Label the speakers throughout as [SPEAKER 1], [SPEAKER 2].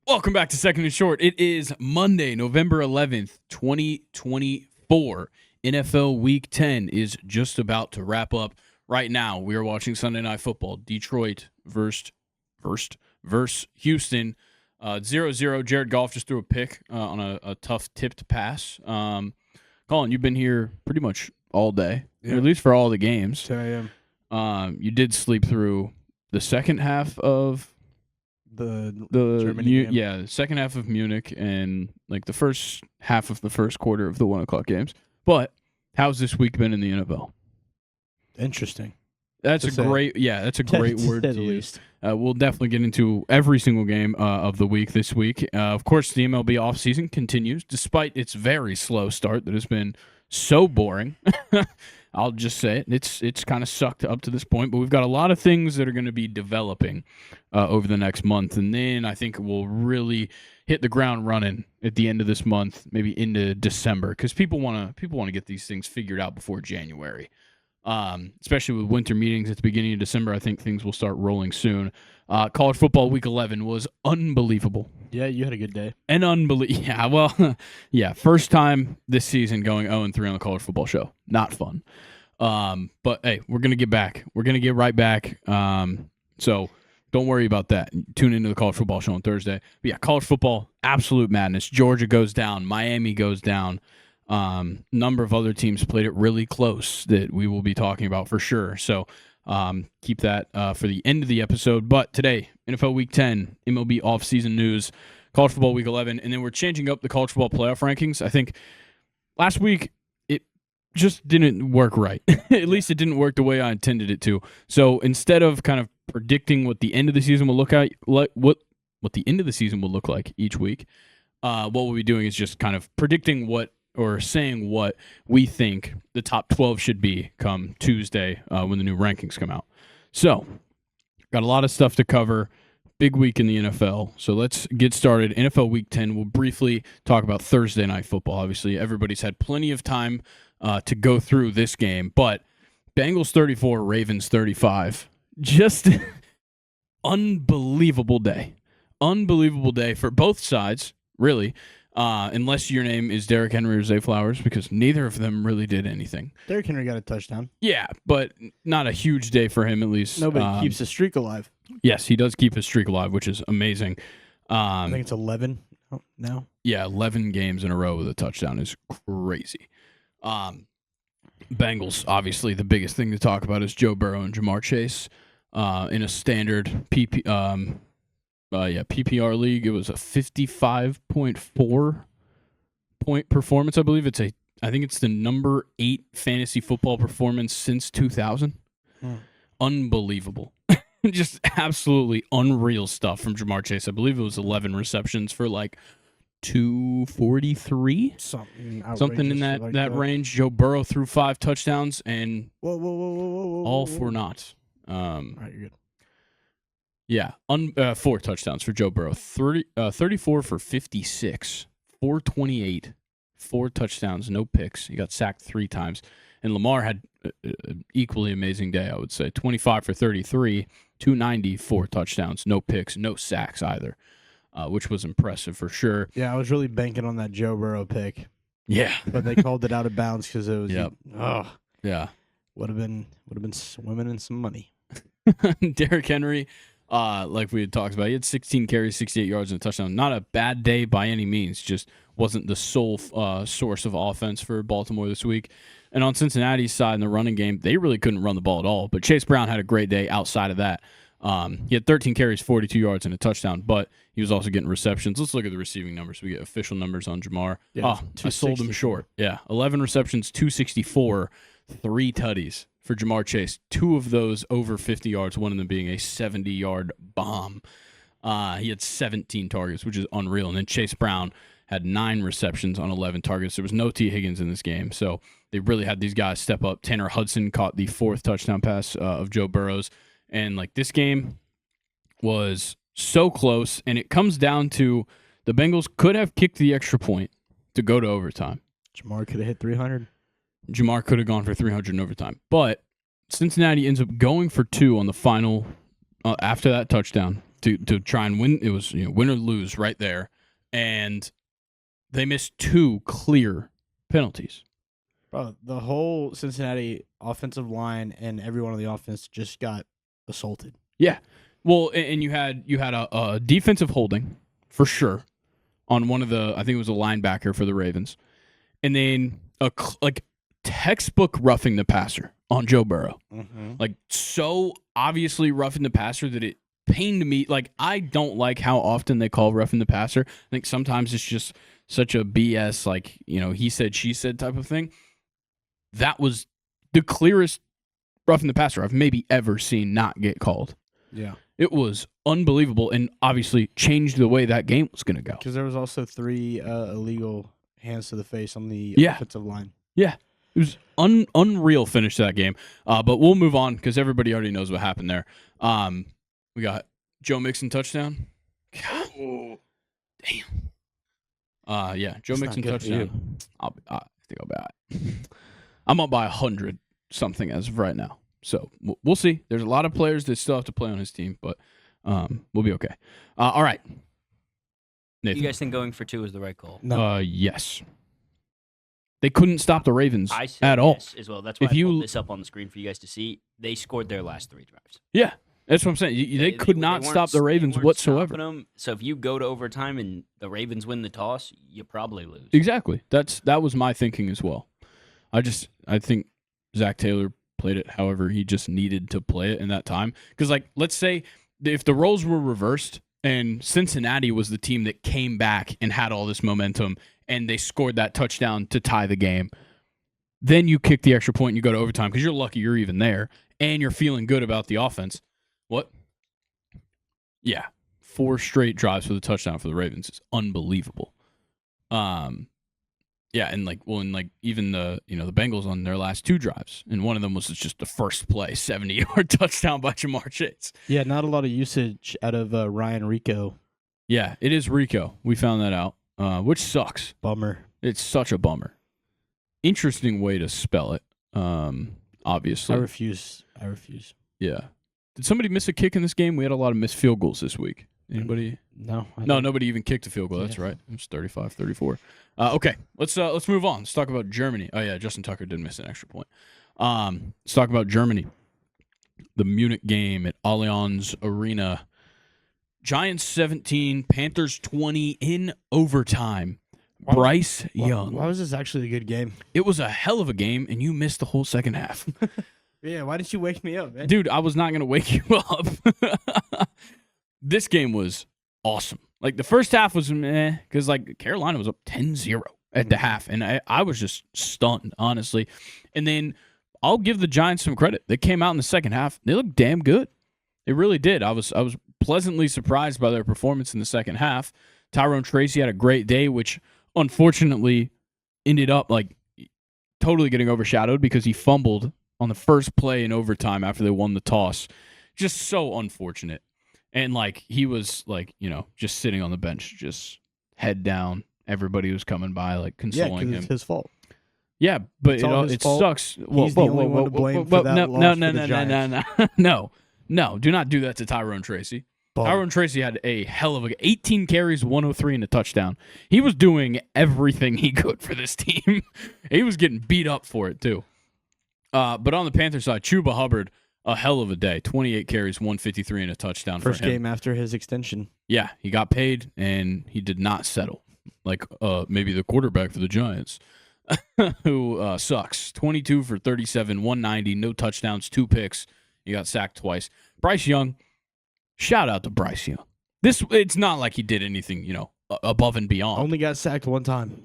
[SPEAKER 1] Welcome back to Second and Short. It is Monday, November 11th, 2024. NFL Week 10 is just about to wrap up. Right now, we are watching Sunday Night Football. Detroit versus Houston. 0-0. Jared Goff just threw a pick on a tough tipped pass. Colin, you've been here pretty much all day, or at least for all the games.
[SPEAKER 2] 10 a.m.
[SPEAKER 1] You did sleep through the second half of
[SPEAKER 2] the Germany game.
[SPEAKER 1] Yeah, the second half of Munich and like the first half of the first quarter of the 1 o'clock games. But how's this week been in the NFL?
[SPEAKER 2] Interesting.
[SPEAKER 1] That's a great word to use. We'll definitely get into every single game of the week this week. Of course, the MLB offseason continues, despite its very slow start that has been so boring. I'll just say it. It's kind of sucked up to this point, but we've got a lot of things that are going to be developing over the next month, and then I think we'll really hit the ground running at the end of this month, maybe into December, because people want to get these things figured out before January. Especially with winter meetings at the beginning of December, I think things will start rolling soon. College football week 11 was unbelievable.
[SPEAKER 2] Yeah, you had a good day.
[SPEAKER 1] First time this season going 0-3 on the college football show. Not fun. But hey, we're going to get back. We're going to get right back. So don't worry about that. Tune into the college football show on Thursday. But yeah, college football, absolute madness. Georgia goes down. Miami goes down. Number of other teams played it really close that we will be talking about for sure. So keep that for the end of the episode. But today, NFL Week 10, MLB offseason news, college football Week 11, and then we're changing up the college football playoff rankings. I think last week it just didn't work right. At least it didn't work the way I intended it to. So instead of kind of predicting what the end of the season will look like, what the end of the season will look like each week, what we'll be doing is just kind of predicting or saying what we think the top 12 should be come Tuesday when the new rankings come out. So, got a lot of stuff to cover. Big week in the NFL. So let's get started. NFL Week 10. We'll briefly talk about Thursday Night Football. Obviously, everybody's had plenty of time to go through this game. But Bengals 34, Ravens 35. Just unbelievable day. Unbelievable day for both sides, really. Unless your name is Derrick Henry or Zay Flowers, because neither of them really did anything.
[SPEAKER 2] Derrick Henry got a touchdown.
[SPEAKER 1] Yeah, but not a huge day for him, at least.
[SPEAKER 2] Nobody keeps the streak alive.
[SPEAKER 1] Yes, he does keep his streak alive, which is amazing.
[SPEAKER 2] I think it's 11 now.
[SPEAKER 1] Yeah, 11 games in a row with a touchdown is crazy. Bengals, obviously, the biggest thing to talk about is Joe Burrow and Jamar Chase in a standard PPR league. It was a 55.4 point performance. I believe I think it's the number 8 fantasy football performance since 2000. Unbelievable. Just absolutely unreal stuff from Jamar Chase. I believe it was 11 receptions for like 243, something in that range. Joe Burrow threw 5 touchdowns and all for naught.
[SPEAKER 2] All right, you're good.
[SPEAKER 1] Yeah, 4 touchdowns for Joe Burrow. 34 for 56, 428, 4 touchdowns, no picks. He got sacked 3 times. And Lamar had an equally amazing day, I would say. 25 for 33, 290, 4 touchdowns, no picks, no sacks either, which was impressive for sure.
[SPEAKER 2] Yeah, I was really banking on that Joe Burrow pick.
[SPEAKER 1] Yeah.
[SPEAKER 2] But they called it out of bounds because it was,
[SPEAKER 1] yeah.
[SPEAKER 2] Would have been swimming in some money.
[SPEAKER 1] Derrick Henry, like we had talked about, he had 16 carries, 68 yards, and a touchdown. Not a bad day by any means, just wasn't the sole source of offense for Baltimore this week. And on Cincinnati's side in the running game, they really couldn't run the ball at all. But Chase Brown had a great day outside of that. He had 13 carries, 42 yards, and a touchdown, but he was also getting receptions. Let's look at the receiving numbers. We get official numbers on Jamar.
[SPEAKER 2] Yeah,
[SPEAKER 1] I sold him short. Yeah, 11 receptions, 264, 3 tutties for Jamar Chase. 2 of those over 50 yards, one of them being a 70-yard bomb. He had 17 targets, which is unreal. And then Chase Brown had 9 receptions on 11 targets. There was no T. Higgins in this game, so they really had these guys step up. Tanner Hudson caught the 4th touchdown pass of Joe Burrow's. And, this game was so close, and it comes down to the Bengals could have kicked the extra point to go to overtime.
[SPEAKER 2] Jamar could have hit 300.
[SPEAKER 1] Jamar could have gone for 300 in overtime. But Cincinnati ends up going for 2 on the final, after that touchdown, to try and win. It was win or lose right there, and they missed 2 clear penalties.
[SPEAKER 2] Bro, the whole Cincinnati offensive line and everyone on the offense just got assaulted.
[SPEAKER 1] Yeah, well, and you had a defensive holding for sure on one of the, I think it was a linebacker for the Ravens, and then a textbook roughing the passer on Joe Burrow.
[SPEAKER 2] Mm-hmm.
[SPEAKER 1] Like, so obviously roughing the passer that it pained me. Like, I don't like how often they call roughing the passer. I think sometimes it's just such a BS, like, he said, she said type of thing. That was the clearest roughing the passer I've maybe ever seen not get called.
[SPEAKER 2] Yeah.
[SPEAKER 1] It was unbelievable and obviously changed the way that game was going to go.
[SPEAKER 2] Because there was also 3 illegal hands to the face on the offensive line.
[SPEAKER 1] Yeah. It was unreal finish to that game. But we'll move on because everybody already knows what happened there. We got Joe Mixon touchdown. God. Oh, damn. Yeah, Joe
[SPEAKER 2] That's
[SPEAKER 1] Mixon
[SPEAKER 2] not good for
[SPEAKER 1] touchdown. I think I'll be all right. I'm up by 100 something as of right now. So we'll see. There's a lot of players that still have to play on his team, but we'll be okay. All right. Nathan.
[SPEAKER 3] You guys think going for 2 is the right call?
[SPEAKER 2] No.
[SPEAKER 1] Yes. They couldn't stop the Ravens
[SPEAKER 3] I said
[SPEAKER 1] at all.
[SPEAKER 3] yes as well. That's why I pulled this up on the screen for you guys to see. They scored their last 3 drives.
[SPEAKER 1] Yeah, that's what I'm saying. They could not stop the Ravens whatsoever.
[SPEAKER 3] Them. So if you go to overtime and the Ravens win the toss, you probably lose.
[SPEAKER 1] Exactly. That was my thinking as well. I think Zach Taylor played it however he just needed to play it in that time. Because, like, let's say if the roles were reversed and Cincinnati was the team that came back and had all this momentum and they scored that touchdown to tie the game, then you kick the extra point and you go to overtime because you're lucky you're even there and you're feeling good about the offense. What? Yeah. 4 straight drives for the touchdown for the Ravens is unbelievable. Yeah, and even the the Bengals on their last 2 drives, and one of them was just the first play, 70-yard touchdown by Jamar Chase.
[SPEAKER 2] Yeah, not a lot of usage out of Ryan Rico.
[SPEAKER 1] Yeah, it is Rico. We found that out, which sucks.
[SPEAKER 2] Bummer.
[SPEAKER 1] It's such a bummer. Interesting way to spell it. Obviously,
[SPEAKER 2] I refuse.
[SPEAKER 1] Yeah. Did somebody miss a kick in this game? We had a lot of missed field goals this week. Anybody?
[SPEAKER 2] No.
[SPEAKER 1] No, nobody even kicked a field goal. That's right. It was 35-34. Okay, let's move on. Let's talk about Germany. Oh yeah, Justin Tucker did miss an extra point. Let's talk about Germany. The Munich game at Allianz Arena. Giants 17, Panthers 20 in overtime. Bryce Young.
[SPEAKER 2] Why was this actually a good game?
[SPEAKER 1] It was a hell of a game, and you missed the whole second half.
[SPEAKER 2] Yeah, why didn't you wake me up, man?
[SPEAKER 1] Dude, I was not going to wake you up. This game was awesome. Like, the first half was meh, because, like, Carolina was up 10-0 at the half, and I was just stunned, honestly. And then I'll give the Giants some credit. They came out in the second half. They looked damn good. They really did. I was pleasantly surprised by their performance in the second half. Tyrone Tracy had a great day, which unfortunately ended up, like, totally getting overshadowed because he fumbled on the first play in overtime after they won the toss. Just so unfortunate. And, like, he was, like, just sitting on the bench, just head down. Everybody was coming by, like, consoling him.
[SPEAKER 2] It's his fault.
[SPEAKER 1] Yeah, but it
[SPEAKER 2] fault.
[SPEAKER 1] sucks.
[SPEAKER 2] He's the only one to blame for that loss for the Giants.
[SPEAKER 1] No, do not do that to Tyrone Tracy. Tyrone Tracy had a hell of 18 carries, 103 and a touchdown. He was doing everything he could for this team. He was getting beat up for it, too. But on the Panther side, Chuba Hubbard, a hell of a day. 28 carries, 153 and a touchdown for him.
[SPEAKER 2] First game after his extension.
[SPEAKER 1] Yeah, he got paid, and he did not settle. Like maybe the quarterback for the Giants, who sucks. 22 for 37, 190, no touchdowns, 2 picks. He got sacked twice. Bryce Young, shout out to Bryce Young. It's not like he did anything, above and beyond.
[SPEAKER 2] Only got sacked one time.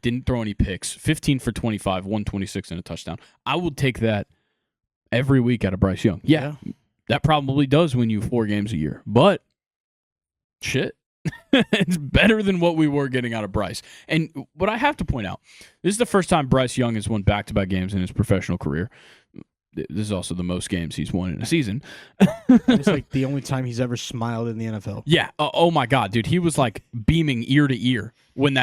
[SPEAKER 1] Didn't throw any picks. 15 for 25, 126 and a touchdown. I would take that every week out of Bryce Young. Yeah. That probably does win you 4 games a year. But, shit. It's better than what we were getting out of Bryce. And what I have to point out, this is the first time Bryce Young has won back-to-back games in his professional career. This is also the most games he's won in a season.
[SPEAKER 2] It's like the only time he's ever smiled in the NFL.
[SPEAKER 1] Yeah. Oh my God, dude. He was like beaming ear to ear when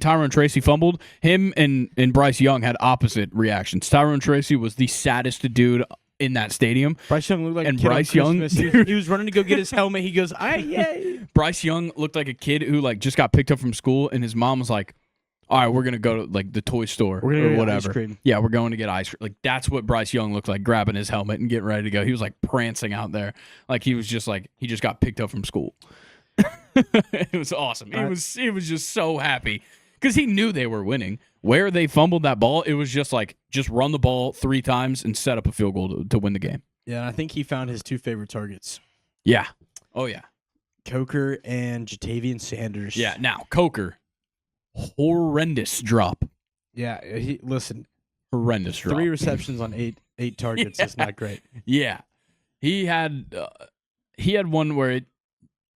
[SPEAKER 1] Tyrone Tracy fumbled. Him and Bryce Young had opposite reactions. Tyrone Tracy was the saddest dude in that stadium.
[SPEAKER 2] Bryce Young looked like
[SPEAKER 1] And
[SPEAKER 2] a kid on
[SPEAKER 1] Bryce Young,
[SPEAKER 2] Christmas. He was running to go get his helmet. He goes, yay.
[SPEAKER 1] Bryce Young looked like a kid who like just got picked up from school, and his mom was like, all right, we're going to go to like the toy store
[SPEAKER 2] We're gonna
[SPEAKER 1] or
[SPEAKER 2] go get
[SPEAKER 1] whatever.
[SPEAKER 2] ice cream.
[SPEAKER 1] Yeah, we're going to get ice cream. Like that's what Bryce Young looked like, grabbing his helmet and getting ready to go. He was like prancing out there. Like he was just like, he just got picked up from school. It was awesome. He was just so happy because he knew they were winning. Where they fumbled that ball, it was just like, just run the ball 3 times and set up a field goal to win the game.
[SPEAKER 2] Yeah, and I think he found his 2 favorite targets.
[SPEAKER 1] Yeah. Oh, yeah.
[SPEAKER 2] Coker and Jatavian Sanders.
[SPEAKER 1] Yeah. Now, Coker, horrendous drop.
[SPEAKER 2] Yeah, listen,
[SPEAKER 1] Horrendous drop.
[SPEAKER 2] 3 receptions on eight targets is not great.
[SPEAKER 1] Yeah. He had one where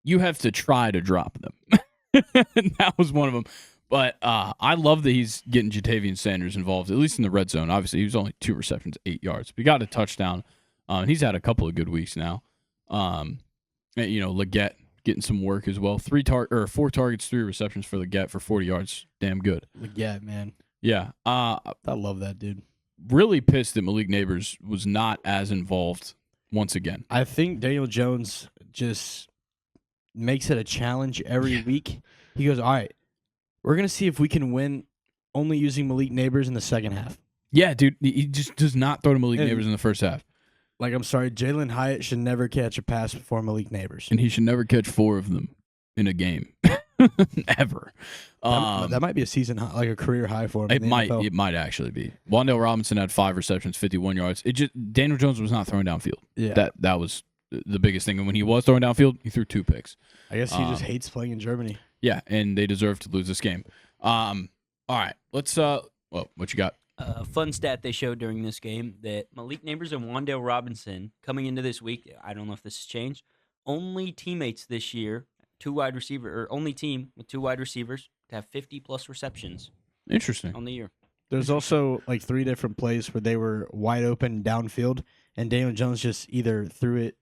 [SPEAKER 1] you have to try to drop them. And that was one of them. But I love that he's getting Jatavian Sanders involved, at least in the red zone. Obviously, he was only 2 receptions, 8 yards. But he got a touchdown. He's had a couple of good weeks now. Leggett getting some work as well. 4 targets, 3 receptions for Leggett for 40 yards. Damn good.
[SPEAKER 2] Yeah, man.
[SPEAKER 1] Yeah.
[SPEAKER 2] I love that dude.
[SPEAKER 1] Really pissed that Malik Neighbors was not as involved once again.
[SPEAKER 2] I think Daniel Jones just makes it a challenge every week. He goes, all right, we're going to see if we can win only using Malik Neighbors in the second half.
[SPEAKER 1] Yeah, dude. He just does not throw to Malik Neighbors in the first half.
[SPEAKER 2] Like, I'm sorry, Jalen Hyatt should never catch a pass before Malik Neighbors.
[SPEAKER 1] And he should never catch 4 of them in a game. Ever.
[SPEAKER 2] That might be a season high, like a career high for him.
[SPEAKER 1] It might actually be. Wan'Dale Robinson had 5 receptions, 51 yards. Daniel Jones was not throwing downfield.
[SPEAKER 2] Yeah.
[SPEAKER 1] That was the biggest thing. And when he was throwing downfield, he threw 2 picks.
[SPEAKER 2] I guess he just hates playing in Germany.
[SPEAKER 1] Yeah, and they deserve to lose this game. All right, let's what you got?
[SPEAKER 3] Fun stat they showed during this game that Malik Neighbors and Wan'Dale Robinson coming into this week, I don't know if this has changed, only teammates this year, only team with 2 wide receivers to have 50-plus receptions
[SPEAKER 1] Interesting.
[SPEAKER 3] on the year.
[SPEAKER 2] There's also like 3 different plays where they were wide open downfield, and Daniel Jones just either threw it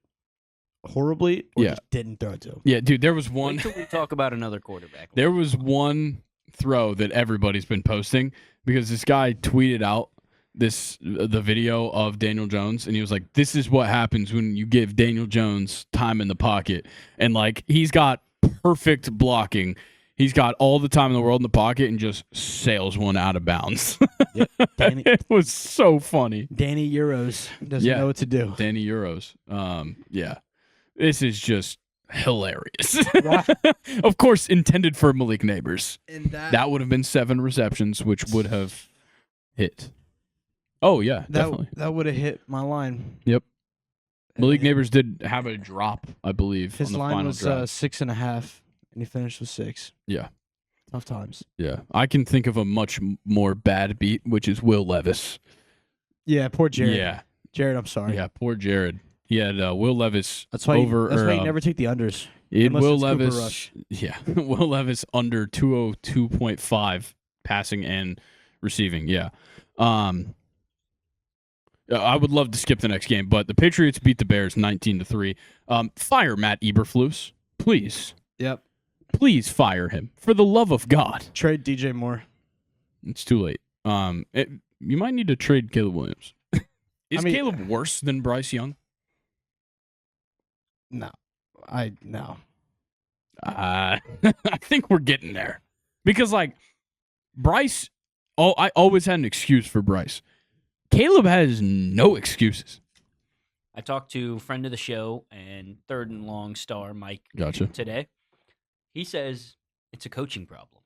[SPEAKER 2] horribly or just didn't throw it to him.
[SPEAKER 1] Yeah, dude, there was one.
[SPEAKER 3] Wait till we talk about another quarterback.
[SPEAKER 1] There was one throw that everybody's been posting because this guy tweeted out the video of Daniel Jones, and he was like, "This is what happens when you give Daniel Jones time in the pocket." And like, he's got perfect blocking. He's got all the time in the world in the pocket and just sails one out of bounds.
[SPEAKER 2] Yep.
[SPEAKER 1] It was so funny.
[SPEAKER 2] Danny Euros doesn't know what to do.
[SPEAKER 1] Danny Euros. Yeah. This is just hilarious. Of course, intended for Malik Neighbors.
[SPEAKER 2] And
[SPEAKER 1] That would have been 7 receptions, which would have hit. Oh, yeah, definitely.
[SPEAKER 2] That would have hit my line.
[SPEAKER 1] Yep. Malik Neighbors did have a drop, I believe.
[SPEAKER 2] His
[SPEAKER 1] on the
[SPEAKER 2] line
[SPEAKER 1] final
[SPEAKER 2] was
[SPEAKER 1] drive.
[SPEAKER 2] 6.5, and he finished with 6.
[SPEAKER 1] Yeah.
[SPEAKER 2] Tough times.
[SPEAKER 1] Yeah. I can think of a much more bad beat, which is Will Levis.
[SPEAKER 2] Yeah, poor Jared.
[SPEAKER 1] Yeah.
[SPEAKER 2] Jared, I'm sorry.
[SPEAKER 1] Yeah, poor Jared. He had Will Levis
[SPEAKER 2] That's why you never take the unders.
[SPEAKER 1] Will
[SPEAKER 2] it's Cooper
[SPEAKER 1] Levis,
[SPEAKER 2] Rush.
[SPEAKER 1] yeah, Will Levis under 202.5 passing and receiving. Yeah, I would love to skip the next game, but the Patriots beat the Bears 19-3. Fire Matt Eberflus, please.
[SPEAKER 2] Yep.
[SPEAKER 1] Please fire him for the love of God.
[SPEAKER 2] Trade DJ Moore.
[SPEAKER 1] It's too late. You might need to trade Caleb Williams. Is Caleb worse than Bryce Young?
[SPEAKER 2] No. No.
[SPEAKER 1] I think we're getting there. Because, like, Bryce, I always had an excuse for Bryce. Caleb has no excuses.
[SPEAKER 3] I talked to a friend of the show and third and long star Mike today. He says it's a coaching problem.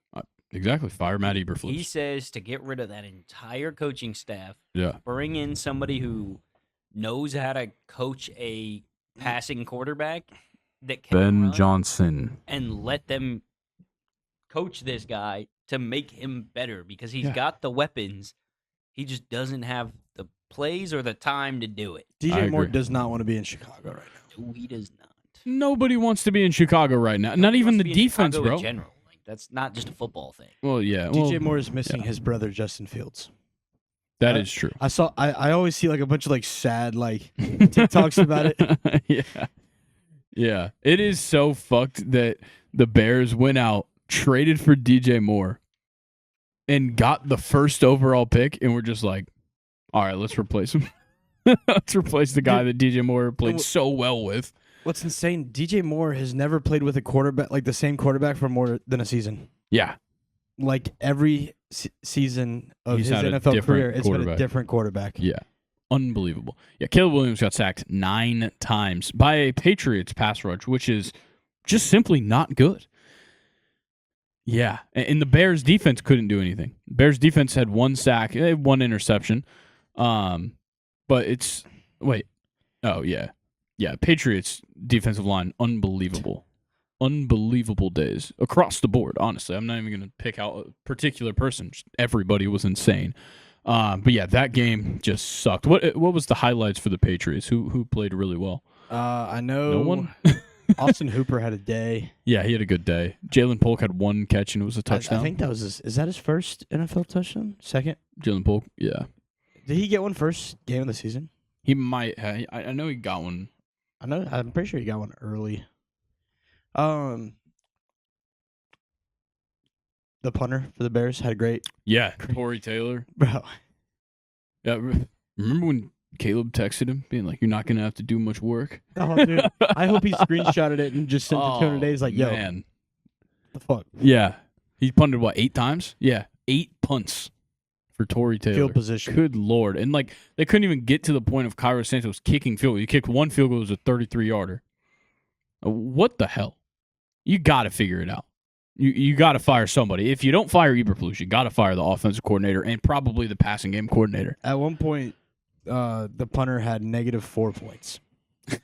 [SPEAKER 1] Exactly. Fire Matt Eberflus.
[SPEAKER 3] He says to get rid of that entire coaching staff,
[SPEAKER 1] yeah,
[SPEAKER 3] bring in somebody who knows how to coach a passing quarterback that can
[SPEAKER 1] Ben
[SPEAKER 3] run,
[SPEAKER 1] Johnson,
[SPEAKER 3] and let them coach this guy to make him better because he's got the weapons. He just doesn't have the plays or the time to do it.
[SPEAKER 2] DJ Moore does not want to be in Chicago right now.
[SPEAKER 3] No, he does not.
[SPEAKER 1] Nobody wants to be in Chicago right now. Not even the defense, bro.
[SPEAKER 3] In general. Like, that's not just a football thing.
[SPEAKER 1] Well, yeah.
[SPEAKER 2] DJ Moore is missing his brother Justin Fields.
[SPEAKER 1] That is true.
[SPEAKER 2] I always see like a bunch of like sad like TikToks about it.
[SPEAKER 1] Yeah. Yeah. It is so fucked that the Bears went out, traded for DJ Moore, and got the first overall pick, and we're just like, all right, let's replace him. Let's replace the guy that DJ Moore played so well with.
[SPEAKER 2] What's insane, DJ Moore has never played with a quarterback, like the same quarterback for more than a season.
[SPEAKER 1] Yeah.
[SPEAKER 2] Like every season of
[SPEAKER 1] He's
[SPEAKER 2] his
[SPEAKER 1] had a
[SPEAKER 2] NFL
[SPEAKER 1] different
[SPEAKER 2] career, it's been a
[SPEAKER 1] quarterback.
[SPEAKER 2] different quarterback.
[SPEAKER 1] Yeah. Unbelievable. Yeah, Caleb Williams got sacked 9 times by a Patriots pass rush, which is just simply not good. Yeah, and the Bears defense couldn't do anything. Bears defense had 1 sack, they had 1 interception. But it's Patriots defensive line, unbelievable days across the board. Honestly, I'm not even going to pick out a particular person. Just everybody was insane. But yeah, that game just sucked. What was the highlights for the Patriots? Who played really well?
[SPEAKER 2] I know
[SPEAKER 1] No one.
[SPEAKER 2] Austin Hooper had a day.
[SPEAKER 1] Yeah, he had a good day. Jalen Polk had 1 catch and it was a touchdown.
[SPEAKER 2] I think that was is that his first NFL touchdown? Second?
[SPEAKER 1] Jalen Polk. Yeah,
[SPEAKER 2] Did he get one first game of the season?
[SPEAKER 1] he might. I know he got one.
[SPEAKER 2] I'm pretty sure he got one early. The punter for the Bears had a great.
[SPEAKER 1] Yeah, Corey Taylor.
[SPEAKER 2] Bro.
[SPEAKER 1] Yeah, remember when Caleb texted him, being like, "You're not gonna have to do much work."
[SPEAKER 2] Oh, dude. I hope he screenshotted it and just sent it to him today. He's like, yo,
[SPEAKER 1] man.
[SPEAKER 2] the fuck?
[SPEAKER 1] Yeah, he punted 8 times? Yeah, 8 punts for Torrey Taylor.
[SPEAKER 2] Field position.
[SPEAKER 1] Good lord! And they couldn't even get to the point of Cairo Santos kicking field goal. He kicked 1 field goal, it was a 33-yarder. What the hell? You got to figure it out. You got to fire somebody. If you don't fire Eberflus, you got to fire the offensive coordinator and probably the passing game coordinator.
[SPEAKER 2] At one point, the punter had -4 points.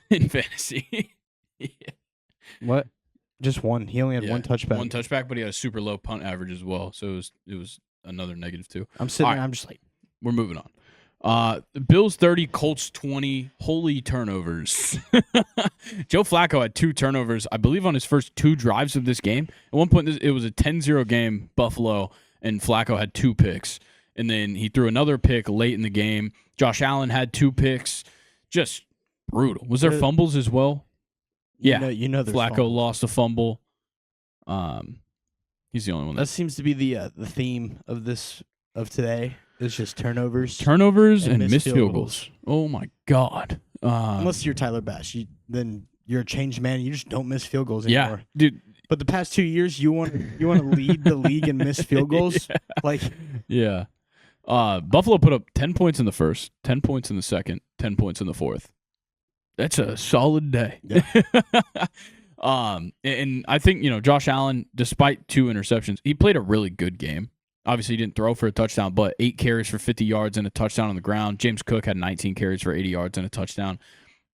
[SPEAKER 1] In fantasy. Yeah.
[SPEAKER 2] What? Just one. He only had one touchback.
[SPEAKER 1] 1 touchback, but he had a super low punt average as well. So it was another -2.
[SPEAKER 2] I'm sitting
[SPEAKER 1] All
[SPEAKER 2] there.
[SPEAKER 1] right.
[SPEAKER 2] I'm just like,
[SPEAKER 1] We're moving on. The Bills 30, Colts 20. Holy turnovers. Joe Flacco had 2 turnovers, I believe, on his first 2 drives of this game. At one point, it was a 10-0 game, Buffalo, and Flacco had 2 picks. And then he threw another pick late in the game. Josh Allen had 2 picks. Just brutal. Was there fumbles as well? Yeah.
[SPEAKER 2] you know there's
[SPEAKER 1] Flacco
[SPEAKER 2] fumbles.
[SPEAKER 1] lost a fumble. He's the only one
[SPEAKER 2] That seems to be the theme of today. It's just turnovers.
[SPEAKER 1] Turnovers and
[SPEAKER 2] and
[SPEAKER 1] missed field goals. Oh, my God.
[SPEAKER 2] Unless you're Tyler Bass, then you're a changed man. You just don't miss field goals anymore.
[SPEAKER 1] Yeah, dude.
[SPEAKER 2] But the past 2 years, you want to lead the league in missed field goals.
[SPEAKER 1] Yeah.
[SPEAKER 2] Like,
[SPEAKER 1] Yeah. Buffalo put up 10 points in the first, 10 points in the second, 10 points in the fourth. That's a solid day.
[SPEAKER 2] Yeah.
[SPEAKER 1] And I think, Josh Allen, despite 2 interceptions, he played a really good game. Obviously, he didn't throw for a touchdown, but 8 carries for 50 yards and a touchdown on the ground. James Cook had 19 carries for 80 yards and a touchdown.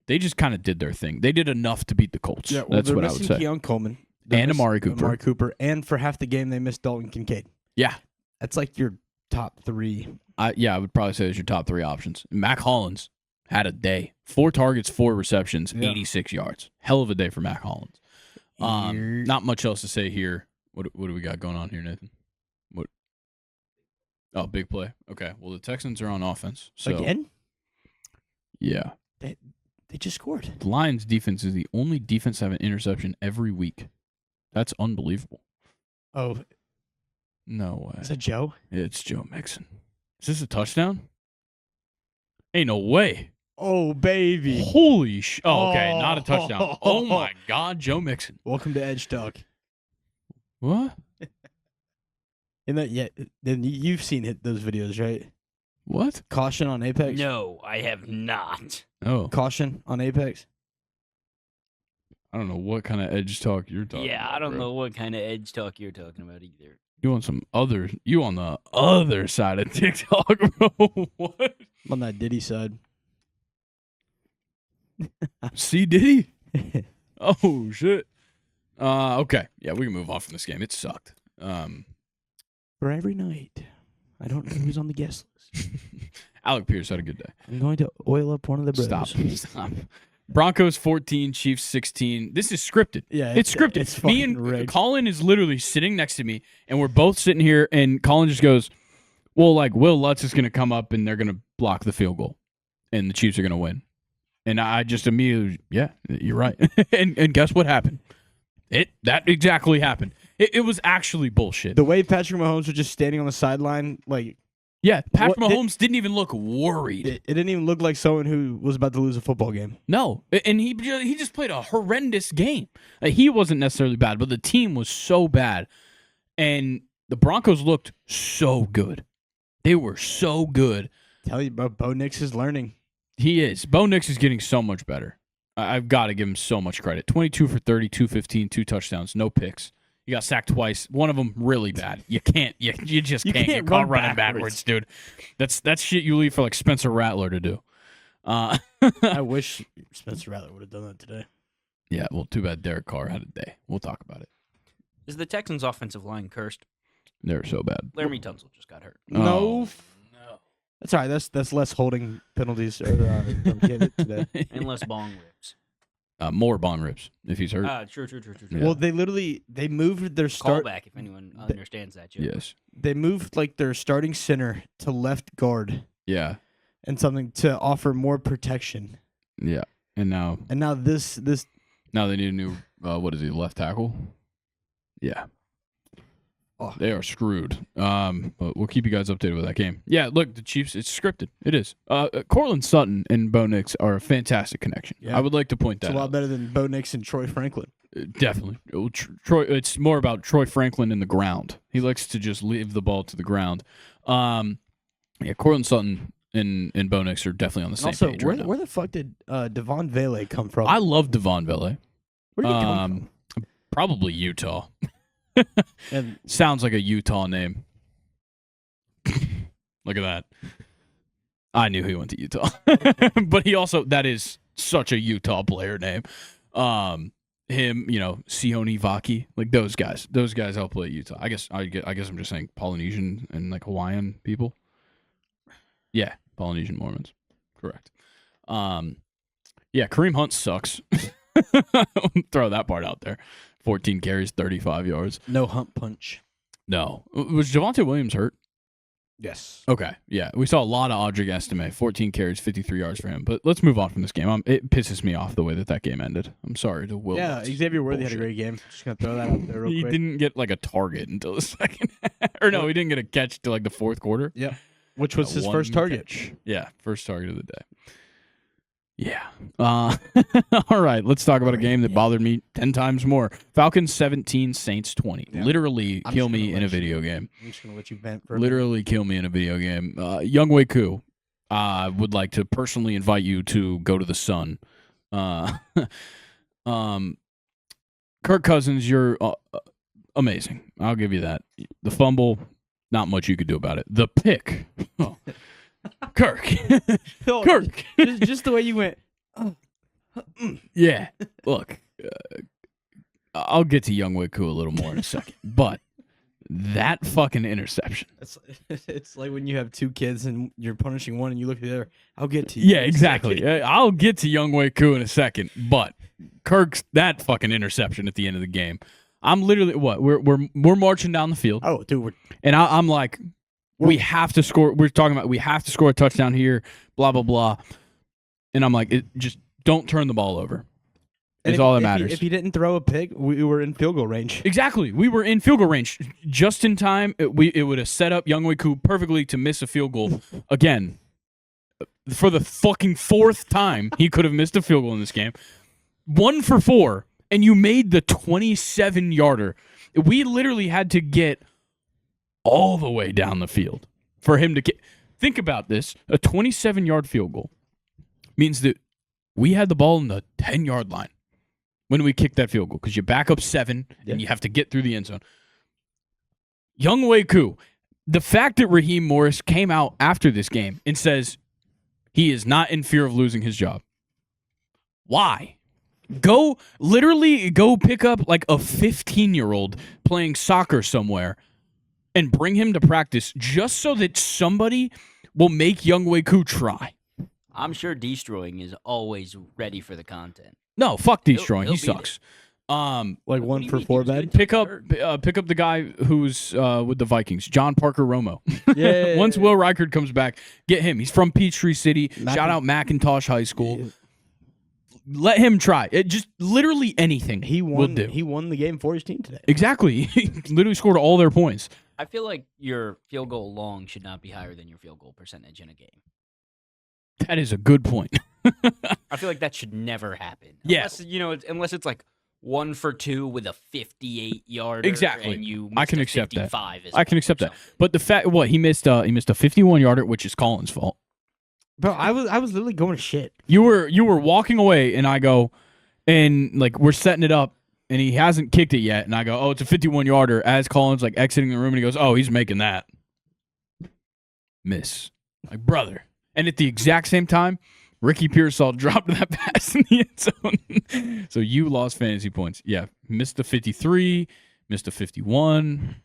[SPEAKER 1] They just kind of did their thing. They did enough to beat the Colts.
[SPEAKER 2] yeah, well,
[SPEAKER 1] That's what I
[SPEAKER 2] they're
[SPEAKER 1] would
[SPEAKER 2] missing
[SPEAKER 1] say.
[SPEAKER 2] Keon Coleman.
[SPEAKER 1] And Amari Cooper.
[SPEAKER 2] And for half the game, they missed Dalton Kincaid.
[SPEAKER 1] Yeah.
[SPEAKER 2] That's like your top 3.
[SPEAKER 1] I would probably say those are your top 3 options. Mac Hollins had a day. 4 targets, 4 receptions, 86 yards. Hell of a day for Mac Hollins. Not much else to say here. What do we got going on here, Nathan? What? Oh, big play. Okay. Well, the Texans are on offense. So,
[SPEAKER 2] Again?
[SPEAKER 1] Yeah.
[SPEAKER 2] They just scored.
[SPEAKER 1] The Lions' defense is the only defense to have an interception every week. That's unbelievable.
[SPEAKER 2] Oh,
[SPEAKER 1] No way.
[SPEAKER 2] is that Joe?
[SPEAKER 1] It's Joe Mixon. Is this a touchdown? Ain't no way.
[SPEAKER 2] Oh, baby.
[SPEAKER 1] Holy sh! Oh, okay, not a touchdown. Oh my God, Joe Mixon.
[SPEAKER 2] Welcome to Edge Talk.
[SPEAKER 1] What?
[SPEAKER 2] And then you've seen those videos, right?
[SPEAKER 1] What?
[SPEAKER 2] Caution on Apex.
[SPEAKER 3] No, I have not.
[SPEAKER 1] Oh,
[SPEAKER 2] Caution on Apex.
[SPEAKER 1] I don't know what kind of edge talk you're talking.
[SPEAKER 3] Yeah,
[SPEAKER 1] about,
[SPEAKER 3] I don't
[SPEAKER 1] bro.
[SPEAKER 3] know what kind of edge talk you're talking about either.
[SPEAKER 1] You on some other? You on the other side of TikTok, bro? What?
[SPEAKER 2] I'm on that Diddy side.
[SPEAKER 1] C Diddy? Oh shit. Okay. Yeah, we can move on from this game. It sucked.
[SPEAKER 2] For every night, I don't know who's on the guest list.
[SPEAKER 1] Alec Pierce had a good day.
[SPEAKER 2] I'm going to oil up one of the bros.
[SPEAKER 1] Stop. Broncos 14, Chiefs 16. This is scripted.
[SPEAKER 2] Yeah,
[SPEAKER 1] It's scripted.
[SPEAKER 2] It's
[SPEAKER 1] Me
[SPEAKER 2] fucking
[SPEAKER 1] and
[SPEAKER 2] rigged.
[SPEAKER 1] Colin is literally sitting next to me, and we're both sitting here, and Colin just goes, well, like, Will Lutz is going to come up, and they're going to block the field goal, and the Chiefs are going to win. And I just immediately, yeah, you're right. and guess what happened? That exactly happened. It was actually bullshit.
[SPEAKER 2] The way Patrick Mahomes was just standing on the sideline, like,
[SPEAKER 1] Yeah, Patrick
[SPEAKER 2] What-
[SPEAKER 1] Mahomes didn't even look worried.
[SPEAKER 2] It didn't even look like someone who was about to lose a football game.
[SPEAKER 1] No, and he just played a horrendous game. He wasn't necessarily bad, but the team was so bad, and the Broncos looked so good. They were so good.
[SPEAKER 2] Tell you, Bo Nix is learning.
[SPEAKER 1] He is. Bo Nix is getting so much better. I've got to give him so much credit. 22 for 30, 215, 2 touchdowns, no picks. You got sacked twice. One of them really bad. You just can't get caught
[SPEAKER 2] run
[SPEAKER 1] running backwards, dude. That's shit you leave for like Spencer Rattler to do.
[SPEAKER 2] I wish Spencer Rattler would have done that today.
[SPEAKER 1] Yeah, well, too bad Derek Carr had a day. We'll talk about it.
[SPEAKER 3] Is the Texans' offensive line cursed?
[SPEAKER 1] They're so bad.
[SPEAKER 3] Laramie Tunsil just got hurt.
[SPEAKER 2] No.
[SPEAKER 1] No.
[SPEAKER 2] That's all right. That's less holding penalties from Kidd today.
[SPEAKER 3] And less bong rips.
[SPEAKER 1] More bong rips if he's hurt.
[SPEAKER 3] True.
[SPEAKER 1] Yeah.
[SPEAKER 2] Well, they moved their start.
[SPEAKER 3] Callback if anyone understands that joke.
[SPEAKER 1] Yes.
[SPEAKER 2] They moved like their starting center to left guard
[SPEAKER 1] Yeah.
[SPEAKER 2] and something to offer more protection.
[SPEAKER 1] Yeah. And now
[SPEAKER 2] this
[SPEAKER 1] they need a new what is he, left tackle? Yeah.
[SPEAKER 2] Oh.
[SPEAKER 1] They are screwed. But we'll keep you guys updated with that game. Yeah, look, the Chiefs, it's scripted. It is. Cortland Sutton and Bo Nix are a fantastic connection.
[SPEAKER 2] Yeah.
[SPEAKER 1] I would like to point
[SPEAKER 2] it's
[SPEAKER 1] that
[SPEAKER 2] a lot
[SPEAKER 1] out.
[SPEAKER 2] Better than Bo Nix and Troy Franklin.
[SPEAKER 1] Definitely. Troy. It's more about Troy Franklin in the ground. He likes to just leave the ball to the ground. Yeah, Cortland Sutton and Bo Nix are definitely on the same
[SPEAKER 2] Also,
[SPEAKER 1] page right now.
[SPEAKER 2] where the fuck did Devon Vele come from?
[SPEAKER 1] I love Devon Vele.
[SPEAKER 2] Where did he come
[SPEAKER 1] Probably Utah.
[SPEAKER 2] from? And
[SPEAKER 1] Sounds like a Utah name. Look at that. I knew he went to Utah. But he also, that is such a Utah player name. Him, Sione Vaki, like those guys. Those guys help play at Utah. I guess I'm just saying Polynesian and like Hawaiian people. Yeah, Polynesian Mormons. Correct. Yeah, Kareem Hunt sucks. Throw that part out there. 14 carries, 35 yards.
[SPEAKER 2] no hump punch.
[SPEAKER 1] No. Was Javonte Williams hurt?
[SPEAKER 2] Yes.
[SPEAKER 1] Okay. Yeah. We saw a lot of Audric Estime. 14 carries, 53 yards for him. But let's move on from this game. It pisses me off the way that game ended. I'm sorry to Will.
[SPEAKER 2] Yeah, Xavier Worthy had a great game. Just gonna throw that out there real
[SPEAKER 1] He
[SPEAKER 2] quick.
[SPEAKER 1] didn't get like a target until the second half. Or no, he didn't get a catch till like the fourth quarter.
[SPEAKER 2] Yep. Which was his
[SPEAKER 1] One
[SPEAKER 2] first target.
[SPEAKER 1] catch. Yeah, first target of the day. Yeah. All right, let's talk about a game that bothered me 10 times more. Falcons 17, Saints 20.
[SPEAKER 2] Yeah.
[SPEAKER 1] Literally
[SPEAKER 2] I'm
[SPEAKER 1] kill
[SPEAKER 2] just gonna
[SPEAKER 1] me in a
[SPEAKER 2] let you-
[SPEAKER 1] video game.
[SPEAKER 2] I'm just gonna let you vent for a
[SPEAKER 1] Literally kill me in a video game. Younghoe Koo, I would like to personally invite you to go to the Sun. Kirk Cousins, you're amazing. I'll give you that. The fumble, not much you could do about it. The pick. Oh. Kirk.
[SPEAKER 2] minute.
[SPEAKER 1] Kirk.
[SPEAKER 2] just the way you went.
[SPEAKER 1] Yeah. Look, I'll get to Younghoe Koo a little more in a second. But that fucking interception.
[SPEAKER 2] It's like when you have two kids and you're punishing one and you look at the other. I'll get to you.
[SPEAKER 1] Yeah,
[SPEAKER 2] in a
[SPEAKER 1] exactly.
[SPEAKER 2] second.
[SPEAKER 1] I'll get to Younghoe Koo in a second, but Kirk's that fucking interception at the end of the game. I'm literally we're marching down the field,
[SPEAKER 2] Oh, dude,
[SPEAKER 1] and I'm like, we have to score. We're talking about we have to score a touchdown here, blah blah blah, and I'm like, just don't turn the ball over. It's all that matters.
[SPEAKER 2] If he didn't throw a pick, we were in field goal range.
[SPEAKER 1] Exactly. We were in field goal range just in time. It would have set up Younghoe Koo perfectly to miss a field goal again. For the fucking fourth time, he could have missed a field goal in this game. 1 for 4, and you made the 27-yarder. We literally had to get all the way down the field for him to get. Think about this. A 27-yard field goal means that we had the ball in the 10-yard line when we kicked that field goal because you back up 7 and you have to get through the end zone. Younghoe Koo, the fact that Raheem Morris came out after this game and says he is not in fear of losing his job. Why? Go pick up like a 15-year-old playing soccer somewhere and bring him to practice just so that somebody will make Younghoe Koo try.
[SPEAKER 3] I'm sure destroying is always ready for the content.
[SPEAKER 1] No, fuck destroying.
[SPEAKER 3] he'll
[SPEAKER 1] He
[SPEAKER 3] beat
[SPEAKER 1] sucks.
[SPEAKER 2] Like
[SPEAKER 3] What do
[SPEAKER 2] 1
[SPEAKER 3] you
[SPEAKER 2] for
[SPEAKER 3] mean?
[SPEAKER 2] 4
[SPEAKER 3] He was
[SPEAKER 2] bad.
[SPEAKER 3] good.
[SPEAKER 1] Pick up the guy who's with the Vikings, John Parker Romo.
[SPEAKER 2] Yeah.
[SPEAKER 1] Once Will Reichard comes back, get him. He's from Peachtree City. Shout out Macintosh High School. Let him try. It just literally anything
[SPEAKER 2] He
[SPEAKER 1] will
[SPEAKER 2] won.
[SPEAKER 1] do.
[SPEAKER 2] He won the game for his team today.
[SPEAKER 1] Exactly. He literally scored all their points.
[SPEAKER 3] I feel like your field goal long should not be higher than your field goal percentage in a game.
[SPEAKER 1] That is a good point.
[SPEAKER 3] I feel like that should never happen.
[SPEAKER 1] Yeah.
[SPEAKER 3] Unless it's like 1 for 2 with a 58-yarder.
[SPEAKER 1] Exactly.
[SPEAKER 3] And you
[SPEAKER 1] I can
[SPEAKER 3] missed a
[SPEAKER 1] accept that.
[SPEAKER 3] 55 as
[SPEAKER 1] I can
[SPEAKER 3] well,
[SPEAKER 1] accept that.
[SPEAKER 3] so.
[SPEAKER 1] But the fact, he missed a 51-yarder, which is Colin's fault.
[SPEAKER 2] Bro, I was literally going to shit.
[SPEAKER 1] You were walking away, and I go, and like we're setting it up, and he hasn't kicked it yet, and I go, oh, it's a 51-yarder. As Colin's like exiting the room, and he goes, oh, he's making that. Miss, like brother. And at the exact same time, Ricky Pearsall dropped that pass in the end zone. So you lost fantasy points. Yeah, missed a 53, missed a 51.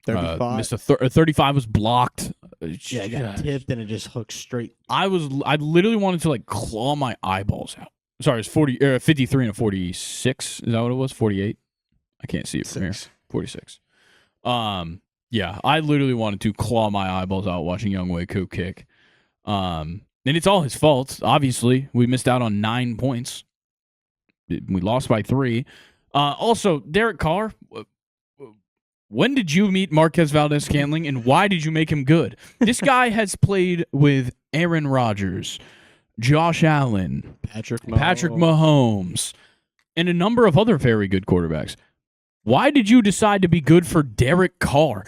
[SPEAKER 2] 35.
[SPEAKER 1] Missed a 35 was blocked.
[SPEAKER 2] Yeah, it got tipped and it just hooked straight.
[SPEAKER 1] I literally wanted to like claw my eyeballs out. Sorry, it's 53 and a 46. Is that what it was? 48? I can't see it from here. 46. Yeah, I literally wanted to claw my eyeballs out watching Younghoe Koo kick. And it's all his fault. Obviously, we missed out on 9 points. We lost by 3. Also, Derek Carr. When did you meet Marquez Valdez-Scantling, and why did you make him good? This guy has played with Aaron Rodgers, Josh Allen,
[SPEAKER 2] Patrick
[SPEAKER 1] Mahomes, and a number of other very good quarterbacks. Why did you decide to be good for Derek Carr?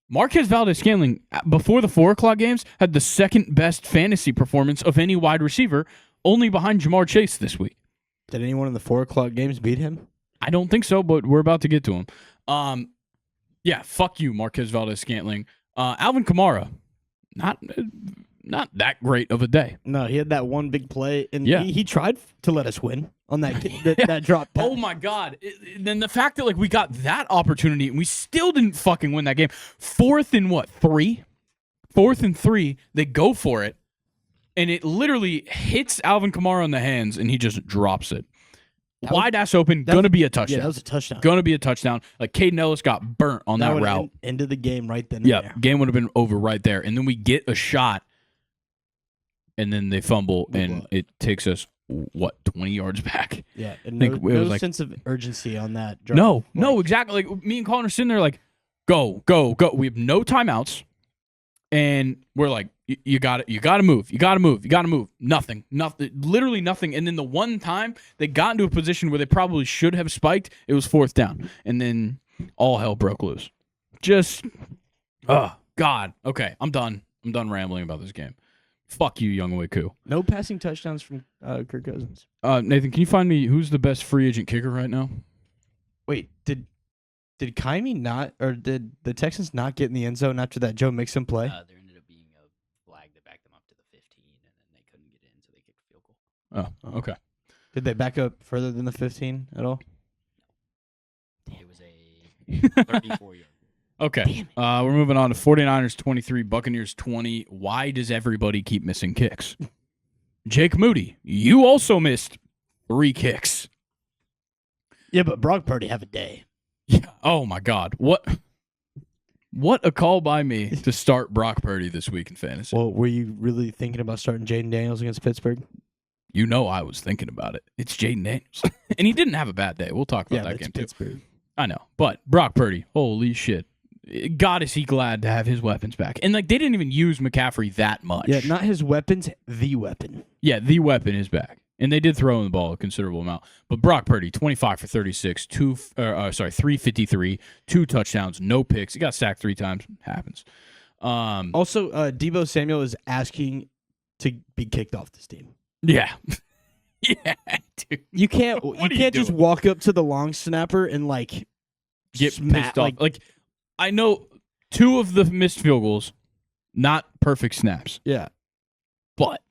[SPEAKER 1] Marquez Valdez-Scantling, before the 4 o'clock games, had the second best fantasy performance of any wide receiver, only behind Jamar Chase this week.
[SPEAKER 2] Did anyone in the 4 o'clock games beat him?
[SPEAKER 1] I don't think so, but we're about to get to him. Yeah, fuck you, Marquez Valdez-Scantling. Alvin Kamara, not that great of a day.
[SPEAKER 2] No, he had that one big play, and
[SPEAKER 1] Yeah.
[SPEAKER 2] he tried to let us win on that drop pass.
[SPEAKER 1] Oh my god! Then the fact that like we got that opportunity and we still didn't fucking win that game. 4th and 3? 4th and 3. They go for it, and it literally hits Alvin Kamara on the hands, and he just drops it. Wide ass open, gonna be a touchdown.
[SPEAKER 2] Yeah, that was a touchdown.
[SPEAKER 1] Gonna be a touchdown. Like Caden Ellis got burnt on that route.
[SPEAKER 2] End of the game right then. And
[SPEAKER 1] Yeah,
[SPEAKER 2] there.
[SPEAKER 1] game would have been over right there. And then we get a shot, and then they fumble, and it takes us 20 yards back.
[SPEAKER 2] Yeah, and
[SPEAKER 1] I think
[SPEAKER 2] no,
[SPEAKER 1] it was
[SPEAKER 2] no
[SPEAKER 1] like-
[SPEAKER 2] sense of urgency on that. Drop.
[SPEAKER 1] No, exactly. Like me and Colin are sitting there like, go. We have no timeouts, and we're like, you got to move. Nothing. Literally nothing. And then the one time they got into a position where they probably should have spiked, it was 4th down, and then all hell broke loose. Just, oh God. Okay, I'm done. I'm done rambling about this game. Fuck you, Younghoe Koo.
[SPEAKER 2] No passing touchdowns from Kirk Cousins.
[SPEAKER 1] Nathan, can you find me who's the best free agent kicker right now?
[SPEAKER 2] Wait, did Kaimi not, or did the Texans not get in the end zone after that Joe Mixon play?
[SPEAKER 3] There ended up being a flag that backed them up to the 15, and then they couldn't get in, so they kicked a field goal.
[SPEAKER 1] Oh, okay.
[SPEAKER 2] Did they back up further than the 15 at all?
[SPEAKER 3] It was a 34-yard.
[SPEAKER 1] Okay. We're moving on to 49ers 23, Buccaneers 20. Why does everybody keep missing kicks? Jake Moody, you also missed 3 kicks.
[SPEAKER 2] Yeah, but Brock Purdy have a day.
[SPEAKER 1] Yeah. Oh my God. What a call by me to start Brock Purdy this week in fantasy.
[SPEAKER 2] Well, were you really thinking about starting Jaden Daniels against Pittsburgh?
[SPEAKER 1] You know I was thinking about it. It's Jaden Daniels. And he didn't have a bad day. We'll talk about that
[SPEAKER 2] it's
[SPEAKER 1] game too.
[SPEAKER 2] Pittsburgh.
[SPEAKER 1] I know. But Brock Purdy, holy shit. God, is he glad to have his weapons back. And like they didn't even use McCaffrey that much.
[SPEAKER 2] Yeah, not his weapons, the weapon.
[SPEAKER 1] Yeah, the weapon is back. And they did throw in the ball a considerable amount. But Brock Purdy, 25 for 36, 353, 2 touchdowns, no picks. He got sacked 3 times. Happens.
[SPEAKER 2] Also, Deebo Samuel is asking to be kicked off this team.
[SPEAKER 1] Yeah. Yeah, dude.
[SPEAKER 2] You can't
[SPEAKER 1] What are you
[SPEAKER 2] just
[SPEAKER 1] doing?
[SPEAKER 2] walk up to the long snapper and like
[SPEAKER 1] Get
[SPEAKER 2] smack-
[SPEAKER 1] pissed off. Like, I know 2 of the missed field goals, not perfect snaps.
[SPEAKER 2] Yeah.
[SPEAKER 1] But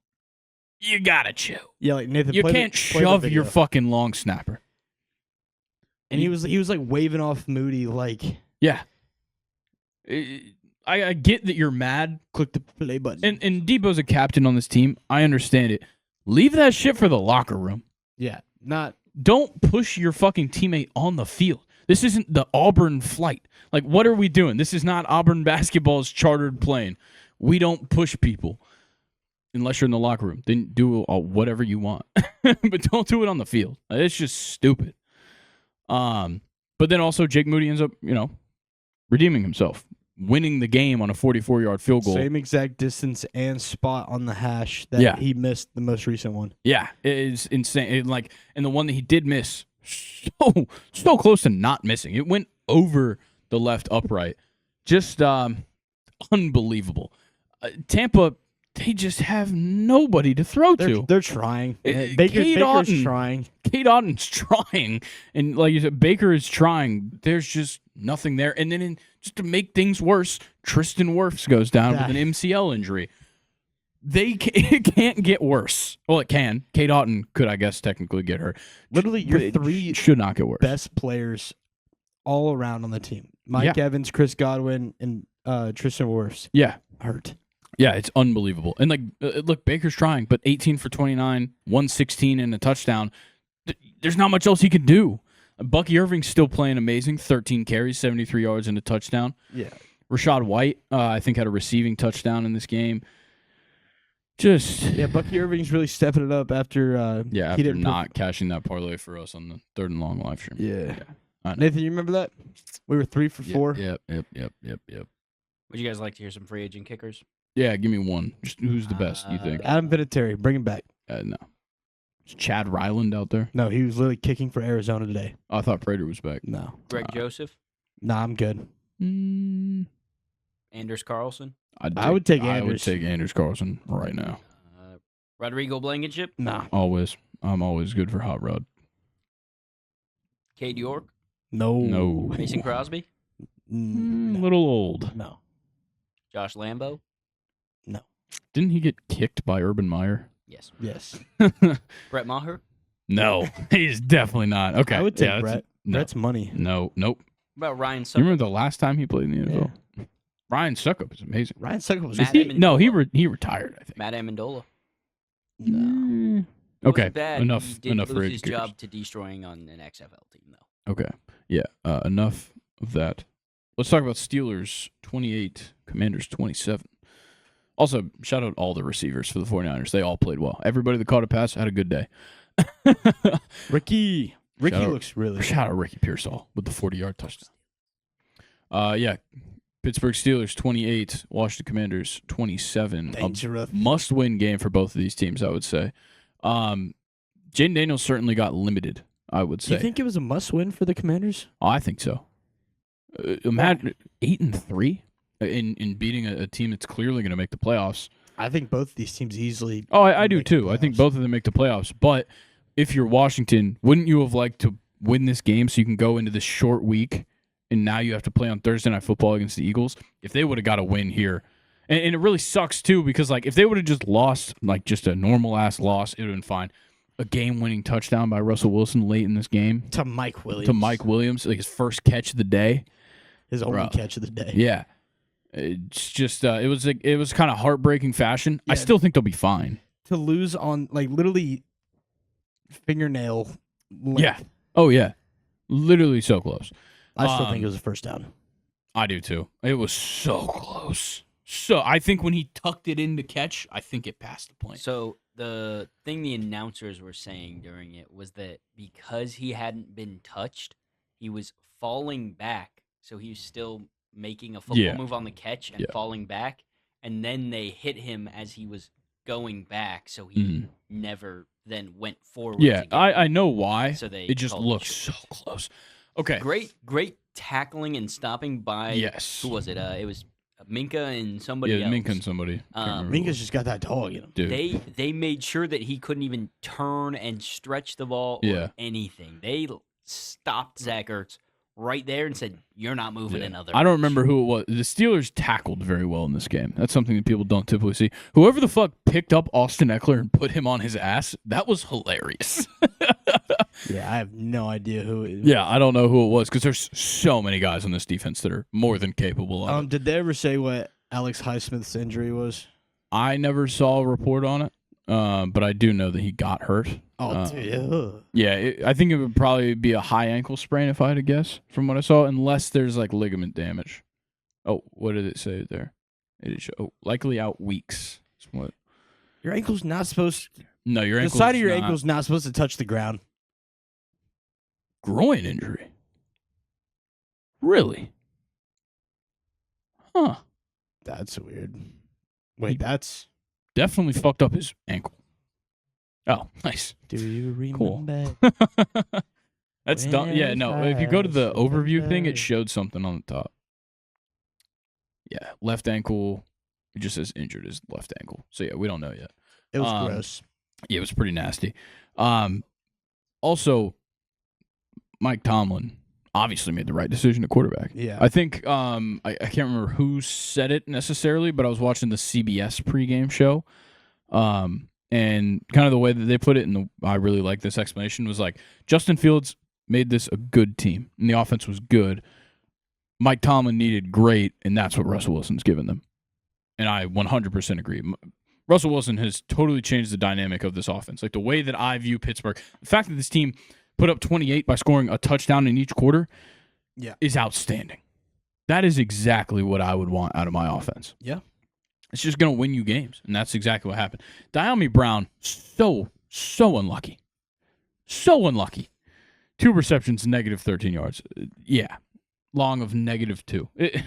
[SPEAKER 1] you gotta chill.
[SPEAKER 2] Yeah, like Nathan,
[SPEAKER 1] You
[SPEAKER 2] play
[SPEAKER 1] can't
[SPEAKER 2] play the
[SPEAKER 1] shove
[SPEAKER 2] video.
[SPEAKER 1] your fucking long snapper.
[SPEAKER 2] And he was like waving off Moody like
[SPEAKER 1] Yeah. I get that you're mad.
[SPEAKER 2] click the play button.
[SPEAKER 1] And Debo's a captain on this team. I understand it. Leave that shit for the locker room.
[SPEAKER 2] yeah, not
[SPEAKER 1] Don't push your fucking teammate on the field. This isn't the Auburn flight. Like, what are we doing? This is not Auburn basketball's chartered plane. We don't push people unless you're in the locker room. Then do whatever you want. But don't do it on the field. It's just stupid. But then also Jake Moody ends up, redeeming himself, winning the game on a 44-yard field goal.
[SPEAKER 2] Same exact distance and spot on the hash that he missed the most recent one.
[SPEAKER 1] Yeah, it is insane. And the one that he did miss, so close to not missing. It went over the left upright. Just unbelievable. Tampa, they just have nobody to throw to.
[SPEAKER 2] They're trying.
[SPEAKER 1] Cade
[SPEAKER 2] Baker's
[SPEAKER 1] Otton.
[SPEAKER 2] trying.
[SPEAKER 1] Cade Otton's trying, and like you said, Baker is trying. There's just nothing there. And then just to make things worse, Tristan Wirfs goes down with an MCL injury. It can't get worse. Well, it can. Cade Otton could, I guess, technically get hurt.
[SPEAKER 2] Literally, your three
[SPEAKER 1] should not get worse.
[SPEAKER 2] Best players all around on the team. Mike Evans, Chris Godwin, and Tristan Wirfs.
[SPEAKER 1] Yeah.
[SPEAKER 2] Hurt.
[SPEAKER 1] Yeah, it's unbelievable. And look, Baker's trying, but 18 for 29, 116 and a touchdown. There's not much else he can do. Bucky Irving's still playing amazing. 13 carries, 73 yards and a touchdown.
[SPEAKER 2] Yeah.
[SPEAKER 1] Rashad White, I think, had a receiving touchdown in this game.
[SPEAKER 2] Bucky Irving's really stepping it up after
[SPEAKER 1] after not cashing that parlay for us on the 3rd and Long live stream.
[SPEAKER 2] Yeah. Nathan, you remember that? We were 3 for 4.
[SPEAKER 1] Yep.
[SPEAKER 3] Would you guys like to hear some free agent kickers?
[SPEAKER 1] Yeah, give me one. Just who's the best, you think?
[SPEAKER 2] Adam Vinatieri, bring him back.
[SPEAKER 1] No. Is Chad Ryland out there?
[SPEAKER 2] No, he was literally kicking for Arizona today.
[SPEAKER 1] Oh, I thought Prater was back.
[SPEAKER 2] No.
[SPEAKER 3] Greg Joseph?
[SPEAKER 2] Nah, I'm good.
[SPEAKER 3] Anders Carlson?
[SPEAKER 2] I would take Anders.
[SPEAKER 1] I would take Anders Carlson right now.
[SPEAKER 3] Rodrigo Blankenship?
[SPEAKER 2] Nah.
[SPEAKER 1] Always. I'm always good for Hot Rod.
[SPEAKER 3] Cade York?
[SPEAKER 2] No.
[SPEAKER 3] Mason Crosby?
[SPEAKER 1] Little old.
[SPEAKER 2] No.
[SPEAKER 3] Josh Lambo?
[SPEAKER 2] No.
[SPEAKER 1] Didn't he get kicked by Urban Meyer?
[SPEAKER 2] Yes.
[SPEAKER 3] Brett Maher?
[SPEAKER 1] No, he's definitely not. Okay.
[SPEAKER 2] I would take Brett.
[SPEAKER 1] No.
[SPEAKER 2] Brett's money.
[SPEAKER 1] Nope.
[SPEAKER 3] What about Ryan
[SPEAKER 1] You
[SPEAKER 3] Suckup?
[SPEAKER 1] remember the last time he played in the NFL? Ryan Suckup is amazing.
[SPEAKER 2] Ryan Suckup was
[SPEAKER 1] he retired, I think.
[SPEAKER 3] Matt Amendola?
[SPEAKER 2] No.
[SPEAKER 1] Okay.
[SPEAKER 3] Bad.
[SPEAKER 1] Enough
[SPEAKER 3] He did
[SPEAKER 1] for
[SPEAKER 3] lose his
[SPEAKER 1] kickers.
[SPEAKER 3] job to destroying on an XFL team, though.
[SPEAKER 1] Okay. Yeah. Enough of that. Let's talk about Steelers 28, Commanders 27. Also, shout out all the receivers for the 49ers. They all played well. Everybody that caught a pass had a good day.
[SPEAKER 2] Ricky looks really good.
[SPEAKER 1] Shout out Ricky Pearsall with the 40-yard touchdown. Pittsburgh Steelers 28, Washington Commanders 27.
[SPEAKER 2] Dangerous.
[SPEAKER 1] Must-win game for both of these teams, I would say. Jaden Daniels certainly got limited, I would
[SPEAKER 2] Do
[SPEAKER 1] say.
[SPEAKER 2] you think it was a must-win for the Commanders?
[SPEAKER 1] Oh, I think so. Imagine 8-3 in beating a team that's clearly going to make the playoffs.
[SPEAKER 2] I think both of these teams easily.
[SPEAKER 1] Oh, I do too. I think both of them make the playoffs. But if you're Washington, wouldn't you have liked to win this game so you can go into this short week and now you have to play on Thursday Night Football against the Eagles? If they would have got a win here. And it really sucks too because like if they would have just lost, like just a normal-ass loss, it would have been fine. A game-winning touchdown by Russell Wilson late in this game.
[SPEAKER 2] To Mike Williams.
[SPEAKER 1] Like his first catch of the day.
[SPEAKER 2] His only catch of the day.
[SPEAKER 1] Yeah. It's just it was kind of heartbreaking fashion. I still think they'll be fine.
[SPEAKER 2] To lose on like literally fingernail length.
[SPEAKER 1] Yeah. Oh yeah. Literally so close.
[SPEAKER 2] I still think it was a first down.
[SPEAKER 1] I do too. It was so close. So I think when he tucked it in to catch, I think it passed the point.
[SPEAKER 3] So the thing the announcers were saying during it was that because he hadn't been touched, he was falling back. So he was still making a football move on the catch and falling back. And then they hit him as he was going back. So he never then went forward.
[SPEAKER 1] Yeah, I know why.
[SPEAKER 3] So
[SPEAKER 1] it just looks so close. Okay.
[SPEAKER 3] Great tackling and stopping by.
[SPEAKER 1] Yes.
[SPEAKER 3] Who was it? It was Minka and somebody else.
[SPEAKER 1] Minka and somebody.
[SPEAKER 2] Minka's just got that dog in him.
[SPEAKER 1] Dude.
[SPEAKER 3] They made sure that he couldn't even turn and stretch the ball or anything. They stopped Zach Ertz right there and said, "You're not moving another."
[SPEAKER 1] I don't remember who it was. The Steelers tackled very well in this game. That's something that people don't typically see. Whoever the fuck picked up Austin Eckler and put him on his ass, that was hilarious.
[SPEAKER 2] Yeah, I have no idea who it is.
[SPEAKER 1] Yeah, I don't know who it was because there's so many guys on this defense that are more than capable of it.
[SPEAKER 2] Did they ever say what Alex Highsmith's injury was?
[SPEAKER 1] I never saw a report on it, but I do know that he got hurt.
[SPEAKER 2] Dude.
[SPEAKER 1] Yeah, I think it would probably be a high ankle sprain if I had to guess from what I saw, unless there's like ligament damage. Oh, what did it say there? It show likely out weeks. What?
[SPEAKER 2] Your ankle's not supposed.
[SPEAKER 1] No, your ankle.
[SPEAKER 2] The side of your ankle's not supposed to touch the ground.
[SPEAKER 1] Groin injury. Really? Huh.
[SPEAKER 2] That's weird. Wait, that's...
[SPEAKER 1] Definitely fucked up his ankle. Oh, nice.
[SPEAKER 2] Do you
[SPEAKER 1] Cool.
[SPEAKER 2] remember?
[SPEAKER 1] That's done. Yeah, no. If you go to the overview thing, it showed something on the top. Yeah, left ankle. It just says injured his left ankle. So yeah, we don't know yet.
[SPEAKER 2] It was gross.
[SPEAKER 1] Yeah, it was pretty nasty. Also, Mike Tomlin obviously made the right decision at quarterback.
[SPEAKER 2] Yeah.
[SPEAKER 1] I think I can't remember who said it necessarily, but I was watching the CBS pregame show. And kind of the way that they put it, and I really like this explanation, was like, Justin Fields made this a good team, and the offense was good. Mike Tomlin needed great, and that's what Russell Wilson's given them. And I 100% agree. Russell Wilson has totally changed the dynamic of this offense. Like the way that I view Pittsburgh, the fact that this team put up 28 by scoring a touchdown in each quarter is outstanding. That is exactly what I would want out of my offense.
[SPEAKER 2] Yeah.
[SPEAKER 1] It's just going to win you games, and that's exactly what happened. Diami Brown, so unlucky. So unlucky. 2 receptions, negative 13 yards. Yeah. Long of -2.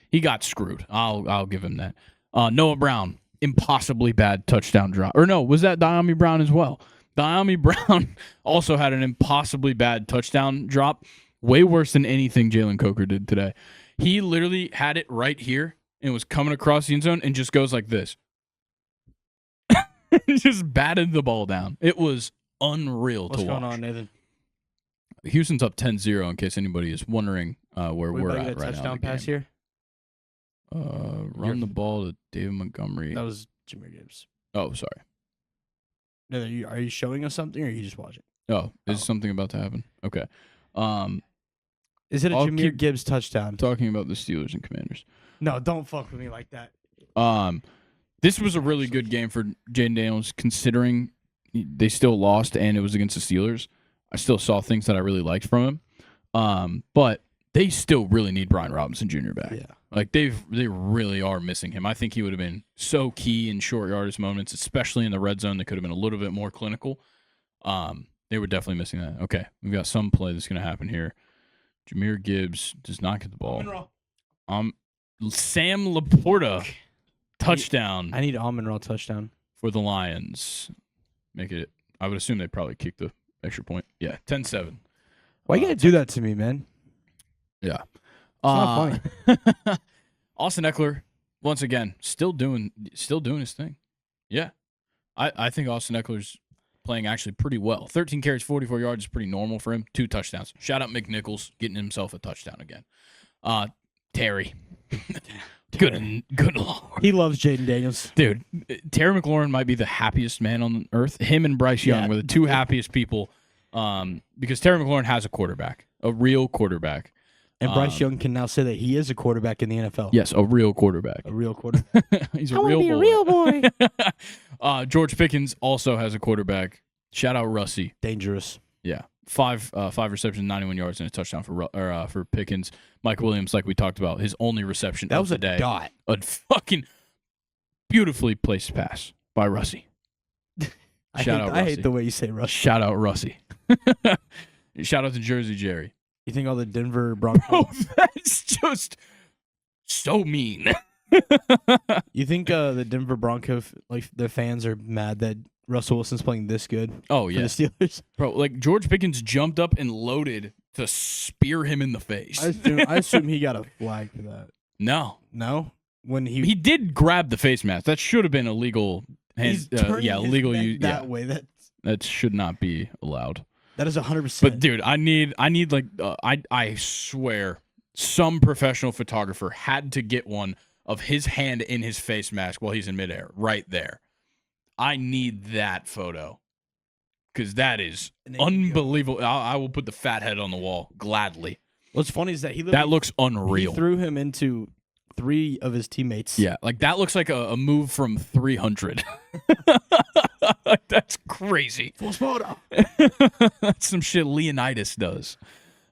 [SPEAKER 1] He got screwed. I'll give him that. Noah Brown, impossibly bad touchdown drop. Or no, was that Diami Brown as well? Diami Brown also had an impossibly bad touchdown drop. Way worse than anything Jalen Coker did today. He literally had it right here and was coming across the end zone and just goes like this. He just batted the ball down. It was unreal to watch.
[SPEAKER 2] What's going on, Nathan?
[SPEAKER 1] Houston's up 10-0 in case anybody is wondering where we're at right now.
[SPEAKER 2] Touchdown pass here?
[SPEAKER 1] Run the ball to David Montgomery.
[SPEAKER 2] That was Jahmyr Gibbs.
[SPEAKER 1] Oh, sorry.
[SPEAKER 2] No, are you showing us something or are you just watching?
[SPEAKER 1] Oh, is something about to happen? Okay.
[SPEAKER 2] Is it a Jahmyr Gibbs touchdown?
[SPEAKER 1] Talking about the Steelers and Commanders.
[SPEAKER 2] No, don't fuck with me like that.
[SPEAKER 1] This was a really good game for Jaden Daniels considering they still lost and it was against the Steelers. I still saw things that I really liked from him. But they still really need Brian Robinson Jr. back.
[SPEAKER 2] Yeah.
[SPEAKER 1] Like they really are missing him. I think he would have been so key in short yardage moments, especially in the red zone. They could have been a little bit more clinical. They were definitely missing that. Okay, we've got some play that's going to happen here. Jahmyr Gibbs does not get the ball. Sam Laporta touchdown.
[SPEAKER 2] I need Amon-Ra touchdown
[SPEAKER 1] for the Lions. Make it. I would assume they probably kicked the extra point. Yeah, 10-7.
[SPEAKER 2] Why you gotta do that to me, man?
[SPEAKER 1] Yeah.
[SPEAKER 2] It's not funny.
[SPEAKER 1] Austin Eckler, once again, still doing his thing. Yeah. I think Austin Eckler's playing actually pretty well. 13 carries, 44 yards is pretty normal for him. 2 touchdowns. Shout out McNichols getting himself a touchdown again. Terry. Good Lord.
[SPEAKER 2] He loves Jaden Daniels.
[SPEAKER 1] Dude, Terry McLaurin might be the happiest man on earth. Him and Bryce Young were the 2 happiest people because Terry McLaurin has a quarterback, a real quarterback.
[SPEAKER 2] And Bryce Young can now say that he is a quarterback in the NFL.
[SPEAKER 1] Yes, a real quarterback.
[SPEAKER 2] A real quarterback.
[SPEAKER 1] He's
[SPEAKER 2] I want to be a real boy.
[SPEAKER 1] George Pickens also has a quarterback. Shout out Russie.
[SPEAKER 2] Dangerous.
[SPEAKER 1] Yeah, 5 receptions, 91 yards, and a touchdown for Pickens. Mike Williams, like we talked about, his only reception
[SPEAKER 2] that
[SPEAKER 1] of
[SPEAKER 2] was
[SPEAKER 1] the
[SPEAKER 2] a
[SPEAKER 1] day.
[SPEAKER 2] dot.
[SPEAKER 1] A fucking beautifully placed pass by Russie.
[SPEAKER 2] I hate the way you say Russie.
[SPEAKER 1] Shout out Russie. Shout out to Jersey Jerry.
[SPEAKER 2] You think all the Denver Broncos?
[SPEAKER 1] Bro, that's just so mean.
[SPEAKER 2] You think the Denver Broncos, like their fans, are mad that Russell Wilson's playing this good?
[SPEAKER 1] Oh
[SPEAKER 2] for
[SPEAKER 1] yeah,
[SPEAKER 2] the Steelers.
[SPEAKER 1] Bro, like George Pickens jumped up and loaded to spear him in the face.
[SPEAKER 2] I assume he got a flag for that.
[SPEAKER 1] No,
[SPEAKER 2] when
[SPEAKER 1] he did grab the face mask. That should have been illegal. Illegal use
[SPEAKER 2] that way.
[SPEAKER 1] That should not be allowed.
[SPEAKER 2] That is 100%.
[SPEAKER 1] But dude, I need like I swear some professional photographer had to get one of his hand in his face mask while he's in midair, right there. I need that photo because that is unbelievable. I will put the fat head on the wall gladly.
[SPEAKER 2] What's funny is that
[SPEAKER 1] that looks unreal.
[SPEAKER 2] He threw him into 3 of his teammates.
[SPEAKER 1] Yeah, like that looks like a move from 300. That's crazy.
[SPEAKER 2] Full photo.
[SPEAKER 1] That's some shit Leonidas does.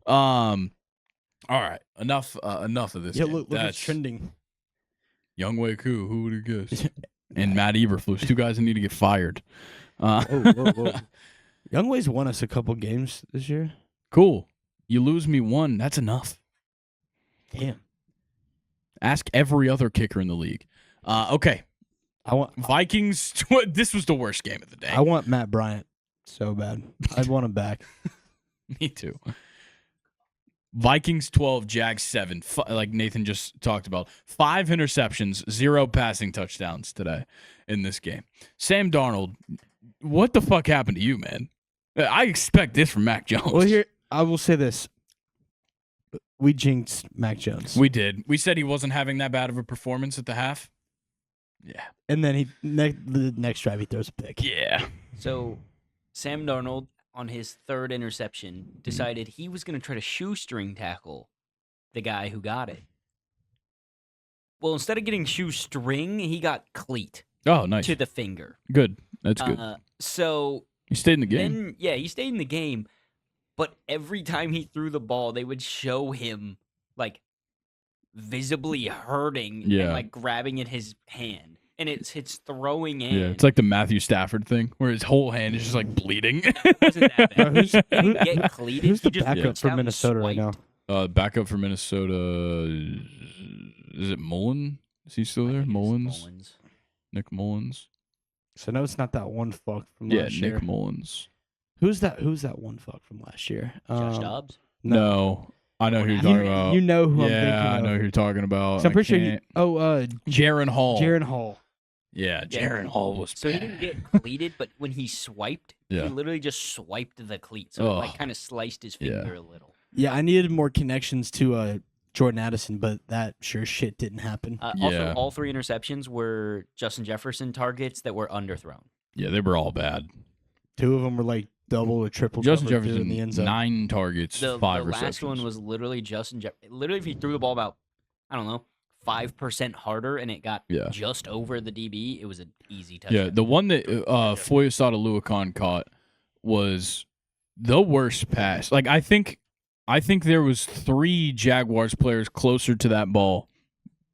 [SPEAKER 1] All right, enough of this.
[SPEAKER 2] Yeah,
[SPEAKER 1] game.
[SPEAKER 2] look, it's trending.
[SPEAKER 1] Young Wei Koo, who would have guessed? And Matt Eberflus, 2 guys that need to get fired.
[SPEAKER 2] Whoa. Young Wei's won us a couple games this year.
[SPEAKER 1] Cool. You lose me 1, that's enough.
[SPEAKER 2] Damn.
[SPEAKER 1] Ask every other kicker in the league. Okay.
[SPEAKER 2] I want
[SPEAKER 1] Vikings. This was the worst game of the day.
[SPEAKER 2] I want Matt Bryant so bad. I'd want him back.
[SPEAKER 1] Me too. Vikings 12, Jags 7. Like Nathan just talked about. 5 interceptions, 0 passing touchdowns today in this game. Sam Darnold, what the fuck happened to you, man? I expect this from Mac Jones.
[SPEAKER 2] Well, here I will say this: we jinxed Mac Jones.
[SPEAKER 1] We did. We said he wasn't having that bad of a performance at the half. Yeah.
[SPEAKER 2] And then the next drive he throws a pick.
[SPEAKER 1] Yeah.
[SPEAKER 3] So Sam Darnold, on his 3rd interception, decided he was going to try to shoestring tackle the guy who got it. Well, instead of getting shoestring, he got cleat
[SPEAKER 1] Oh, nice.
[SPEAKER 3] to the finger.
[SPEAKER 1] Good. That's good.
[SPEAKER 3] So
[SPEAKER 1] He stayed in the game.
[SPEAKER 3] then, he stayed in the game, but every time he threw the ball, they would show him like visibly hurting
[SPEAKER 1] Yeah.
[SPEAKER 3] and like grabbing at his hand. And it's his throwing hand.
[SPEAKER 1] Yeah, it's like the Matthew Stafford thing where his whole hand is just like bleeding.
[SPEAKER 3] Wasn't that bad.
[SPEAKER 2] Who's-
[SPEAKER 3] He didn't
[SPEAKER 2] who-
[SPEAKER 3] get cleated.
[SPEAKER 2] Who's the
[SPEAKER 3] He just
[SPEAKER 2] backup
[SPEAKER 3] reached
[SPEAKER 2] for
[SPEAKER 3] out and
[SPEAKER 2] Minnesota right now?
[SPEAKER 3] swiped.
[SPEAKER 1] Backup for Minnesota. Is it Mullen? Is he still
[SPEAKER 3] I
[SPEAKER 1] there?
[SPEAKER 3] think it's
[SPEAKER 1] Mullins? Nick Mullins?
[SPEAKER 2] So no, it's not that one fuck from
[SPEAKER 1] Yeah,
[SPEAKER 2] last
[SPEAKER 1] Nick
[SPEAKER 2] year.
[SPEAKER 1] Mullins.
[SPEAKER 2] Who's that one fuck from last year?
[SPEAKER 3] Josh Dobbs.
[SPEAKER 1] No. I know who you're
[SPEAKER 2] You,
[SPEAKER 1] talking about.
[SPEAKER 2] you know who I'm thinking
[SPEAKER 1] Yeah, I
[SPEAKER 2] of.
[SPEAKER 1] know who you're talking about.
[SPEAKER 2] 'Cause I'm
[SPEAKER 1] I
[SPEAKER 2] pretty sure
[SPEAKER 1] can't-
[SPEAKER 2] Jaron
[SPEAKER 1] Jaron Hall.
[SPEAKER 2] Hall.
[SPEAKER 1] Yeah,
[SPEAKER 3] Yeah.
[SPEAKER 1] Jaron Hall was
[SPEAKER 3] So he
[SPEAKER 1] bad.
[SPEAKER 3] didn't get cleated, but when he swiped,
[SPEAKER 1] Yeah.
[SPEAKER 3] he literally just swiped the cleat. So it like
[SPEAKER 1] Ugh.
[SPEAKER 3] kind of sliced his
[SPEAKER 1] Yeah.
[SPEAKER 3] finger a little.
[SPEAKER 2] Yeah, I needed more connections to Jordan Addison, but that sure shit didn't happen.
[SPEAKER 3] Also,
[SPEAKER 1] Yeah.
[SPEAKER 3] all 3 interceptions were Justin Jefferson targets that were underthrown.
[SPEAKER 1] Yeah, they were all bad.
[SPEAKER 2] 2 of them were like double or triple.
[SPEAKER 1] Justin
[SPEAKER 2] covered, too,
[SPEAKER 1] Jefferson,
[SPEAKER 2] in the end zone.
[SPEAKER 1] 9 targets,
[SPEAKER 3] The
[SPEAKER 1] 5
[SPEAKER 3] last
[SPEAKER 1] receptions.
[SPEAKER 3] one was literally Justin Jefferson. Literally, if he threw the ball about, I don't know, 5% harder and it got
[SPEAKER 1] Yeah.
[SPEAKER 3] just over the DB, it was an easy touchdown.
[SPEAKER 1] Yeah, the one that Foyesada Luakan caught was the worst pass. Like I think there was 3 Jaguars players closer to that ball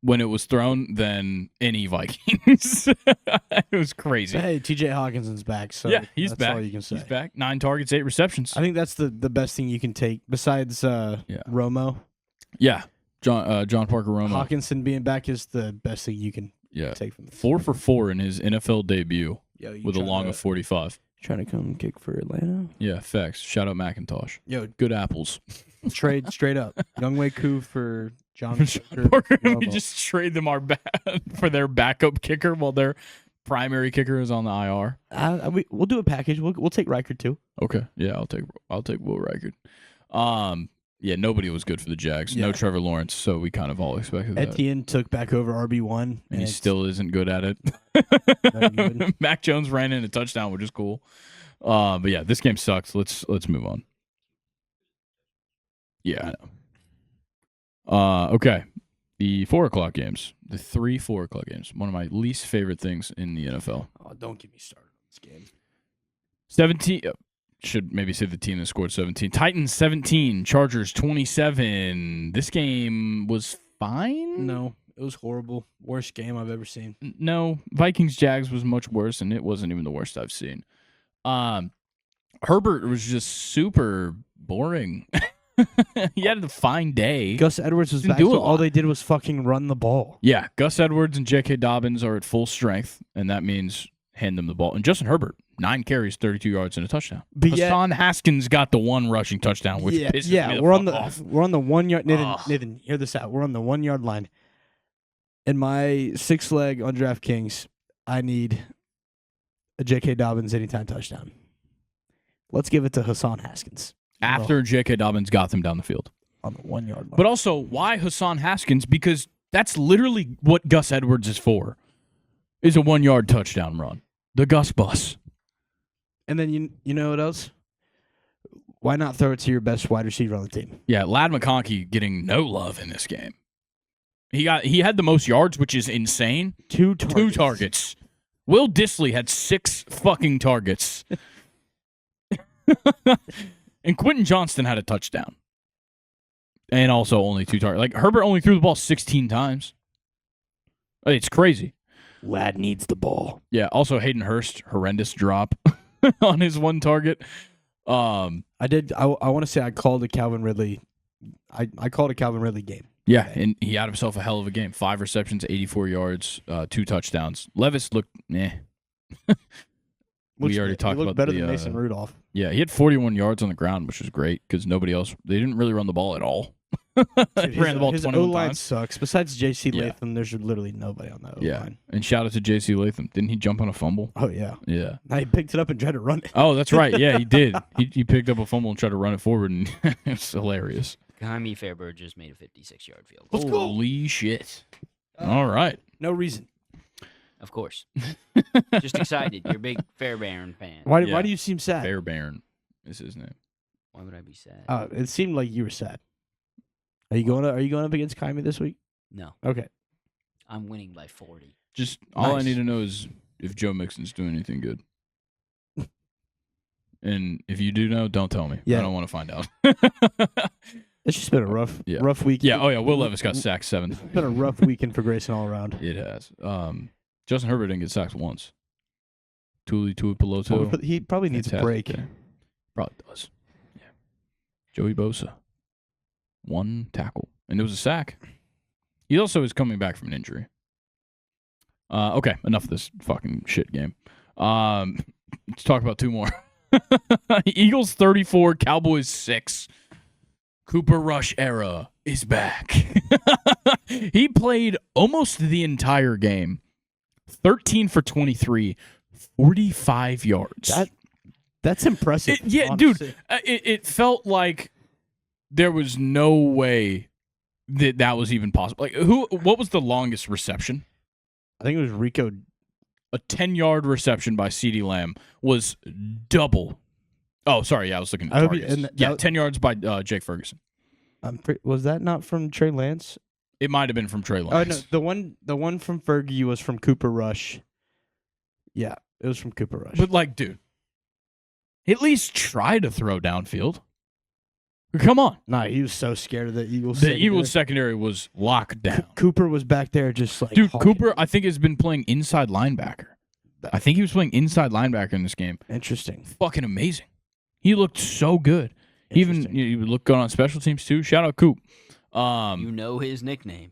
[SPEAKER 1] when it was thrown than any Vikings. It was crazy.
[SPEAKER 2] But hey, TJ Hawkinson's back, so
[SPEAKER 1] Yeah, he's
[SPEAKER 2] that's
[SPEAKER 1] back.
[SPEAKER 2] all you can say.
[SPEAKER 1] He's back. 9 targets, 8 receptions.
[SPEAKER 2] I think that's the best thing you can take besides Romo.
[SPEAKER 1] Yeah, John Parker Romo.
[SPEAKER 2] Hawkinson being back is the best thing you can
[SPEAKER 1] Yeah,
[SPEAKER 2] take from this.
[SPEAKER 1] 4 for 4 in his NFL debut
[SPEAKER 2] Yo, you
[SPEAKER 1] with a
[SPEAKER 2] trying
[SPEAKER 1] long
[SPEAKER 2] to-
[SPEAKER 1] of 45.
[SPEAKER 2] Trying to come kick for Atlanta?
[SPEAKER 1] Yeah, facts. Shout out McIntosh.
[SPEAKER 2] Yo,
[SPEAKER 1] Good apples.
[SPEAKER 2] trade straight up. Youngway Koo for John
[SPEAKER 1] Parker, we
[SPEAKER 2] Romo.
[SPEAKER 1] just trade them for their backup kicker while their primary kicker is on the IR.
[SPEAKER 2] We'll do a package. We'll take Riker too.
[SPEAKER 1] Okay, yeah, I'll take Will Reichard. Yeah, nobody was good for the Jags. No
[SPEAKER 2] Yeah.
[SPEAKER 1] Trevor Lawrence, so we kind of all expected that.
[SPEAKER 2] Etienne took back over RB1,
[SPEAKER 1] And he
[SPEAKER 2] it's
[SPEAKER 1] still isn't good at it.
[SPEAKER 2] not good.
[SPEAKER 1] Mac Jones ran in a touchdown, which is cool. But yeah, this game sucks. Let's move on. Yeah, I know. Okay. The 4:00 games. The 3 4:00 games. One of my least favorite things in the NFL.
[SPEAKER 2] Oh, don't get me started on this game.
[SPEAKER 1] 17. Should maybe say the team that scored 17. Titans 17. Chargers 27. This game was fine.
[SPEAKER 2] No, it was horrible. Worst game I've ever seen.
[SPEAKER 1] No. Vikings Jags was much worse, and it wasn't even the worst I've seen. Herbert was just super boring. He had a fine day.
[SPEAKER 2] Gus Edwards was
[SPEAKER 1] Didn't
[SPEAKER 2] back,
[SPEAKER 1] do a
[SPEAKER 2] so all
[SPEAKER 1] lot.
[SPEAKER 2] they did was fucking run the ball.
[SPEAKER 1] Yeah, Gus Edwards and J.K. Dobbins are at full strength, and that means hand them the ball. And Justin Herbert, 9 carries, 32 yards, and a touchdown.
[SPEAKER 2] But yet-
[SPEAKER 1] Hassan Haskins got the 1 rushing touchdown, which pisses me the
[SPEAKER 2] we're on
[SPEAKER 1] fuck
[SPEAKER 2] the
[SPEAKER 1] off.
[SPEAKER 2] we're on the 1 yard.
[SPEAKER 1] Ugh.
[SPEAKER 2] Nathan, hear this out. We're on the 1 yard line. In my 6 leg on DraftKings, I need a J.K. Dobbins anytime touchdown. Let's give it to Hassan Haskins
[SPEAKER 1] After J.K. Dobbins got them down the field.
[SPEAKER 2] on the 1 yard line.
[SPEAKER 1] But also, why Hassan Haskins? Because that's literally what Gus Edwards is for, is a 1 yard touchdown run. The Gus bus.
[SPEAKER 2] And then you know what else? Why not throw it to your best wide receiver on the team?
[SPEAKER 1] Yeah, Lad McConkey getting no love in this game. He had the most yards, which is insane.
[SPEAKER 2] 2
[SPEAKER 1] targets. Will Disley had 6 fucking targets. And Quentin Johnston had a touchdown. And also only 2 targets. Like, Herbert only threw the ball 16 times. It's crazy.
[SPEAKER 2] Lad needs the ball.
[SPEAKER 1] Yeah, also Hayden Hurst, horrendous drop on his 1 target.
[SPEAKER 2] I want to say I called a Calvin Ridley. I called a Calvin Ridley game.
[SPEAKER 1] Yeah, and he had himself a hell of a game. 5 receptions, 84 yards, 2 touchdowns. Levis looked, we already talked about
[SPEAKER 2] better than Mason Rudolph.
[SPEAKER 1] Yeah, he had 41 yards on the ground, which was great because nobody else. They didn't really run the ball at all.
[SPEAKER 2] Dude,
[SPEAKER 1] ran the ball
[SPEAKER 2] his
[SPEAKER 1] 21
[SPEAKER 2] O-line
[SPEAKER 1] times.
[SPEAKER 2] sucks. Besides J.C.
[SPEAKER 1] Yeah.
[SPEAKER 2] Latham, there's literally nobody on that
[SPEAKER 1] Yeah,
[SPEAKER 2] O-line.
[SPEAKER 1] and shout out to J.C. Latham. Didn't he jump on a fumble?
[SPEAKER 2] Oh, yeah.
[SPEAKER 1] Yeah.
[SPEAKER 2] He picked it up and tried to run it.
[SPEAKER 1] Oh, that's right. Yeah, he did. He picked up a fumble and tried to run it forward, and it's hilarious.
[SPEAKER 3] Jaime Fairburn just made a 56-yard field goal.
[SPEAKER 2] Let's go.
[SPEAKER 1] Holy shit! All right.
[SPEAKER 2] No reason.
[SPEAKER 3] Of course. Just excited. You're a big Fairbairn fan.
[SPEAKER 2] Why
[SPEAKER 1] Yeah.
[SPEAKER 2] do you seem sad?
[SPEAKER 1] Fairbairn is his name.
[SPEAKER 3] Why would I be sad?
[SPEAKER 2] It seemed like you were sad. Are you going up against Jaime this week?
[SPEAKER 3] No,
[SPEAKER 2] Okay.
[SPEAKER 3] I'm winning by 40.
[SPEAKER 1] Just all I
[SPEAKER 2] Nice.
[SPEAKER 1] need to know is if Joe Mixon's doing anything good. And if you do know, don't tell me.
[SPEAKER 2] Yeah.
[SPEAKER 1] I don't want to find out.
[SPEAKER 2] It's just been a rough
[SPEAKER 1] Yeah.
[SPEAKER 2] week.
[SPEAKER 1] Yeah. Oh yeah. Will Levis got sacked 7.
[SPEAKER 2] It's been a rough weekend for Grayson all around.
[SPEAKER 1] It has. Justin Herbert didn't get sacked once. Tuli Peloto.
[SPEAKER 2] He probably needs a
[SPEAKER 1] Fantastic
[SPEAKER 2] break.
[SPEAKER 1] day. Probably does. Yeah. Joey Bosa. 1 tackle. And it was a sack. He also is coming back from an injury. Okay, enough of this fucking shit game. Let's talk about 2 more. Eagles 34, Cowboys 6. Cooper Rush era is back. He played almost the entire game. 13 for 23, 45 yards.
[SPEAKER 2] That's impressive.
[SPEAKER 1] Dude, it felt like there was no way that was even possible. Like, what was the longest reception?
[SPEAKER 2] I think it was Rico.
[SPEAKER 1] A 10-yard reception by CeeDee Lamb was double. Oh, sorry. Yeah, I was looking at targets. 10 yards by Jake Ferguson.
[SPEAKER 2] Was that not from Trey Lance?
[SPEAKER 1] It might have been from Trey
[SPEAKER 2] Oh
[SPEAKER 1] Lance.
[SPEAKER 2] no, the one from Fergie was from Cooper Rush. Yeah, it was from Cooper Rush.
[SPEAKER 1] But, like, dude, at least try to throw downfield. Come on.
[SPEAKER 2] Nah, he was so scared of the Eagles.
[SPEAKER 1] The Eagles secondary was locked down.
[SPEAKER 2] Cooper was back there just like...
[SPEAKER 1] Dude,
[SPEAKER 2] hawking.
[SPEAKER 1] Cooper, I think, has been playing inside linebacker. I think he was playing inside linebacker in this game.
[SPEAKER 2] Interesting.
[SPEAKER 1] Fucking amazing. He looked so good. Even
[SPEAKER 2] Interesting.
[SPEAKER 1] you look good on special teams too. Shout out Coop.
[SPEAKER 3] You know his nickname.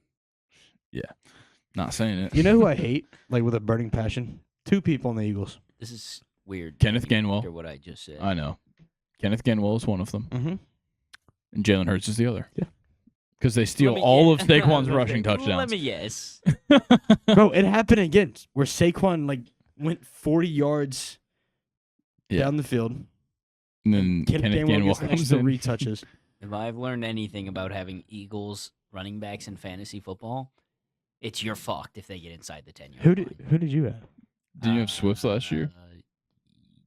[SPEAKER 1] Not saying it.
[SPEAKER 2] You know who I hate, like with a burning passion? 2 people in the Eagles.
[SPEAKER 3] This is weird.
[SPEAKER 1] Kenneth Gainwell.
[SPEAKER 3] After what I just said.
[SPEAKER 1] I know. Kenneth Gainwell is one of them,
[SPEAKER 2] Mm-hmm.
[SPEAKER 1] and Jalen Hurts is the other.
[SPEAKER 2] Yeah.
[SPEAKER 1] Because they steal
[SPEAKER 3] Let me-
[SPEAKER 1] all of Saquon's rushing
[SPEAKER 3] Let
[SPEAKER 1] touchdowns.
[SPEAKER 3] me guess.
[SPEAKER 2] Bro, it happened again where Saquon like went 40 yards down the field.
[SPEAKER 1] And then Kenneth Gainwell
[SPEAKER 2] gets the
[SPEAKER 1] comes
[SPEAKER 2] extra
[SPEAKER 1] in.
[SPEAKER 2] retouches.
[SPEAKER 3] If I've learned anything about having Eagles running backs in fantasy football, it's you're fucked if they get inside the 10-yard line.
[SPEAKER 2] Who did you have?
[SPEAKER 1] Did you have Swift last year?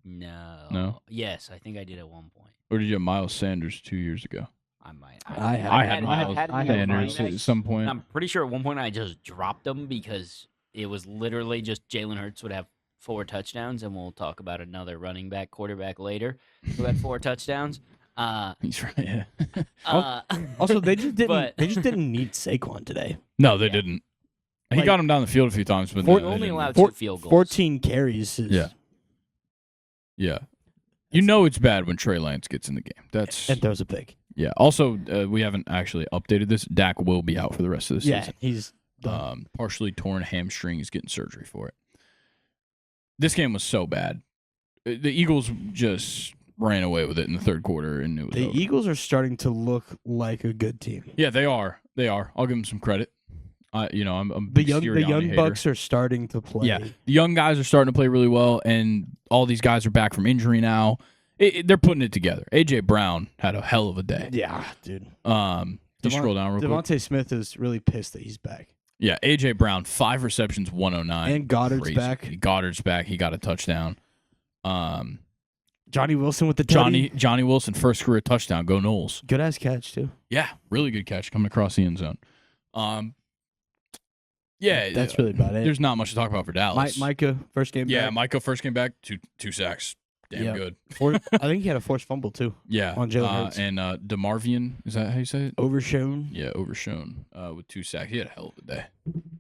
[SPEAKER 3] No.
[SPEAKER 1] No?
[SPEAKER 3] Yes, I think I did at one point.
[SPEAKER 1] Or did you have Miles Sanders 2 years ago?
[SPEAKER 3] I might.
[SPEAKER 2] I had
[SPEAKER 1] I had Miles Sanders
[SPEAKER 3] running
[SPEAKER 1] at
[SPEAKER 3] backs.
[SPEAKER 1] some point.
[SPEAKER 3] I'm pretty sure at one point I just dropped them because it was literally just Jalen Hurts would have 4 touchdowns, and we'll talk about another running back quarterback later who had 4 touchdowns.
[SPEAKER 1] He's right. Yeah.
[SPEAKER 2] Also, they just didn't.
[SPEAKER 3] But-
[SPEAKER 2] They just didn't need Saquon today.
[SPEAKER 1] No, they
[SPEAKER 3] Yeah.
[SPEAKER 1] didn't. He
[SPEAKER 2] Like-
[SPEAKER 1] got him down the field a few times, but
[SPEAKER 2] Four-
[SPEAKER 1] no, they
[SPEAKER 3] only
[SPEAKER 1] didn't.
[SPEAKER 3] allowed
[SPEAKER 2] Four-
[SPEAKER 3] 2 field goals.
[SPEAKER 2] 14 carries. Is,
[SPEAKER 1] Yeah. Yeah. You know it's bad when Trey Lance gets in the game. That's
[SPEAKER 2] and throws a pick.
[SPEAKER 1] yeah. Also, we haven't actually updated this. Dak will be out for the rest of the
[SPEAKER 2] Yeah,
[SPEAKER 1] season.
[SPEAKER 2] he's done.
[SPEAKER 1] Partially torn hamstring. He's getting surgery for it. This game was so bad. The Eagles just ran away with it in the third quarter, and it was
[SPEAKER 2] The
[SPEAKER 1] over.
[SPEAKER 2] Eagles are starting to look like a good team.
[SPEAKER 1] Yeah, they are. They are. I'll give them some credit. I'm a
[SPEAKER 2] The
[SPEAKER 1] big
[SPEAKER 2] young
[SPEAKER 1] Sirianni hater.
[SPEAKER 2] Bucks are starting to play.
[SPEAKER 1] Yeah, the young guys are starting to play really well, and all these guys are back from injury now. They're putting it together. A.J. Brown had a hell of a day.
[SPEAKER 2] Yeah, dude.
[SPEAKER 1] You scroll down real quick.
[SPEAKER 2] Devontae Smith is really pissed that he's back.
[SPEAKER 1] Yeah, A.J. Brown, 5 receptions, 109.
[SPEAKER 2] And Goddard's
[SPEAKER 1] Crazy.
[SPEAKER 2] back.
[SPEAKER 1] Goddard's back. He got a touchdown.
[SPEAKER 2] Johnny Wilson with the teddy.
[SPEAKER 1] Johnny Wilson, first career touchdown. Go Knowles.
[SPEAKER 2] Good ass catch too.
[SPEAKER 1] Yeah, really good catch coming across the end zone. Yeah,
[SPEAKER 2] That's really about it.
[SPEAKER 1] there's not much to talk about for Dallas.
[SPEAKER 2] Micah first game.
[SPEAKER 1] Yeah,
[SPEAKER 2] back.
[SPEAKER 1] Micah first came back, two sacks. Damn
[SPEAKER 2] Yeah.
[SPEAKER 1] good.
[SPEAKER 2] I think he had a forced fumble too.
[SPEAKER 1] Yeah.
[SPEAKER 2] On Jalen Hurts.
[SPEAKER 1] And DeMarvian, is that how you say it?
[SPEAKER 2] Overshown.
[SPEAKER 1] Yeah, overshown with 2 sacks. He had a hell of a day.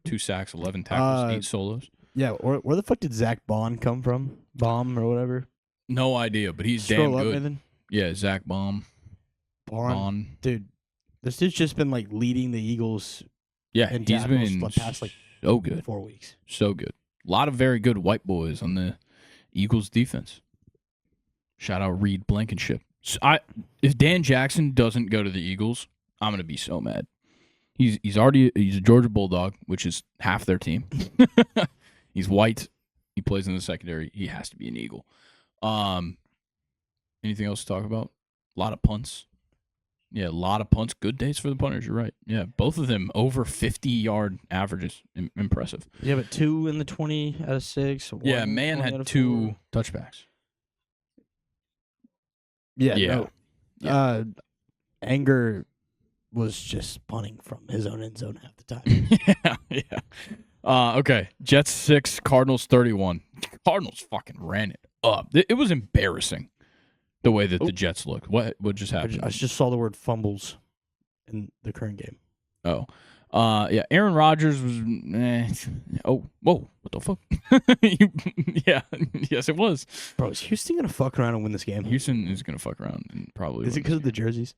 [SPEAKER 1] 2 sacks, 11 tackles, 8 solos.
[SPEAKER 2] Yeah. Where the fuck did Zach Bond come from? Bomb or whatever.
[SPEAKER 1] No idea, but he's
[SPEAKER 2] Scroll
[SPEAKER 1] damn
[SPEAKER 2] up,
[SPEAKER 1] good.
[SPEAKER 2] Nathan.
[SPEAKER 1] Yeah, Zach
[SPEAKER 2] Bond.
[SPEAKER 1] Bond.
[SPEAKER 2] Dude, This dude's just been like leading the Eagles
[SPEAKER 1] Yeah,
[SPEAKER 2] in
[SPEAKER 1] he's
[SPEAKER 2] tackles
[SPEAKER 1] been
[SPEAKER 2] the past like
[SPEAKER 1] so good.
[SPEAKER 2] 4 weeks.
[SPEAKER 1] So good. A lot of very good white boys on the Eagles defense. Shout out Reed Blankenship. So if Dan Jackson doesn't go to the Eagles, I'm gonna be so mad. He's a Georgia Bulldog, which is half their team. He's white. He plays in the secondary. He has to be an Eagle. Anything else to talk about? A lot of punts. Yeah, a lot of punts. Good days for the punters. You're right. Yeah, both of them over 50-yard averages. Impressive.
[SPEAKER 2] Yeah, but 2 in the 20 out of 6.
[SPEAKER 1] Yeah,
[SPEAKER 2] 1
[SPEAKER 1] man
[SPEAKER 2] 20 out
[SPEAKER 1] had
[SPEAKER 2] of
[SPEAKER 1] 2
[SPEAKER 2] 4.
[SPEAKER 1] touchbacks.
[SPEAKER 2] Yeah.
[SPEAKER 1] Yeah.
[SPEAKER 2] Anger was just punting from his own end zone half the time.
[SPEAKER 1] yeah. Okay. Jets 6, Cardinals 31. Cardinals fucking ran it up. It was embarrassing the way that the Jets looked. What just happened?
[SPEAKER 2] I just saw the word fumbles in the current game.
[SPEAKER 1] Oh. Yeah, Aaron Rodgers was oh, whoa, what the fuck? Yeah, yes it was.
[SPEAKER 2] Bro, is Houston gonna fuck around and win this game?
[SPEAKER 1] Houston is going to fuck around and probably
[SPEAKER 2] Is it because of the jerseys?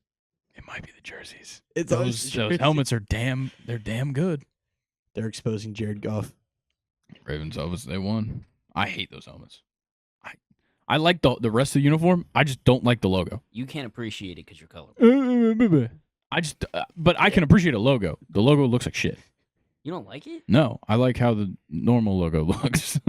[SPEAKER 1] It might be the jerseys.
[SPEAKER 2] It's
[SPEAKER 1] Those helmets are damn good.
[SPEAKER 2] They're exposing Jared Goff.
[SPEAKER 1] Ravens they won. I hate those helmets. I like the rest of the uniform. I just don't like the logo.
[SPEAKER 3] You can't appreciate it because you're colorblind.
[SPEAKER 1] But I can appreciate a logo. The logo looks like shit.
[SPEAKER 3] You don't like it?
[SPEAKER 1] No, I like how the normal logo looks.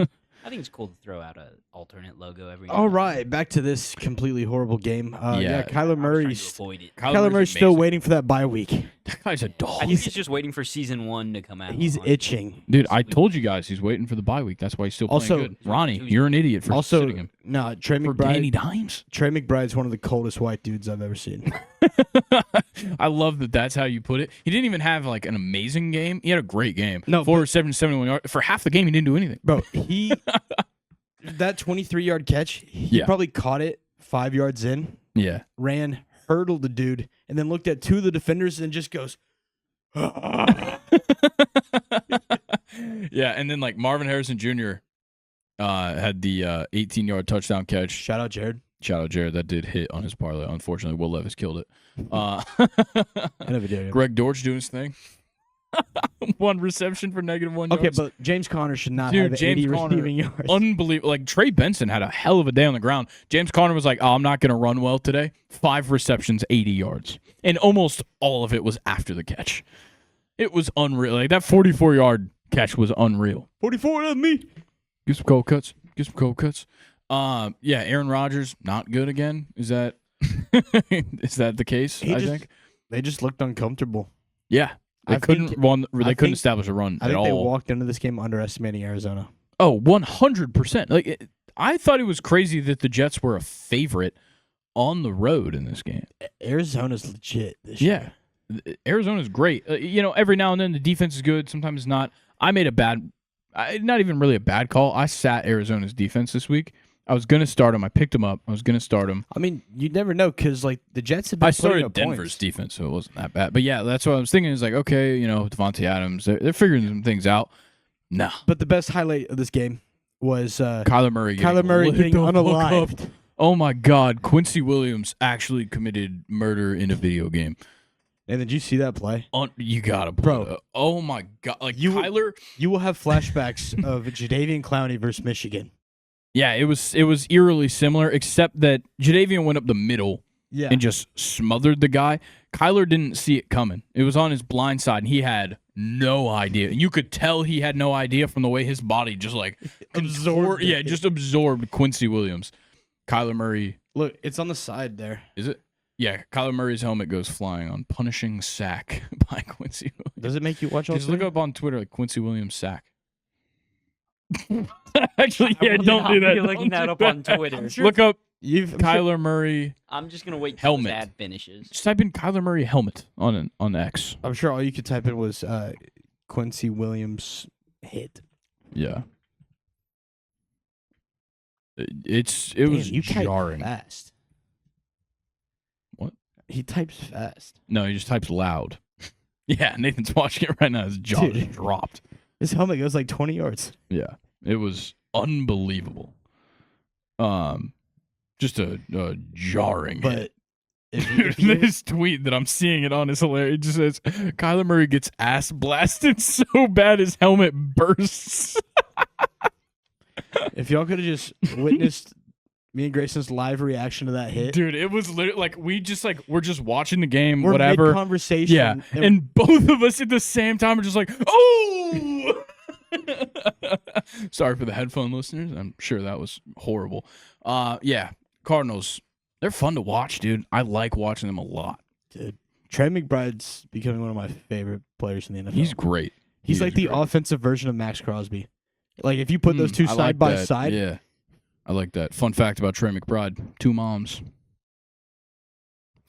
[SPEAKER 3] I think it's cool to throw out an alternate logo every now
[SPEAKER 2] All
[SPEAKER 3] and then.
[SPEAKER 2] right, back to this completely horrible game.
[SPEAKER 1] Yeah.
[SPEAKER 2] Kyler
[SPEAKER 3] I was trying to
[SPEAKER 2] Murray's
[SPEAKER 3] avoid it.
[SPEAKER 2] Kyler Murray's still
[SPEAKER 1] amazing.
[SPEAKER 2] waiting for that bye week.
[SPEAKER 1] That guy's a dog.
[SPEAKER 3] I think he's just waiting for season 1 to come out.
[SPEAKER 2] He's
[SPEAKER 3] on-
[SPEAKER 2] itching.
[SPEAKER 1] Dude, I told you guys he's waiting for the bye week. That's why he's still playing
[SPEAKER 2] Also-
[SPEAKER 1] good. Ronnie, you're an idiot for
[SPEAKER 2] Also,
[SPEAKER 1] sitting him.
[SPEAKER 2] no, Trey
[SPEAKER 1] For Danny
[SPEAKER 2] McBride.
[SPEAKER 1] Dimes?
[SPEAKER 2] Trey McBride's one of the coldest white dudes I've ever seen.
[SPEAKER 1] I love that that's how you put it. He didn't even have like an amazing game. He had a great game.
[SPEAKER 2] No,
[SPEAKER 1] 4 7 71 yards. For half the game, he didn't do anything.
[SPEAKER 2] Bro, that 23-yard catch, he
[SPEAKER 1] Yeah.
[SPEAKER 2] probably caught it 5 yards in,
[SPEAKER 1] Yeah.
[SPEAKER 2] ran, hurdled the dude, and then looked at 2 of the defenders and just goes,
[SPEAKER 1] Yeah, and then like Marvin Harrison Jr. Had the 18-yard touchdown catch.
[SPEAKER 2] shout out Jared.
[SPEAKER 1] Shout out Jared. That did hit on his parlay. Unfortunately, Will Levis killed it.
[SPEAKER 2] End of video game.
[SPEAKER 1] Greg Dortch doing his thing. 1 reception for -1
[SPEAKER 2] Okay,
[SPEAKER 1] yards.
[SPEAKER 2] but James Conner should not
[SPEAKER 1] Dude,
[SPEAKER 2] have
[SPEAKER 1] James
[SPEAKER 2] 80
[SPEAKER 1] Conner,
[SPEAKER 2] receiving yards.
[SPEAKER 1] Unbelievable. Like Trey Benson had a hell of a day on the ground. James Conner was like, "Oh, I'm not going to run well today." 5 receptions, 80 yards, and almost all of it was after the catch. It was unreal. Like that 44-yard catch was unreal.
[SPEAKER 2] 44 of me.
[SPEAKER 1] Get some cold cuts. Get some cold cuts. Yeah, Aaron Rodgers not good again. Is that is that the case? I think.
[SPEAKER 2] They just looked uncomfortable.
[SPEAKER 1] Yeah, they
[SPEAKER 2] I
[SPEAKER 1] couldn't
[SPEAKER 2] think-
[SPEAKER 1] run. They
[SPEAKER 2] I
[SPEAKER 1] couldn't
[SPEAKER 2] think-
[SPEAKER 1] establish a run
[SPEAKER 2] I
[SPEAKER 1] at
[SPEAKER 2] think they
[SPEAKER 1] all.
[SPEAKER 2] walked into this game underestimating Arizona.
[SPEAKER 1] Oh, 100%. Like I thought it was crazy that the Jets were a favorite on the road in this game.
[SPEAKER 2] Arizona's legit this
[SPEAKER 1] Yeah.
[SPEAKER 2] year.
[SPEAKER 1] Arizona's great. Every now and then the defense is good. Sometimes it's not. I made not even really a bad call. I sat Arizona's defense this week. I was going to start him. I picked him up. I was going to start him.
[SPEAKER 2] I mean, you never know because like the Jets have been
[SPEAKER 1] I
[SPEAKER 2] putting
[SPEAKER 1] started
[SPEAKER 2] up
[SPEAKER 1] Denver's
[SPEAKER 2] points.
[SPEAKER 1] defense, so it wasn't that bad. But yeah, that's what I was thinking. Is like, okay, Devontae Adams, they're figuring some things out. No.
[SPEAKER 2] But the best highlight of this game was
[SPEAKER 1] Kyler Murray
[SPEAKER 2] Getting
[SPEAKER 1] lit the fuck
[SPEAKER 2] unalived.
[SPEAKER 1] up. Oh my God, Quincy Williams actually committed murder in a video game.
[SPEAKER 2] And did you see that play?
[SPEAKER 1] You gotta,
[SPEAKER 2] Bro.
[SPEAKER 1] Oh my God, like
[SPEAKER 2] You-
[SPEAKER 1] Kyler.
[SPEAKER 2] You will have flashbacks of Jadeveon Clowney versus Michigan.
[SPEAKER 1] Yeah, it was eerily similar, except that Jadeveon went up the middle
[SPEAKER 2] Yeah.
[SPEAKER 1] and just smothered the guy. Kyler didn't see it coming. It was on his blind side, and he had no idea. And you could tell he had no idea from the way his body just like
[SPEAKER 2] Absorbed it.
[SPEAKER 1] Yeah, just absorbed Quincy Williams. Kyler Murray,
[SPEAKER 2] Look, it's on the side there.
[SPEAKER 1] is it? Yeah, Kyler Murray's helmet goes flying on punishing sack by Quincy Williams.
[SPEAKER 2] Does it make you watch all
[SPEAKER 1] Just look
[SPEAKER 2] three?
[SPEAKER 1] up on Twitter like Quincy Williams sack. Actually, yeah, don't do that.
[SPEAKER 3] You're looking
[SPEAKER 1] Don't
[SPEAKER 3] that
[SPEAKER 1] do
[SPEAKER 3] up on
[SPEAKER 1] that.
[SPEAKER 3] Twitter.
[SPEAKER 1] Look up
[SPEAKER 2] You've
[SPEAKER 1] Kyler Murray.
[SPEAKER 3] I'm just gonna wait till his
[SPEAKER 1] Helmet.
[SPEAKER 3] ad finishes.
[SPEAKER 1] Just type in Kyler Murray helmet on X.
[SPEAKER 2] I'm sure all you could type in was Quincy Williams hit.
[SPEAKER 1] Yeah. It was
[SPEAKER 2] you type
[SPEAKER 1] jarring.
[SPEAKER 2] fast.
[SPEAKER 1] What?
[SPEAKER 2] He types fast.
[SPEAKER 1] No, he just types loud. Yeah, Nathan's watching it right now. His jaw
[SPEAKER 2] Dude.
[SPEAKER 1] just dropped.
[SPEAKER 2] His helmet goes like 20 yards.
[SPEAKER 1] Yeah, it was unbelievable. Just a jarring hit.
[SPEAKER 2] But
[SPEAKER 1] This tweet that I'm seeing it on is hilarious. It just says Kyler Murray gets ass blasted so bad his helmet bursts.
[SPEAKER 2] If y'all could have just witnessed me and Grayson's live reaction to that hit,
[SPEAKER 1] Dude, it was literally like we're just watching the game,
[SPEAKER 2] we're
[SPEAKER 1] whatever.
[SPEAKER 2] mid-conversation.
[SPEAKER 1] Yeah, and both of us at the same time are just like, oh. Sorry for the headphone listeners. I'm sure that was horrible. Yeah, Cardinals. They're fun to watch, dude. I like watching them a lot.
[SPEAKER 2] Dude, Trey McBride's becoming one of my favorite players in the NFL.
[SPEAKER 1] He's great.
[SPEAKER 2] He's like the offensive version of Max Crosby. Like if you put those two side by side.
[SPEAKER 1] Yeah, I like that. Fun fact about Trey McBride: 2 moms.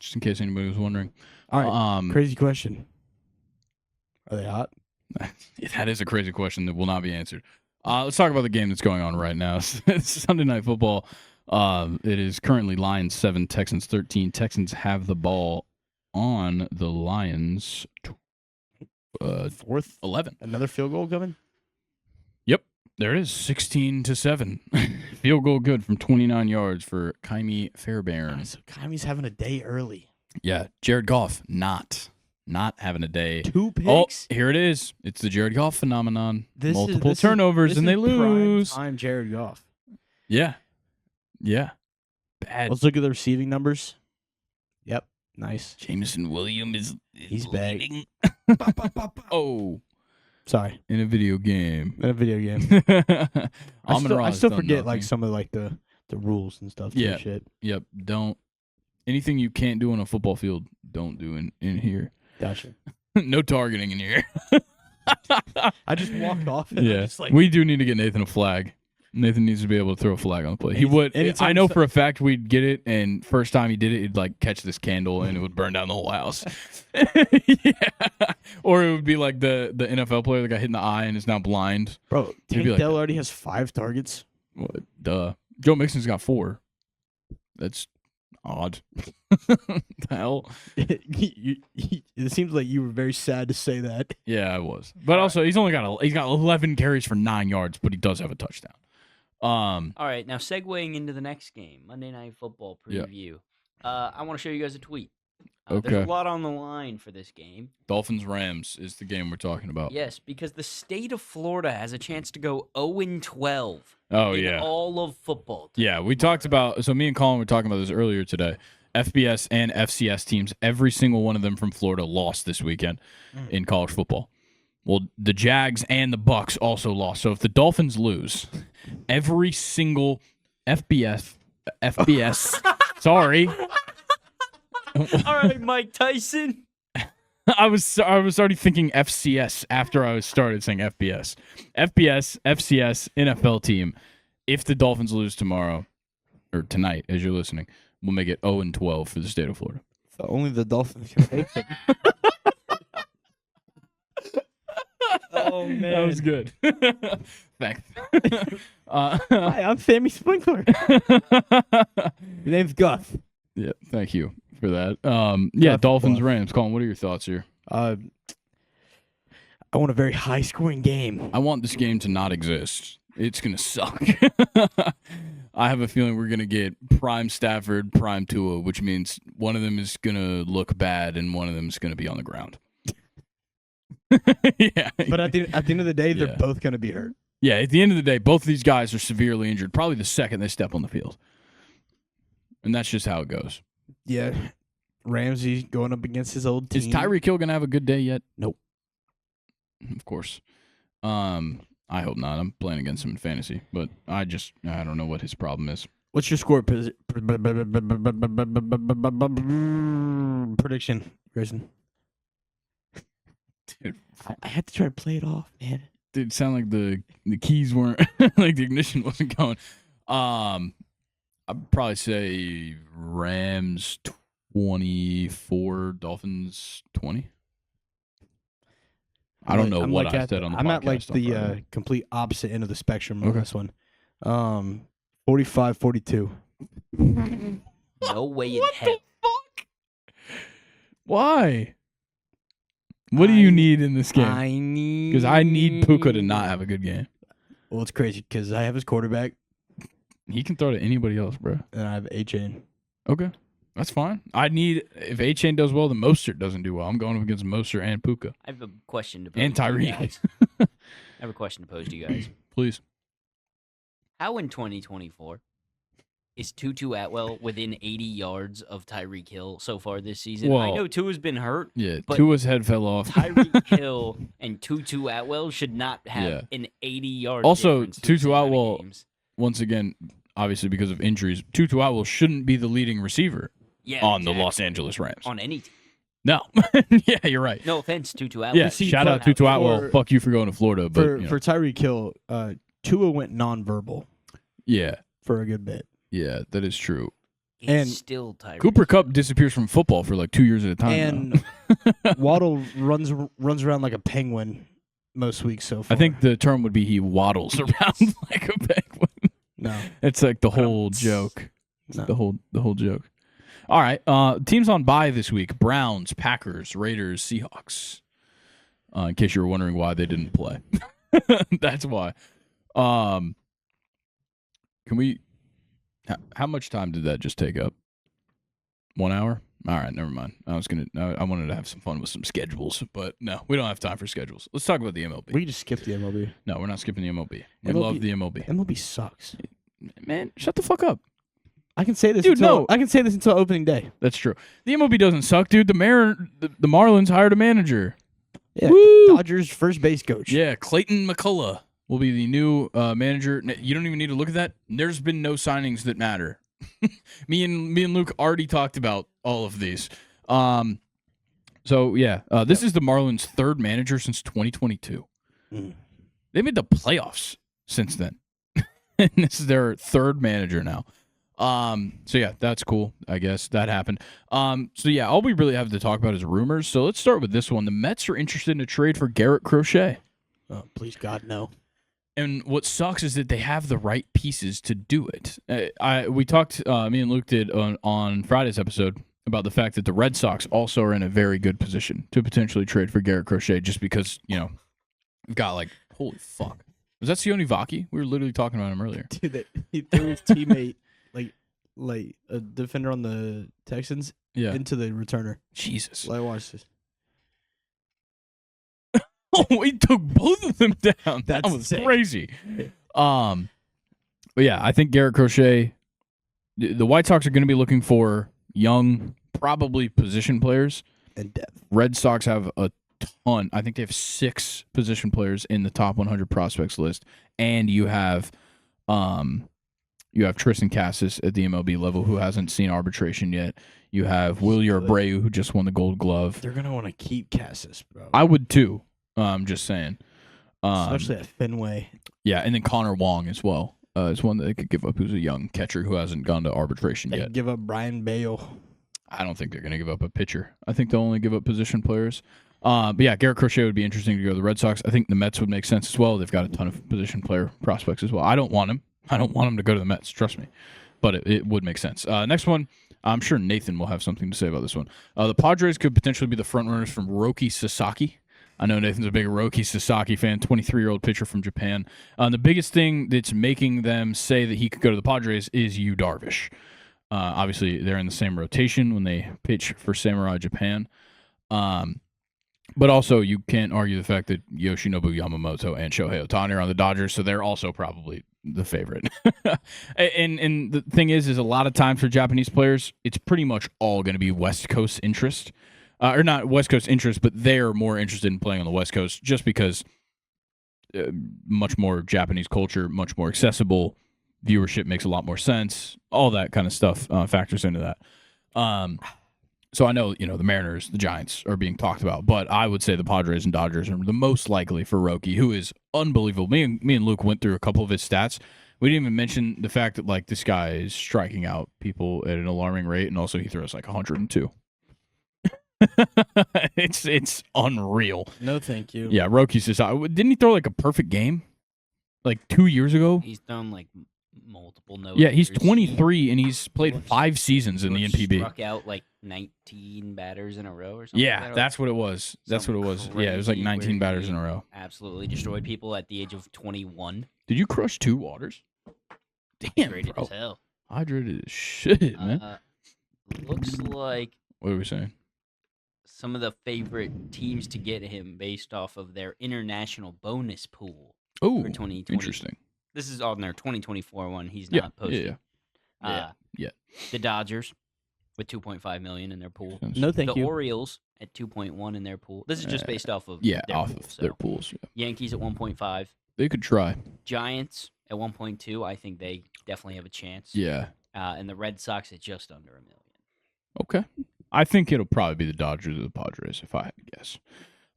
[SPEAKER 1] Just in case anybody was wondering.
[SPEAKER 2] All right, crazy question. Are they hot?
[SPEAKER 1] That is a crazy question that will not be answered. Let's talk about the game that's going on right now. It's Sunday Night Football. It is currently Lions 7, Texans 13. Texans have the ball on the Lions
[SPEAKER 2] 4th,
[SPEAKER 1] 11.
[SPEAKER 2] Another field goal coming?
[SPEAKER 1] Yep, there it is, 16-7. Field goal good from 29 yards for Kymie Fairbairn.
[SPEAKER 2] So Kymie's having a day early.
[SPEAKER 1] Yeah, Jared Goff not having a day.
[SPEAKER 2] 2 picks.
[SPEAKER 1] Oh, here it is. It's the Jared Goff phenomenon. Multiple turnovers and they lose.
[SPEAKER 2] I'm Jared Goff.
[SPEAKER 1] Yeah. Bad.
[SPEAKER 2] Let's look at the receiving numbers. Yep, nice.
[SPEAKER 1] Jameson Williams
[SPEAKER 2] He's back.
[SPEAKER 1] Oh,
[SPEAKER 2] sorry.
[SPEAKER 1] in a video game.
[SPEAKER 2] In a video game.
[SPEAKER 1] I
[SPEAKER 2] I still forget like some of like the rules and stuff.
[SPEAKER 1] Yeah.
[SPEAKER 2] And shit.
[SPEAKER 1] Yep. Don't anything you can't do on a football field. Don't do in here.
[SPEAKER 2] Gotcha.
[SPEAKER 1] No targeting in here.
[SPEAKER 2] I just walked off. And
[SPEAKER 1] Yeah,
[SPEAKER 2] just like,
[SPEAKER 1] we do need to get Nathan a flag. Nathan needs to be able to throw a flag on the play. He would. I know for a fact we'd get it, and first time he did it, he'd like catch this candle and it would burn down the whole house. Yeah. Or it would be like the NFL player that got hit in the eye and is now blind.
[SPEAKER 2] bro, Tank
[SPEAKER 1] like
[SPEAKER 2] Dell
[SPEAKER 1] that.
[SPEAKER 2] already has 5 targets.
[SPEAKER 1] Well, duh. Joe Mixon's got 4. That's odd. The hell?
[SPEAKER 2] It seems like you were very sad to say that.
[SPEAKER 1] Yeah, I was. But also, he's got 11 carries for 9 yards, but he does have a touchdown.
[SPEAKER 3] All right, now segueing into the next game, Monday Night Football preview. I want to show you guys a tweet.
[SPEAKER 1] Okay.
[SPEAKER 3] There's a lot on the line for this game.
[SPEAKER 1] Dolphins-Rams is the game we're talking about.
[SPEAKER 3] Yes, because the state of Florida has a chance to go 0-12
[SPEAKER 1] Oh,
[SPEAKER 3] in
[SPEAKER 1] yeah.
[SPEAKER 3] all of football.
[SPEAKER 1] Yeah, we talked about, so me and Colin were talking about this earlier today. FBS and FCS teams, every single one of them from Florida lost this weekend in college football. Well, the Jags and the Bucks also lost. So if the Dolphins lose, every single FBS, sorry.
[SPEAKER 3] All right, Mike Tyson.
[SPEAKER 1] I was already thinking FCS after I started saying FBS. FBS, FCS, NFL team. If the Dolphins lose tomorrow, or tonight as you're listening, we'll make it 0-12 for the state of Florida.
[SPEAKER 2] So only the Dolphins can take it. Oh, man.
[SPEAKER 1] That was good. Thanks.
[SPEAKER 2] Hi, I'm Sammy Sprinkler. Your name's Gus.
[SPEAKER 1] Yeah, thank you for that. Yeah,
[SPEAKER 2] Gus
[SPEAKER 1] Dolphins,
[SPEAKER 2] Buff.
[SPEAKER 1] Rams. Colin, what are your thoughts here?
[SPEAKER 2] I want a very high-scoring game.
[SPEAKER 1] I want this game to not exist. It's going to suck. I have a feeling we're going to get prime Stafford, prime Tua, which means one of them is going to look bad and one of them is going to be on the ground. Yeah.
[SPEAKER 2] But at the end of the day, they're
[SPEAKER 1] Yeah.
[SPEAKER 2] both going to be hurt.
[SPEAKER 1] Yeah, at the end of the day, both of these guys are severely injured, probably the second they step on the field. And that's just how it goes.
[SPEAKER 2] Yeah. Ramsey going up against his old team.
[SPEAKER 1] Is Tyreek Hill going to have a good day yet?
[SPEAKER 2] Nope.
[SPEAKER 1] Of course. I hope not. I'm playing against him in fantasy, but I don't know what his problem is.
[SPEAKER 2] What's your score prediction, Grayson?
[SPEAKER 1] Dude,
[SPEAKER 2] I had to try to play it off, man.
[SPEAKER 1] Dude, it sounded like the keys weren't like the ignition wasn't going. I'd probably say Rams 24, Dolphins 20. I don't know what I said on the podcast.
[SPEAKER 2] I'm at like the
[SPEAKER 1] Friday.
[SPEAKER 2] complete opposite end of the spectrum on
[SPEAKER 1] Okay.
[SPEAKER 2] this one. 45-42.
[SPEAKER 3] No way in hell.
[SPEAKER 1] Fuck? Why? What do you need in this game? Because I need Puka to not have a good game.
[SPEAKER 2] Well, it's crazy because I have his quarterback
[SPEAKER 1] He can throw to anybody else, bro.
[SPEAKER 2] and I have A-Chain.
[SPEAKER 1] Okay. That's fine. If A-Chain does well, then Mostert doesn't do well. I'm going up against Mostert and Puka.
[SPEAKER 3] I have a question to pose
[SPEAKER 1] And
[SPEAKER 3] to you
[SPEAKER 1] Tyreek.
[SPEAKER 3] guys. I have a question to pose to you guys.
[SPEAKER 1] Please.
[SPEAKER 3] How in 2024 is Tutu Atwell within 80 yards of Tyreek Hill so far this season? I
[SPEAKER 1] Well,
[SPEAKER 3] know Tua's been hurt.
[SPEAKER 1] Yeah,
[SPEAKER 3] but
[SPEAKER 1] Tua's head fell off.
[SPEAKER 3] Tyreek Hill and Tutu Atwell should not have an 80-yard
[SPEAKER 1] Also,
[SPEAKER 3] difference through
[SPEAKER 1] Tutu
[SPEAKER 3] 6 out of
[SPEAKER 1] Atwell-
[SPEAKER 3] games.
[SPEAKER 1] Once again, obviously because of injuries, Tutu Atwell shouldn't be the leading receiver on the Los Angeles Rams.
[SPEAKER 3] On any team.
[SPEAKER 1] No. Yeah, you're right.
[SPEAKER 3] No offense, Tutu Atwell.
[SPEAKER 1] Yeah, shout out Tutu Atwell. Fuck you for going to Florida. But,
[SPEAKER 2] For Tyreek Hill, Tua went nonverbal
[SPEAKER 1] yeah,
[SPEAKER 2] for a good bit.
[SPEAKER 1] yeah, that is true.
[SPEAKER 3] He's
[SPEAKER 2] and
[SPEAKER 3] still Tyreek.
[SPEAKER 1] Cooper Kupp disappears from football for like 2 years at a time.
[SPEAKER 2] And Waddle runs around like a penguin most weeks so far.
[SPEAKER 1] I think the term would be he waddles around like a penguin.
[SPEAKER 2] No.
[SPEAKER 1] It's like the whole joke. It's
[SPEAKER 2] No.
[SPEAKER 1] the whole joke. All right. Teams on bye this week: Browns, Packers, Raiders, Seahawks. In case you were wondering why they didn't play, that's why. Can we? How much time did that just take up? 1 hour. All right, never mind. I wanted to have some fun with some schedules, but no, we don't have time for schedules. Let's talk about the MLB.
[SPEAKER 2] We just skipped the MLB.
[SPEAKER 1] No, we're not skipping the MLB. We
[SPEAKER 2] MLB
[SPEAKER 1] love the MLB.
[SPEAKER 2] MLB sucks.
[SPEAKER 1] Man, shut the fuck up.
[SPEAKER 2] I can say this.
[SPEAKER 1] Dude,
[SPEAKER 2] until,
[SPEAKER 1] no.
[SPEAKER 2] I can say this until opening day.
[SPEAKER 1] That's true. The MLB doesn't suck, dude. The Marlins hired a manager.
[SPEAKER 2] Yeah.
[SPEAKER 1] Woo!
[SPEAKER 2] Dodgers first base coach.
[SPEAKER 1] Yeah, Clayton McCullough will be the new manager. You don't even need to look at that. There's been no signings that matter. me and Luke already talked about all of these. So yeah, this is the Marlins' third manager since 2022.
[SPEAKER 2] Mm.
[SPEAKER 1] They made the playoffs since then. And this is their third manager now. So yeah, that's cool. I guess that happened. So yeah, all we really have to talk about is rumors. So let's start with this one. The Mets are interested in a trade for Garrett Crochet.
[SPEAKER 2] Oh, please God, no.
[SPEAKER 1] And what sucks is that they have the right pieces to do it. We talked, me and Luke did on Friday's episode about the fact that the Red Sox also are in a very good position to potentially trade for Garrett Crochet, just because we've got like, holy fuck, was that Sione Vaki? We were literally talking about him earlier.
[SPEAKER 2] Dude, he threw his teammate like a defender on the Texans
[SPEAKER 1] Yeah,
[SPEAKER 2] into the returner.
[SPEAKER 1] Jesus.
[SPEAKER 2] Like, watch this.
[SPEAKER 1] Oh, he took both of them down. That
[SPEAKER 2] That's
[SPEAKER 1] was
[SPEAKER 2] sick.
[SPEAKER 1] crazy. But yeah, I think Garrett Crochet. The White Sox are going to be looking for young, probably position players.
[SPEAKER 2] And depth.
[SPEAKER 1] Red Sox have a ton. I think they have 6 position players in the top 100 prospects list, and you have Tristan Cassis at the MLB level who hasn't seen arbitration yet. You have Wilyer Abreu who just won the Gold Glove.
[SPEAKER 2] They're gonna want to keep Cassis, bro.
[SPEAKER 1] I would too. I'm just saying.
[SPEAKER 2] Especially at Fenway.
[SPEAKER 1] Yeah, and then Connor Wong as well is one that they could give up, who's a young catcher who hasn't gone to arbitration
[SPEAKER 2] They
[SPEAKER 1] yet.
[SPEAKER 2] could give up Brian Bale.
[SPEAKER 1] I don't think they're going to give up a pitcher. I think they'll only give up position players. But yeah, Garrett Crochet would be interesting to go to the Red Sox. I think the Mets would make sense as well. They've got a ton of position player prospects as well. I don't want him. I don't want him to go to the Mets, trust me. But it would make sense. Next one, I'm sure Nathan will have something to say about this one. The Padres could potentially be the front runners from Roki Sasaki. I know Nathan's a big Roki Sasaki fan, 23-year-old pitcher from Japan. The biggest thing that's making them say that he could go to the Padres is Yu Darvish. Obviously, they're in the same rotation when they pitch for Samurai Japan. But also, you can't argue the fact that Yoshinobu Yamamoto and Shohei Ohtani are on the Dodgers, so they're also probably the favorite. and the thing is a lot of times for Japanese players, it's pretty much all going to be West Coast interest. Or not West Coast interest, but they're more interested in playing on the West Coast just because much more Japanese culture, much more accessible. Viewership makes a lot more sense. All that kind of stuff factors into that. So I know, the Mariners, the Giants are being talked about, but I would say the Padres and Dodgers are the most likely for Roki, who is unbelievable. Me and Luke went through a couple of his stats. We didn't even mention the fact that this guy is striking out people at an alarming rate, and also he throws 102. It's unreal.
[SPEAKER 2] No, thank you.
[SPEAKER 1] Yeah, Roki Sasaki. Didn't he throw a perfect game 2 years ago?
[SPEAKER 3] He's thrown multiple no.
[SPEAKER 1] Yeah, he's 23 and he's played 5 seasons in the NPB.
[SPEAKER 3] Struck out 19 batters in a row or something.
[SPEAKER 1] Yeah, that's what it was. That's what it was. Yeah, it was 19 batters in a row.
[SPEAKER 3] Absolutely destroyed people at the age of 21.
[SPEAKER 1] Did you crush 2 waters? Damn,
[SPEAKER 3] Hydrated
[SPEAKER 1] bro.
[SPEAKER 3] as hell.
[SPEAKER 1] Hydrated as shit, man.
[SPEAKER 3] looks like
[SPEAKER 1] What are we saying?
[SPEAKER 3] some of the favorite teams to get him based off of their international bonus pool
[SPEAKER 1] Oh,
[SPEAKER 3] for 2020.
[SPEAKER 1] interesting.
[SPEAKER 3] This is on their 2024 one. He's
[SPEAKER 1] Yeah,
[SPEAKER 3] not posted.
[SPEAKER 1] yeah.
[SPEAKER 3] The Dodgers with 2.5 million in their pool.
[SPEAKER 2] No, thank
[SPEAKER 3] the
[SPEAKER 2] you.
[SPEAKER 3] Orioles at 2.1 in their pool. This is just based off of
[SPEAKER 1] Yeah,
[SPEAKER 3] their
[SPEAKER 1] off
[SPEAKER 3] pool,
[SPEAKER 1] of
[SPEAKER 3] so.
[SPEAKER 1] their pools. Yeah.
[SPEAKER 3] Yankees at 1.5.
[SPEAKER 1] They could try.
[SPEAKER 3] Giants at 1.2. I think they definitely have a chance.
[SPEAKER 1] Yeah.
[SPEAKER 3] And the Red Sox at just under $1 million.
[SPEAKER 1] Okay. I think it'll probably be the Dodgers or the Padres if I had to guess.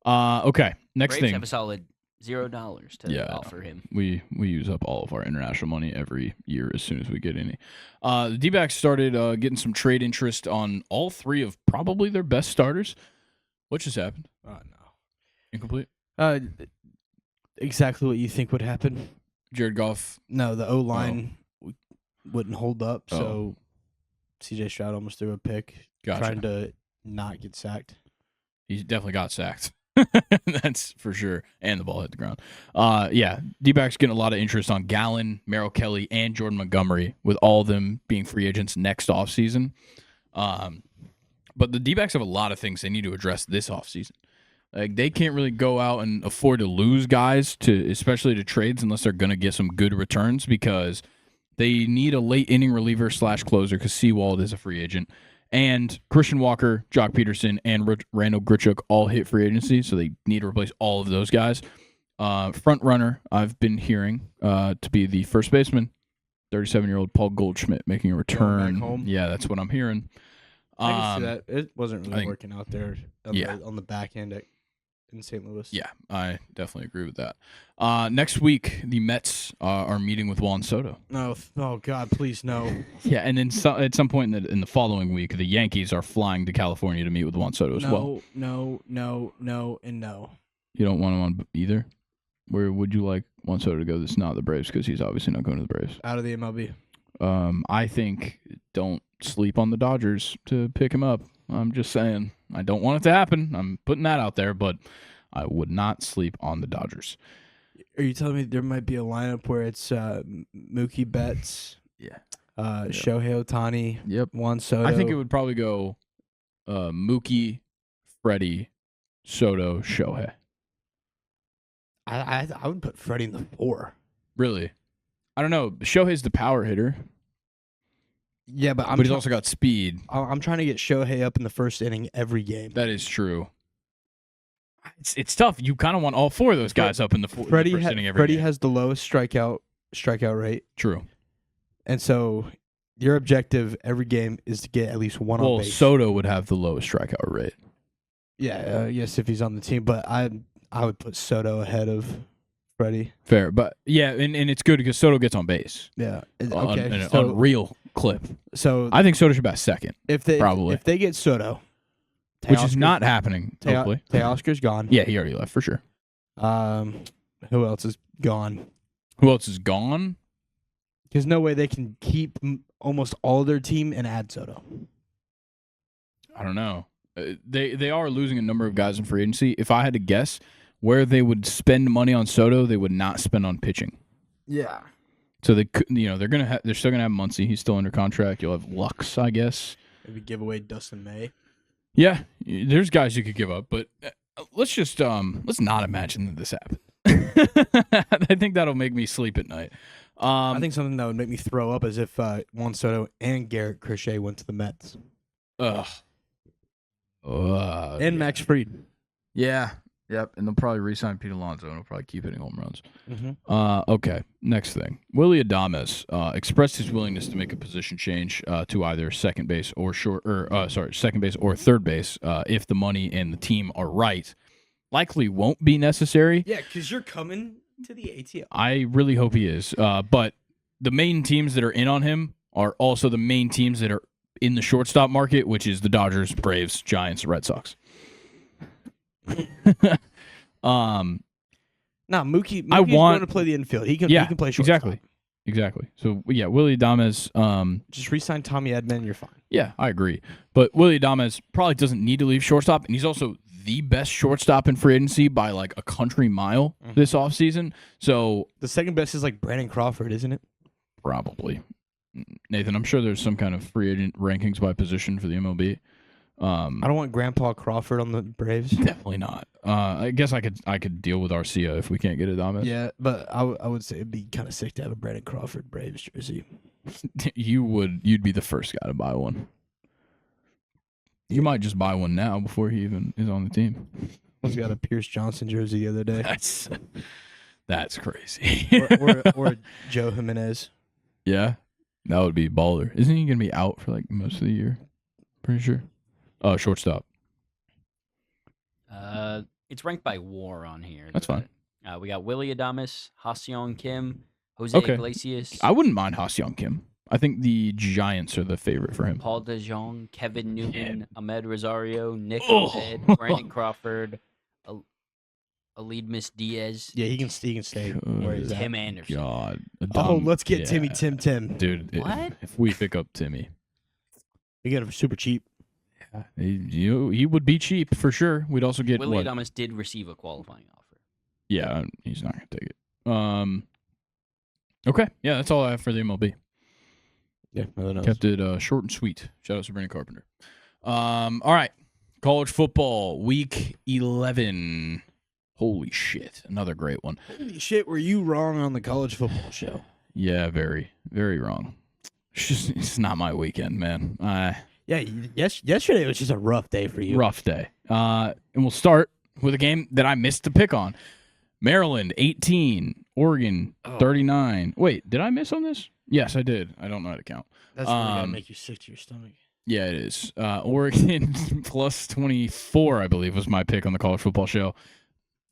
[SPEAKER 1] Okay. Next
[SPEAKER 3] Braves
[SPEAKER 1] thing.
[SPEAKER 3] have a solid $0 to offer him.
[SPEAKER 1] We use up all of our international money every year as soon as we get any. The D-backs started getting some trade interest on all three of probably their best starters. What just happened?
[SPEAKER 2] Oh, no.
[SPEAKER 1] Incomplete?
[SPEAKER 2] Exactly what you think would happen.
[SPEAKER 1] Jared Goff.
[SPEAKER 2] No, the O-line wouldn't hold up,
[SPEAKER 1] Oh.
[SPEAKER 2] so C.J. Stroud almost threw a pick
[SPEAKER 1] Gotcha.
[SPEAKER 2] trying to not get sacked.
[SPEAKER 1] He definitely got sacked. That's for sure. And the ball hit the ground. Yeah, D-backs getting a lot of interest on Gallen, Merrill Kelly, and Jordan Montgomery, with all of them being free agents next offseason. But the D-backs have a lot of things they need to address this offseason. Like, they can't really go out and afford to lose guys, especially to trades, unless they're going to get some good returns, because they need a late inning reliever / closer, because Seawald is a free agent. And Christian Walker, Jock Peterson, and Randall Grichuk all hit free agency, so they need to replace all of those guys. Front runner, I've been hearing to be the first baseman, 37-year-old Paul Goldschmidt making a return.
[SPEAKER 2] Back home.
[SPEAKER 1] Yeah, that's what I'm hearing.
[SPEAKER 2] I can see that. It wasn't
[SPEAKER 1] I
[SPEAKER 2] really
[SPEAKER 1] think-
[SPEAKER 2] working out there on the back end in St. Louis.
[SPEAKER 1] Yeah, I definitely agree with that. Next week, the Mets are meeting with Juan Soto.
[SPEAKER 2] Oh God, please no.
[SPEAKER 1] Yeah, and then at some point in the following week, the Yankees are flying to California to meet with Juan Soto as well.
[SPEAKER 2] No, and no.
[SPEAKER 1] You don't want him on either? Where would you like Juan Soto to go that's not the Braves, because he's obviously not going to the Braves?
[SPEAKER 2] Out of the MLB.
[SPEAKER 1] I think don't sleep on the Dodgers to pick him up. I'm just saying. I don't want it to happen. I'm putting that out there, but I would not sleep on the Dodgers.
[SPEAKER 2] Are you telling me there might be a lineup where it's Mookie Betts, Shohei Ohtani,
[SPEAKER 1] Yep.
[SPEAKER 2] Juan Soto?
[SPEAKER 1] I think it would probably go Mookie, Freddie, Soto, Shohei.
[SPEAKER 2] I would put Freddie in the 4.
[SPEAKER 1] Really? I don't know. Shohei's the power hitter,
[SPEAKER 2] Yeah, but
[SPEAKER 1] but he's also got speed.
[SPEAKER 2] I'm trying to get Shohei up in the first inning every game.
[SPEAKER 1] That is true. It's tough. You kind of want all four of those guys up in the first inning every
[SPEAKER 2] Freddie
[SPEAKER 1] game.
[SPEAKER 2] has the lowest strikeout rate,
[SPEAKER 1] True.
[SPEAKER 2] and so your objective every game is to get at least one on
[SPEAKER 1] Well,
[SPEAKER 2] base.
[SPEAKER 1] Soto would have the lowest strikeout rate.
[SPEAKER 2] Yeah, yes, if he's on the team, but I would put Soto ahead of Freddie.
[SPEAKER 1] Fair, but yeah, and it's good because Soto gets on base.
[SPEAKER 2] Yeah.
[SPEAKER 1] On
[SPEAKER 2] Okay.
[SPEAKER 1] an
[SPEAKER 2] So,
[SPEAKER 1] unreal clip.
[SPEAKER 2] so
[SPEAKER 1] I think Soto should bat second,
[SPEAKER 2] if they
[SPEAKER 1] probably.
[SPEAKER 2] if they get Soto,
[SPEAKER 1] which is not happening. Hopefully,
[SPEAKER 2] Teoscar's gone.
[SPEAKER 1] yeah, he already left for sure.
[SPEAKER 2] Who else is gone?
[SPEAKER 1] Who else is gone?
[SPEAKER 2] There's no way they can keep almost all their team and add Soto.
[SPEAKER 1] I don't know. They are losing a number of guys in free agency. If I had to guess where they would spend money on Soto, they would not spend on pitching.
[SPEAKER 2] Yeah.
[SPEAKER 1] So they could, they're still gonna have Muncy. He's still under contract. You'll have Lux, I guess.
[SPEAKER 2] Maybe give away Dustin May.
[SPEAKER 1] Yeah, there's guys you could give up, but let's just let's not imagine that this happened. I think that'll make me sleep at night.
[SPEAKER 2] I think something that would make me throw up is if Juan Soto and Garrett Crochet went to the Mets.
[SPEAKER 1] Ugh.
[SPEAKER 2] And Max Fried.
[SPEAKER 1] Yeah. Yep. And they'll probably re-sign Pete Alonso, and he'll probably keep hitting home runs.
[SPEAKER 2] Mm-hmm.
[SPEAKER 1] Okay. Next thing. Willie Adames expressed his willingness to make a position change to either second base or second base or third base if the money and the team are right. Likely won't be necessary.
[SPEAKER 2] Yeah, because you're coming to the ATL.
[SPEAKER 1] I really hope he is. But the main teams that are in on him are also the main teams that are in the shortstop market, which is the Dodgers, Braves, Giants, Red Sox.
[SPEAKER 2] Mookie's
[SPEAKER 1] I want
[SPEAKER 2] going to play the infield. He can play shortstop.
[SPEAKER 1] Exactly. So yeah, Willie Adames.
[SPEAKER 2] Just re-sign Tommy Edman, you're fine.
[SPEAKER 1] Yeah, I agree. But Willie Adames probably doesn't need to leave shortstop, and he's also the best shortstop in free agency by like a country mile this offseason. So
[SPEAKER 2] The second best is like Brandon Crawford, isn't it?
[SPEAKER 1] probably. Nathan, I'm sure there's some kind of free agent rankings by position for the MLB.
[SPEAKER 2] I don't want Grandpa Crawford on the Braves.
[SPEAKER 1] Definitely not. I guess I could deal with Arcia if we can't get Adames.
[SPEAKER 2] Yeah, but I would say it'd be kind of sick to have a Brandon Crawford Braves jersey.
[SPEAKER 1] You'd be the first guy to buy one. You might just buy one now before he even is on the team.
[SPEAKER 2] I got a Pierce Johnson jersey the other day.
[SPEAKER 1] That's crazy.
[SPEAKER 2] or Joe Jimenez.
[SPEAKER 1] Yeah, that would be baller. Isn't he gonna be out for like most of the year? Pretty sure. Shortstop.
[SPEAKER 3] It's ranked by WAR on here.
[SPEAKER 1] That's fine.
[SPEAKER 3] We got Willie Adames, Ha-Seong Kim, Jose Iglesias,
[SPEAKER 1] I wouldn't mind Ha-Seong Kim. I think the Giants are the favorite for him.
[SPEAKER 3] Paul DeJong, Kevin Newman, Ahmed Rosario, Nick
[SPEAKER 1] Oh.
[SPEAKER 3] Ahmed, Brandon Crawford, Alidmus Diaz,
[SPEAKER 2] Yeah, he can stay where he's at.
[SPEAKER 3] Tim Anderson.
[SPEAKER 1] God.
[SPEAKER 2] Let's get Timmy Tim.
[SPEAKER 1] Dude,
[SPEAKER 3] What?
[SPEAKER 1] if we pick up Timmy,
[SPEAKER 2] We get him super cheap.
[SPEAKER 1] he would be cheap for sure. We'd also get
[SPEAKER 3] Willie
[SPEAKER 1] what?
[SPEAKER 3] Adames did receive a qualifying offer.
[SPEAKER 1] Yeah, he's not gonna take it. Okay, yeah, that's all I have for the MLB.
[SPEAKER 2] Yeah, really knows.
[SPEAKER 1] Kept it short and sweet. Shout out to Brandon Carpenter. All right, college football week 11. Holy shit, another great one.
[SPEAKER 2] Holy shit, were you wrong on the college football show?
[SPEAKER 1] Yeah, very, very wrong. It's not my weekend, man.
[SPEAKER 2] Yeah, yesterday was just a rough day for you.
[SPEAKER 1] Rough day. And we'll start with a game that I missed to pick on. Maryland 18, Oregon 39. Wait, did I miss on this? Yes, I did. I don't know how to count.
[SPEAKER 2] That's really gonna make you sick to your stomach.
[SPEAKER 1] Yeah, it is. Oregon plus 24, I believe, was my pick on the college football show.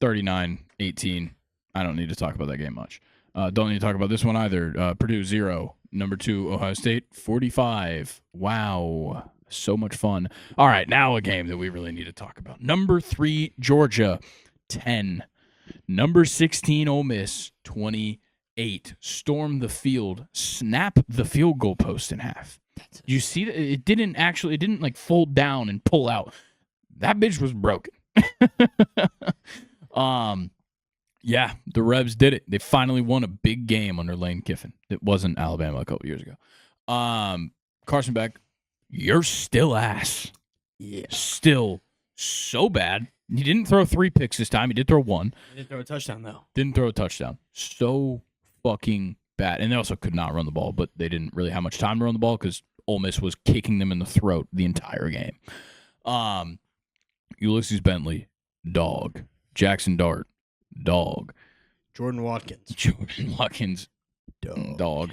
[SPEAKER 1] 39-18. I don't need to talk about that game much. Don't need to talk about this one either. Purdue 0. Number 2, Ohio State 45. Wow. So much fun. All right, now a game that we really need to talk about. Number 3, Georgia 10. Number 16, Ole Miss 28. Storm the field. Snap the field goal post in half. You see that it didn't like fold down and pull out. That bitch was broken. Yeah, the Rebs did it. They finally won a big game under Lane Kiffin. It wasn't Alabama a couple years ago. Carson Beck, you're still ass.
[SPEAKER 2] Yeah.
[SPEAKER 1] Still so bad. He didn't throw 3 picks this time. He did throw 1.
[SPEAKER 2] He didn't throw a touchdown though.
[SPEAKER 1] Didn't throw a touchdown. So fucking bad. And they also could not run the ball, but they didn't really have much time to run the ball because Ole Miss was kicking them in the throat the entire game. Ulysses Bentley, dog. Jackson Dart, dog.
[SPEAKER 2] Jordan Watkins,
[SPEAKER 1] dog.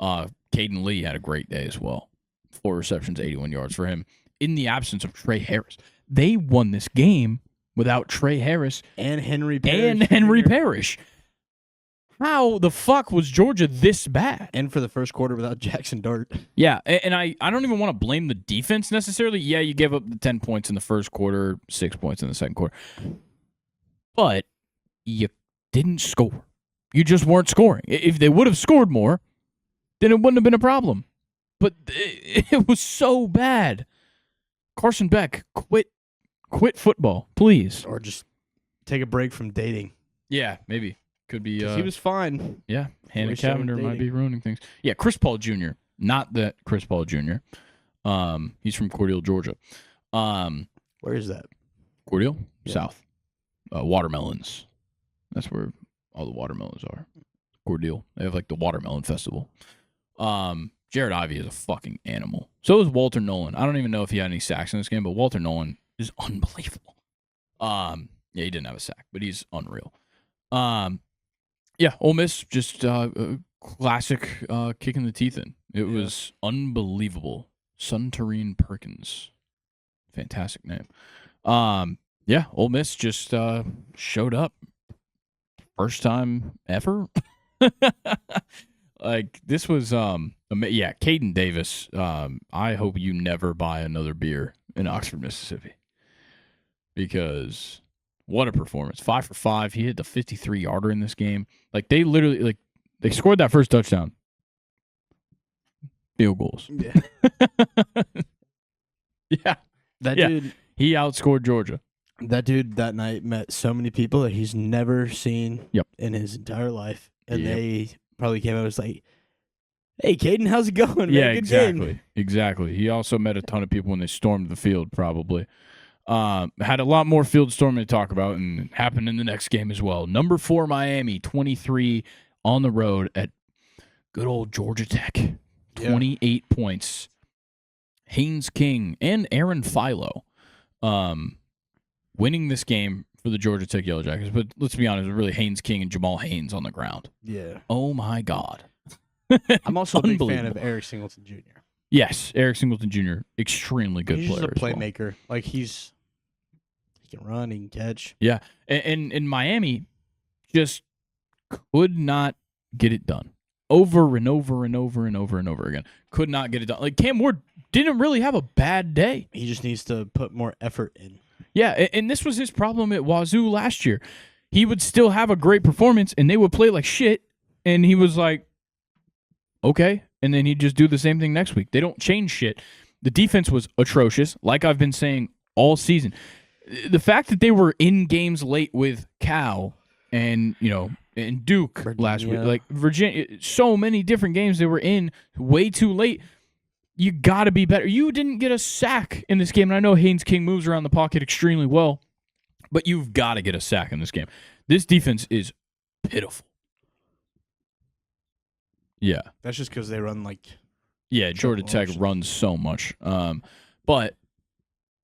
[SPEAKER 1] Caden Lee had a great day as well. 4 receptions, 81 yards for him. In the absence of Trey Harris. They won this game without Trey Harris
[SPEAKER 2] and Henry Parrish.
[SPEAKER 1] Parrish. How the fuck was Georgia this bad?
[SPEAKER 2] And for the first quarter without Jackson Dart.
[SPEAKER 1] Yeah, and I don't even want to blame the defense necessarily. Yeah, you gave up the 10 points in the first quarter, 6 points in the second quarter. But you didn't score. You just weren't scoring. If they would have scored more, then it wouldn't have been a problem. But it was so bad. Carson Beck, quit football, please.
[SPEAKER 2] Or just take a break from dating.
[SPEAKER 1] Yeah, maybe. Could be.
[SPEAKER 2] He was fine.
[SPEAKER 1] Yeah, Hannah
[SPEAKER 2] Waste time
[SPEAKER 1] Cavender might
[SPEAKER 2] dating.
[SPEAKER 1] be ruining things. Yeah, Chris Paul Jr. Not that Chris Paul Jr. He's from Cordele, Georgia.
[SPEAKER 2] Where is that?
[SPEAKER 1] Cordele?
[SPEAKER 2] Yeah.
[SPEAKER 1] South. Watermelons. That's where all the watermelons are. Cordele. They have like the watermelon festival. Jared Ivey is a fucking animal. So is Walter Nolan. I don't even know if he had any sacks in this game, but Walter Nolan is unbelievable. Yeah, he didn't have a sack, but he's unreal. Yeah, Ole Miss just classic kick in the teeth in. It was unbelievable. Suntarine Perkins. Fantastic name. Yeah, Ole Miss just showed up. First time ever. Like this was yeah, Caden Davis. I hope you never buy another beer in Oxford, Mississippi. Because what a performance. 5 for 5. He hit the 53-yarder in this game. Like they literally they scored that first touchdown. Field goals.
[SPEAKER 2] Yeah.
[SPEAKER 1] Yeah.
[SPEAKER 2] Dude.
[SPEAKER 1] He outscored Georgia.
[SPEAKER 2] That dude that night met so many people that he's never seen
[SPEAKER 1] Yep.
[SPEAKER 2] in his entire life. And
[SPEAKER 1] Yep.
[SPEAKER 2] they probably came out and was like, Hey, Caden, how's it going?
[SPEAKER 1] Yeah,
[SPEAKER 2] Man? Good
[SPEAKER 1] exactly.
[SPEAKER 2] game.
[SPEAKER 1] Exactly. He also met a ton of people when they stormed the field, probably. Had a lot more field storming to talk about, and it happened in the next game as well. Number 4, Miami, 23 on the road at good old Georgia Tech. 28 points. Haynes King and Aaron Philo winning this game for the Georgia Tech Yellow Jackets. But let's be honest, it was really Haynes King and Jamal Haynes on the ground.
[SPEAKER 2] Yeah.
[SPEAKER 1] Oh, my God.
[SPEAKER 2] I'm also a big fan of
[SPEAKER 1] Unbelievable.
[SPEAKER 2] Eric Singleton Jr.
[SPEAKER 1] Yes, Eric Singleton Jr., extremely good
[SPEAKER 2] He's
[SPEAKER 1] player.
[SPEAKER 2] just a
[SPEAKER 1] as well.
[SPEAKER 2] playmaker. Like, he can run, he can catch.
[SPEAKER 1] Yeah, and Miami just could not get it done. Over and over and over and over and over again. Could not get it done. Like, Cam Ward didn't really have a bad day.
[SPEAKER 2] He just needs to put more effort in.
[SPEAKER 1] Yeah, and this was his problem at Wazoo last year. He would still have a great performance, and they would play like shit, and he was like, okay, and then he'd just do the same thing next week. They don't change shit. The defense was atrocious, like I've been saying all season. The fact that they were in games late with Cal and, and Duke last week, like Virginia, so many different games they were in way too late. You got to be better. You didn't get a sack in this game, and I know Haynes King moves around the pocket extremely well, but you've got to get a sack in this game. This defense is pitiful. Yeah.
[SPEAKER 2] That's just because they run like.
[SPEAKER 1] Yeah, Georgia Tech runs so much. But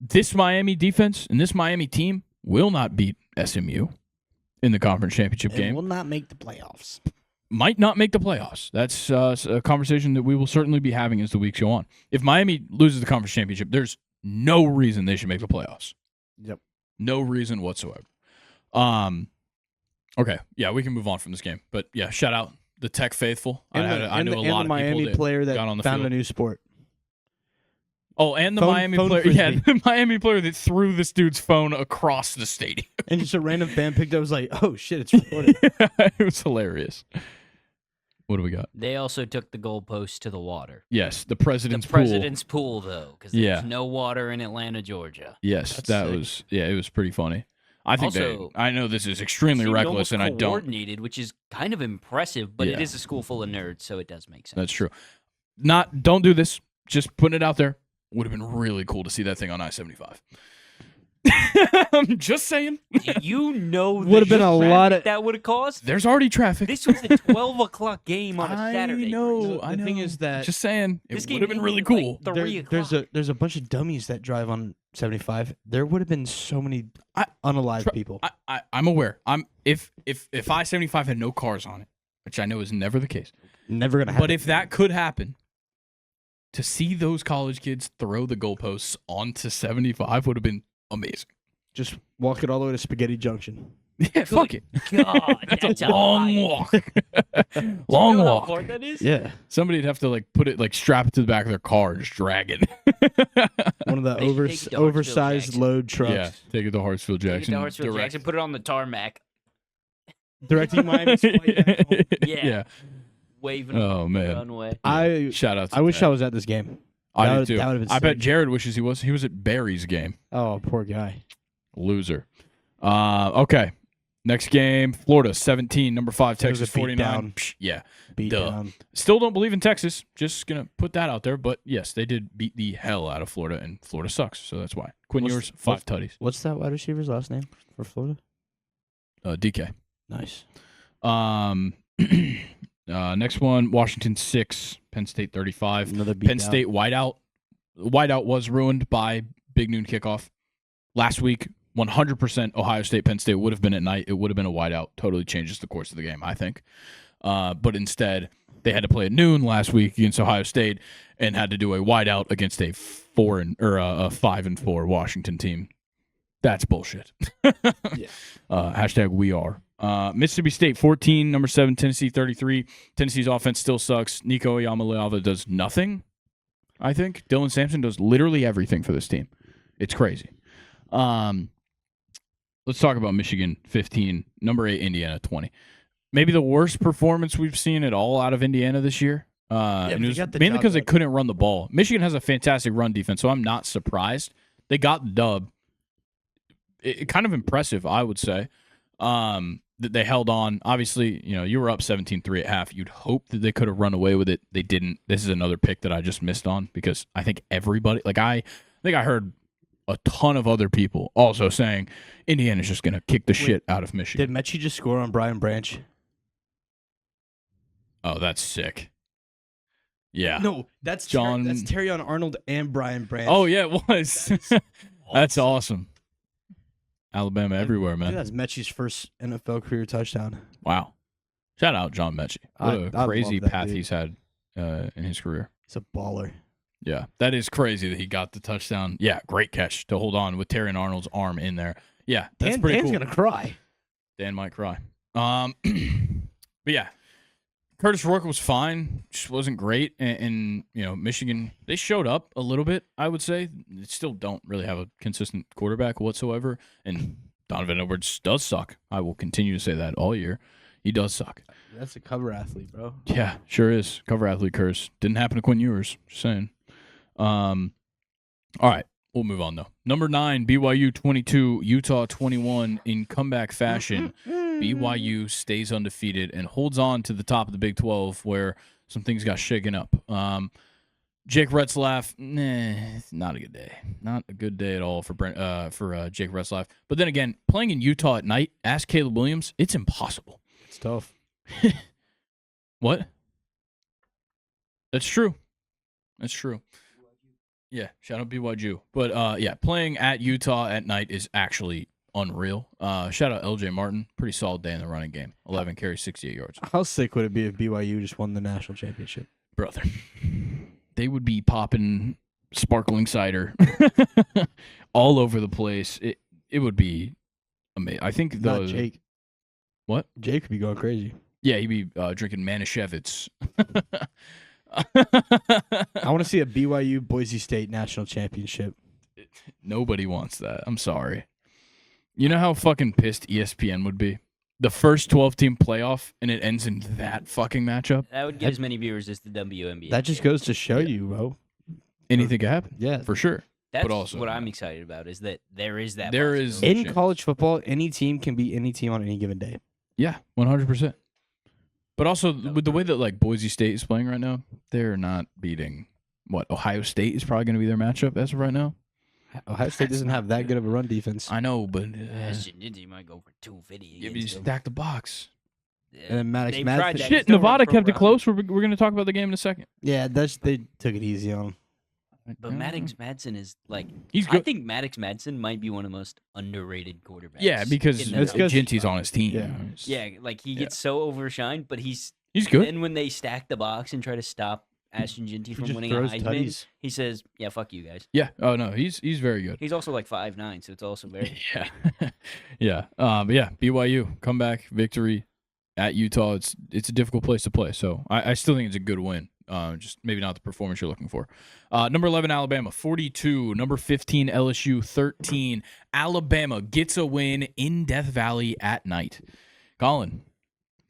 [SPEAKER 1] this Miami defense and this Miami team will not beat SMU in the conference championship game.
[SPEAKER 2] Will not make the playoffs.
[SPEAKER 1] Might not make the playoffs. That's a conversation that we will certainly be having as the weeks go on. If Miami loses the conference championship, there's no reason they should make the playoffs.
[SPEAKER 2] Yep.
[SPEAKER 1] No reason whatsoever. Okay, yeah, we can move on from this game. But yeah, shout out the Tech faithful. I know a lot of
[SPEAKER 2] Miami
[SPEAKER 1] people that
[SPEAKER 2] player that
[SPEAKER 1] got on the
[SPEAKER 2] found
[SPEAKER 1] field.
[SPEAKER 2] a new sport.
[SPEAKER 1] Oh, and the
[SPEAKER 2] Phone
[SPEAKER 1] Miami player.
[SPEAKER 2] frisbee.
[SPEAKER 1] Yeah, the Miami player that threw this dude's phone across the stadium.
[SPEAKER 2] And just a random fan picked up, was like, oh shit, it's recorded.
[SPEAKER 1] It was hilarious. What do we got?
[SPEAKER 3] They also took the goalpost to the water.
[SPEAKER 1] Yes, the President's
[SPEAKER 3] The President's Pool, though, because there's
[SPEAKER 1] Yeah.
[SPEAKER 3] no water in Atlanta, Georgia.
[SPEAKER 1] Yes,
[SPEAKER 2] That's
[SPEAKER 1] that
[SPEAKER 2] sick.
[SPEAKER 1] was it was pretty funny. I think
[SPEAKER 3] Also,
[SPEAKER 1] I know this is extremely
[SPEAKER 3] Seemed
[SPEAKER 1] reckless,
[SPEAKER 3] almost
[SPEAKER 1] and I don't.
[SPEAKER 3] coordinated, which is kind of impressive, but it
[SPEAKER 1] Yeah.
[SPEAKER 3] is a school full of nerds, so it does make sense.
[SPEAKER 1] That's true. Don't do this. Just putting it out there. Would have been really cool to see that thing on I-75. I'm just saying.
[SPEAKER 3] Do you know
[SPEAKER 2] Would've been a lot of-
[SPEAKER 3] that would have caused?
[SPEAKER 1] There's already traffic.
[SPEAKER 3] This was a 12 o'clock game on a Saturday.
[SPEAKER 1] I know.
[SPEAKER 3] Bruce.
[SPEAKER 1] I
[SPEAKER 2] The
[SPEAKER 1] know.
[SPEAKER 2] thing is that
[SPEAKER 1] just saying,
[SPEAKER 3] This
[SPEAKER 1] it
[SPEAKER 3] game
[SPEAKER 1] would have been really
[SPEAKER 3] ended at,
[SPEAKER 1] cool.
[SPEAKER 3] like, 3 o'clock.
[SPEAKER 2] there's a bunch of dummies that drive on 75. There would have been so many
[SPEAKER 1] I-
[SPEAKER 2] unalive people.
[SPEAKER 1] I'm aware. If I-75 had no cars on it, which I know is never the case,
[SPEAKER 2] Never gonna happen.
[SPEAKER 1] but if that could happen, to see those college kids throw the goalposts onto 75 would have been amazing.
[SPEAKER 2] just walk it all the way to Spaghetti Junction.
[SPEAKER 1] Yeah, fuck it.
[SPEAKER 3] God,
[SPEAKER 1] It's a
[SPEAKER 3] a
[SPEAKER 1] long
[SPEAKER 3] lot.
[SPEAKER 1] walk. Long
[SPEAKER 3] You know how
[SPEAKER 1] walk.
[SPEAKER 3] hard that is?
[SPEAKER 2] Yeah,
[SPEAKER 1] Somebody'd have to put it strap it to the back of their car and just drag it.
[SPEAKER 2] one of the
[SPEAKER 3] They take it to Hartsfield
[SPEAKER 2] oversized
[SPEAKER 3] Jackson.
[SPEAKER 2] load trucks.
[SPEAKER 1] Yeah, take it to Hartsfield
[SPEAKER 3] Take it
[SPEAKER 1] Jackson.
[SPEAKER 3] to Hartsfield
[SPEAKER 1] direct.
[SPEAKER 3] Jackson, put it on the tarmac,
[SPEAKER 2] Directing Miami's flight back home.
[SPEAKER 3] Yeah. waving
[SPEAKER 1] Oh,
[SPEAKER 3] on
[SPEAKER 1] man.
[SPEAKER 3] the runway.
[SPEAKER 2] I
[SPEAKER 1] Shout out to
[SPEAKER 2] I wish
[SPEAKER 1] Ted.
[SPEAKER 2] I was at this game.
[SPEAKER 1] I
[SPEAKER 2] that
[SPEAKER 1] do
[SPEAKER 2] would-
[SPEAKER 1] too.
[SPEAKER 2] that would've been
[SPEAKER 1] I bet
[SPEAKER 2] sick.
[SPEAKER 1] Jared wishes he was. He was at Barry's game.
[SPEAKER 2] Oh, poor guy.
[SPEAKER 1] Loser. Okay. Next game, Florida 17, number 5,
[SPEAKER 2] That was
[SPEAKER 1] Texas
[SPEAKER 2] a beat
[SPEAKER 1] 49.
[SPEAKER 2] down.
[SPEAKER 1] Psh, yeah.
[SPEAKER 2] Beat
[SPEAKER 1] Duh.
[SPEAKER 2] down.
[SPEAKER 1] Still don't believe in Texas. Just going to put that out there. But yes, they did beat the hell out of Florida, and Florida sucks. So that's why. Quinn
[SPEAKER 2] What's-
[SPEAKER 1] Ewers, 5 tutties.
[SPEAKER 2] What's that wide receiver's last name for Florida?
[SPEAKER 1] DK.
[SPEAKER 2] Nice.
[SPEAKER 1] Next one, Washington 6, Penn State 35.
[SPEAKER 2] Another beat
[SPEAKER 1] Penn
[SPEAKER 2] down.
[SPEAKER 1] State whiteout. Whiteout was ruined by big noon kickoff. Last week, 100% Ohio State, Penn State would have been at night. It would have been a whiteout. Totally changes the course of the game, I think. But instead, they had to play at noon last week against Ohio State and had to do a whiteout against a 5-4 Washington team. That's bullshit.
[SPEAKER 2] Yeah.
[SPEAKER 1] Hashtag we are. Mississippi State 14, number 7, Tennessee 33. Tennessee's offense still sucks. Nico Iamaleava does nothing, I think. Dylan Sampson does literally everything for this team. It's crazy. Let's talk about Michigan 15, number 8, Indiana 20. Maybe the worst performance we've seen at all out of Indiana this year. And
[SPEAKER 2] they
[SPEAKER 1] it was
[SPEAKER 2] got the
[SPEAKER 1] mainly
[SPEAKER 2] job
[SPEAKER 1] because they
[SPEAKER 2] done.
[SPEAKER 1] couldn't run the ball. Michigan has a fantastic run defense, so I'm not surprised. They got the dub. Kind of impressive, I would say. they held on. Obviously, you were up 17-3 at half. You'd hope that they could have run away with it. They didn't. This is another pick that I just missed on because I think everybody, I think I heard a ton of other people also saying Indiana's just going to kick the shit out of Michigan.
[SPEAKER 2] Did Mechie just score on Brian Branch?
[SPEAKER 1] Oh, that's sick. Yeah.
[SPEAKER 2] No, that's
[SPEAKER 1] John.
[SPEAKER 2] That's Terrion Arnold and Brian Branch.
[SPEAKER 1] Oh, yeah, it was. That's awesome. Alabama everywhere, man.
[SPEAKER 2] That's Mechie's first NFL career touchdown.
[SPEAKER 1] Wow. Shout out John Mechie. What a crazy
[SPEAKER 2] love that
[SPEAKER 1] path
[SPEAKER 2] dude.
[SPEAKER 1] he's had in his career.
[SPEAKER 2] He's a baller.
[SPEAKER 1] Yeah, that is crazy that he got the touchdown. Yeah, great catch to hold on with Terrion Arnold's arm in there. Yeah, that's pretty
[SPEAKER 2] Dan's
[SPEAKER 1] cool.
[SPEAKER 2] gonna cry.
[SPEAKER 1] Dan might cry. But yeah, Curtis Rourke was fine, just wasn't great. And Michigan, they showed up a little bit, I would say. They still don't really have a consistent quarterback whatsoever. And Donovan Edwards does suck. I will continue to say that all year. He does suck.
[SPEAKER 2] That's a cover athlete, bro.
[SPEAKER 1] Yeah, sure is. Cover athlete curse. Didn't happen to Quinn Ewers. Just saying. All right. We'll move on, though. Number 9, BYU 22, Utah 21. In comeback fashion, BYU stays undefeated and holds on to the top of the Big 12 where some things got shaken up. Jake Retzlaff, not a good day. Not a good day at all for Jake Retzlaff. But then again, playing in Utah at night, ask Caleb Williams, it's impossible.
[SPEAKER 2] It's tough.
[SPEAKER 1] What? That's true. That's true. Yeah, shout out BYU. But yeah, playing at Utah at night is actually unreal. Shout out LJ Martin. Pretty solid day in the running game. 11 carries, 68 yards.
[SPEAKER 2] How sick would it be if BYU just won the national championship?
[SPEAKER 1] Brother, they would be popping sparkling cider all over the place. It would be amazing. I think
[SPEAKER 2] Not Jake.
[SPEAKER 1] What?
[SPEAKER 2] Jake would be going crazy.
[SPEAKER 1] Yeah, he'd be drinking Manischewitz.
[SPEAKER 2] I want to see a BYU Boise State national championship.
[SPEAKER 1] Nobody wants that. I'm sorry. You know how fucking pissed ESPN would be? The first 12-team playoff, and it ends in that fucking matchup?
[SPEAKER 3] That would get as many viewers as the WNBA.
[SPEAKER 2] That just goes to show you, bro.
[SPEAKER 1] Anything could happen.
[SPEAKER 2] Yeah.
[SPEAKER 1] For sure.
[SPEAKER 3] That's
[SPEAKER 1] but also,
[SPEAKER 3] what I'm excited about is that there is that.
[SPEAKER 1] There is-
[SPEAKER 3] possibility.
[SPEAKER 2] In college football, any team can beat any team on any given day.
[SPEAKER 1] Yeah, 100%. But also, with the way that Boise State is playing right now, they're not beating, Ohio State is probably going to be their matchup as of right now?
[SPEAKER 2] Ohio State doesn't have that good of a run defense.
[SPEAKER 1] I know, but
[SPEAKER 3] You might go for 250
[SPEAKER 1] you
[SPEAKER 3] against them.
[SPEAKER 1] stack the box.
[SPEAKER 3] Yeah.
[SPEAKER 2] And then Maddox
[SPEAKER 3] They've
[SPEAKER 2] Madsen-
[SPEAKER 3] tried that.
[SPEAKER 1] Shit,
[SPEAKER 3] Still
[SPEAKER 1] Nevada
[SPEAKER 3] run
[SPEAKER 1] kept it
[SPEAKER 3] pro
[SPEAKER 1] close. We're going to talk about the game in a second.
[SPEAKER 2] Yeah, they took it easy on him.
[SPEAKER 3] But Maddox Madsen is
[SPEAKER 1] He's
[SPEAKER 3] I
[SPEAKER 1] good.
[SPEAKER 3] think Maddox Madsen might be one of the most underrated quarterbacks.
[SPEAKER 1] Yeah, because
[SPEAKER 3] in the
[SPEAKER 2] It's 'cause-
[SPEAKER 1] Ginty's on his team.
[SPEAKER 2] Yeah.
[SPEAKER 3] Yeah, he gets so overshined, but he's
[SPEAKER 1] good.
[SPEAKER 3] Then when they stack the box and try to stop Ashton Ginty
[SPEAKER 2] He
[SPEAKER 3] from
[SPEAKER 2] just
[SPEAKER 3] winning a
[SPEAKER 2] throws
[SPEAKER 3] Heisman,
[SPEAKER 2] tutties.
[SPEAKER 3] he says, "Yeah, fuck you guys."
[SPEAKER 1] Yeah. Oh no, he's very good.
[SPEAKER 3] He's also 5'9", so it's also very.
[SPEAKER 1] Yeah. Yeah. But yeah, BYU comeback victory at Utah. It's a difficult place to play, so I still think it's a good win. Just maybe not the performance you're looking for. Number 11 Alabama 42. Number 15 LSU 13. Alabama gets a win in Death Valley at night. Colin,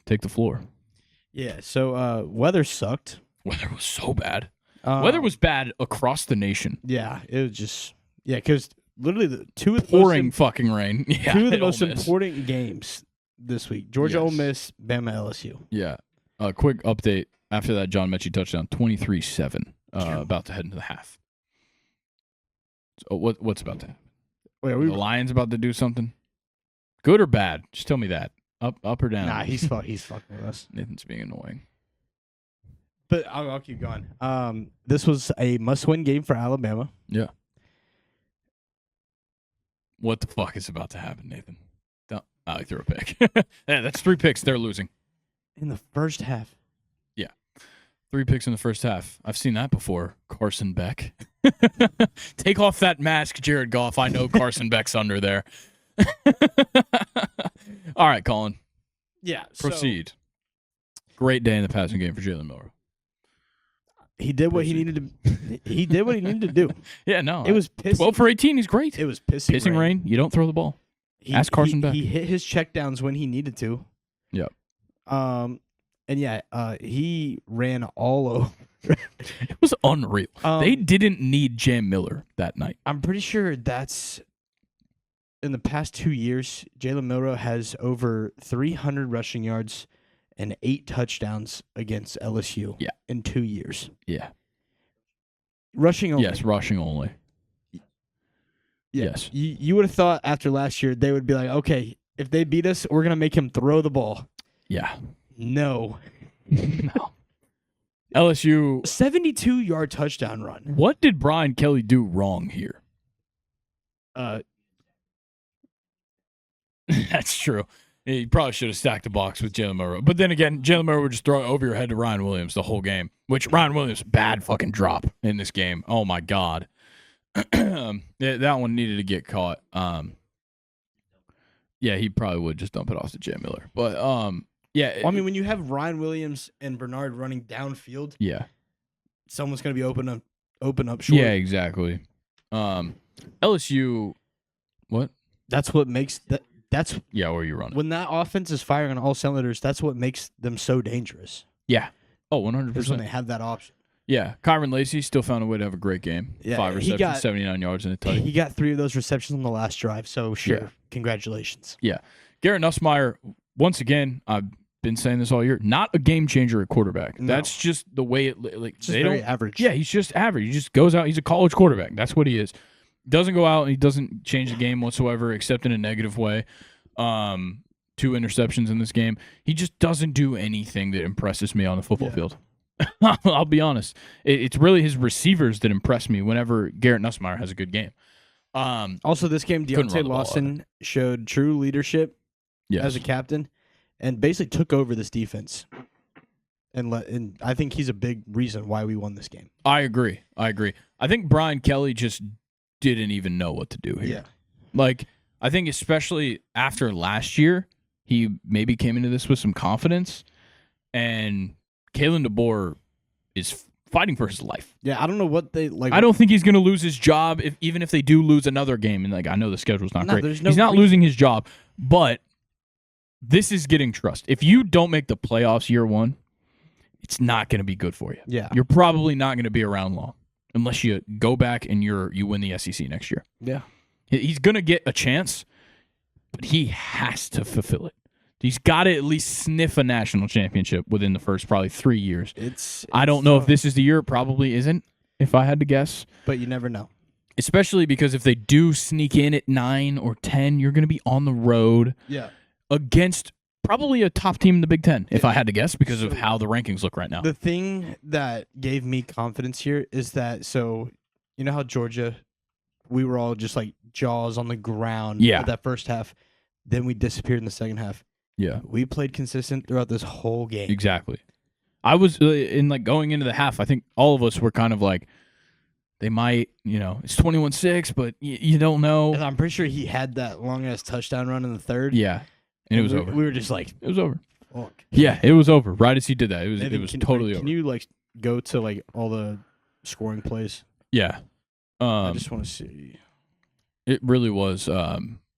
[SPEAKER 1] take the floor.
[SPEAKER 2] Yeah, so weather sucked.
[SPEAKER 1] Weather was so bad. Weather was bad across the nation.
[SPEAKER 2] Yeah, it was just because literally the two of the
[SPEAKER 1] Pouring
[SPEAKER 2] most,
[SPEAKER 1] fucking rain. Yeah,
[SPEAKER 2] two of the
[SPEAKER 1] at Ole
[SPEAKER 2] most
[SPEAKER 1] Miss.
[SPEAKER 2] important games this week: Georgia, Ole
[SPEAKER 1] Yes.
[SPEAKER 2] Miss, Bama, LSU.
[SPEAKER 1] Yeah. A quick update after that John Mechie touchdown, 23-7, about to head into the half. So what's about to happen?
[SPEAKER 2] Wait, are
[SPEAKER 1] The Lions about to do something? Good or bad? Just tell me that. Up or down?
[SPEAKER 2] Nah, he's fucking with us.
[SPEAKER 1] Nathan's being annoying.
[SPEAKER 2] But I'll keep going. This was a must-win game for Alabama.
[SPEAKER 1] Yeah. What the fuck is about to happen, Nathan? Don't, he threw a pick. Yeah, that's 3 picks. They're losing.
[SPEAKER 2] In the first half.
[SPEAKER 1] 3 picks in the first half. I've seen that before. Carson Beck. Take off that mask, Jared Goff. I know Carson Beck's under there. All right, Colin.
[SPEAKER 2] Yeah.
[SPEAKER 1] Proceed. Great day in the passing game for Jalen Milroe.
[SPEAKER 2] He did what he needed to. He did what he needed to do.
[SPEAKER 1] Yeah, no.
[SPEAKER 2] It was pissing.
[SPEAKER 1] 12 for 18. He's great.
[SPEAKER 2] It was pissing.
[SPEAKER 1] Pissing rain. You don't throw the ball. Ask Carson Beck.
[SPEAKER 2] He hit his checkdowns when he needed to.
[SPEAKER 1] Yep.
[SPEAKER 2] And yeah, he ran all over.
[SPEAKER 1] It was unreal. They didn't need Jam Miller that night.
[SPEAKER 2] I'm pretty sure that's in the past 2 years, Jalen Milroe has over 300 rushing yards and 8 touchdowns against LSU in 2 years.
[SPEAKER 1] Yeah.
[SPEAKER 2] Rushing only.
[SPEAKER 1] Yes, rushing only.
[SPEAKER 2] Yeah.
[SPEAKER 1] Yes.
[SPEAKER 2] You would have thought after last year they would be like, okay, if they beat us, we're going to make him throw the ball.
[SPEAKER 1] Yeah.
[SPEAKER 2] No.
[SPEAKER 1] No. LSU.
[SPEAKER 2] 72-yard touchdown run.
[SPEAKER 1] What did Brian Kelly do wrong here? That's true. He probably should have stacked the box with Jalen Milroe. But then again, Jalen Milroe would just throw it over your head to Ryan Williams the whole game, which Ryan Williams, bad fucking drop in this game. Oh, my God. That one needed to get caught. Yeah, he probably would just dump it off to Jay Miller. But, yeah.
[SPEAKER 2] Well, I mean, when you have Ryan Williams and Bernard running downfield,
[SPEAKER 1] yeah,
[SPEAKER 2] someone's going to be open up short.
[SPEAKER 1] Yeah, exactly. LSU, what?
[SPEAKER 2] That's what makes that. That's
[SPEAKER 1] where are you running?
[SPEAKER 2] When that offense is firing on all cylinders, that's what makes them so dangerous.
[SPEAKER 1] Yeah. Oh, 100%.
[SPEAKER 2] Is when they have that option.
[SPEAKER 1] Yeah. Kyron Lacey still found a way to have a great game.
[SPEAKER 2] Yeah,
[SPEAKER 1] 5 receptions, 79 yards in a touchdown.
[SPEAKER 2] He got 3 of those receptions on the last drive, so sure. Congratulations.
[SPEAKER 1] Yeah. Garrett Nussmeier, once again, I've been saying this all year, not a game changer at quarterback.
[SPEAKER 2] No.
[SPEAKER 1] That's just the way it like
[SPEAKER 2] just very average.
[SPEAKER 1] Yeah, he's just average. He just goes out. He's a college quarterback. That's what he is. Doesn't go out and he doesn't change the game whatsoever, except in a negative way. 2 interceptions in this game. He just doesn't do anything that impresses me on the football field. I'll be honest. It's really his receivers that impress me whenever Garrett Nussmeier has a good game.
[SPEAKER 2] Also, this game, Deontay Lawson showed true leadership as a captain and basically took over this defense. And I think he's a big reason why we won this game.
[SPEAKER 1] I agree. I think Brian Kelly just didn't even know what to do here.
[SPEAKER 2] Yeah.
[SPEAKER 1] Like, I think especially after last year, he maybe came into this with some confidence, and Kalen DeBoer is fighting for his life.
[SPEAKER 2] Yeah, I don't know what they like.
[SPEAKER 1] I don't think he's going to lose his job, even if they do lose another game. And like, I know the schedule's not great. He's not losing his job, but this is getting trust. If you don't make the playoffs year one, it's not going to be good for you.
[SPEAKER 2] Yeah,
[SPEAKER 1] you're probably not going to be around long unless you go back and you win the SEC next year.
[SPEAKER 2] Yeah.
[SPEAKER 1] He's going to get a chance, but he has to fulfill it. He's got to at least sniff a national championship within the first probably 3 years. I don't know if this is the year. It probably isn't, if I had to guess.
[SPEAKER 2] But you never know.
[SPEAKER 1] Especially because if they do sneak in at 9 or 10, you're going to be on the road against probably a top team in the Big Ten, if I had to guess, because of how the rankings look right now.
[SPEAKER 2] The thing that gave me confidence here is that, so you know how Georgia, we were all just like jaws on the ground at that first half. Then we disappeared in the second half.
[SPEAKER 1] Yeah.
[SPEAKER 2] We played consistent throughout this whole game.
[SPEAKER 1] Exactly. I was in like going into the half, I think all of us were kind of like, they might, it's 21-6, but you don't know.
[SPEAKER 2] And I'm pretty sure he had that long-ass touchdown run in the third.
[SPEAKER 1] Yeah. And it was over.
[SPEAKER 2] We were just like,
[SPEAKER 1] it was over.
[SPEAKER 2] Fuck.
[SPEAKER 1] Yeah, it was over. Right as he did that. It was totally over.
[SPEAKER 2] Can you like go to like all the scoring plays?
[SPEAKER 1] Yeah.
[SPEAKER 2] I just want to see.
[SPEAKER 1] It really was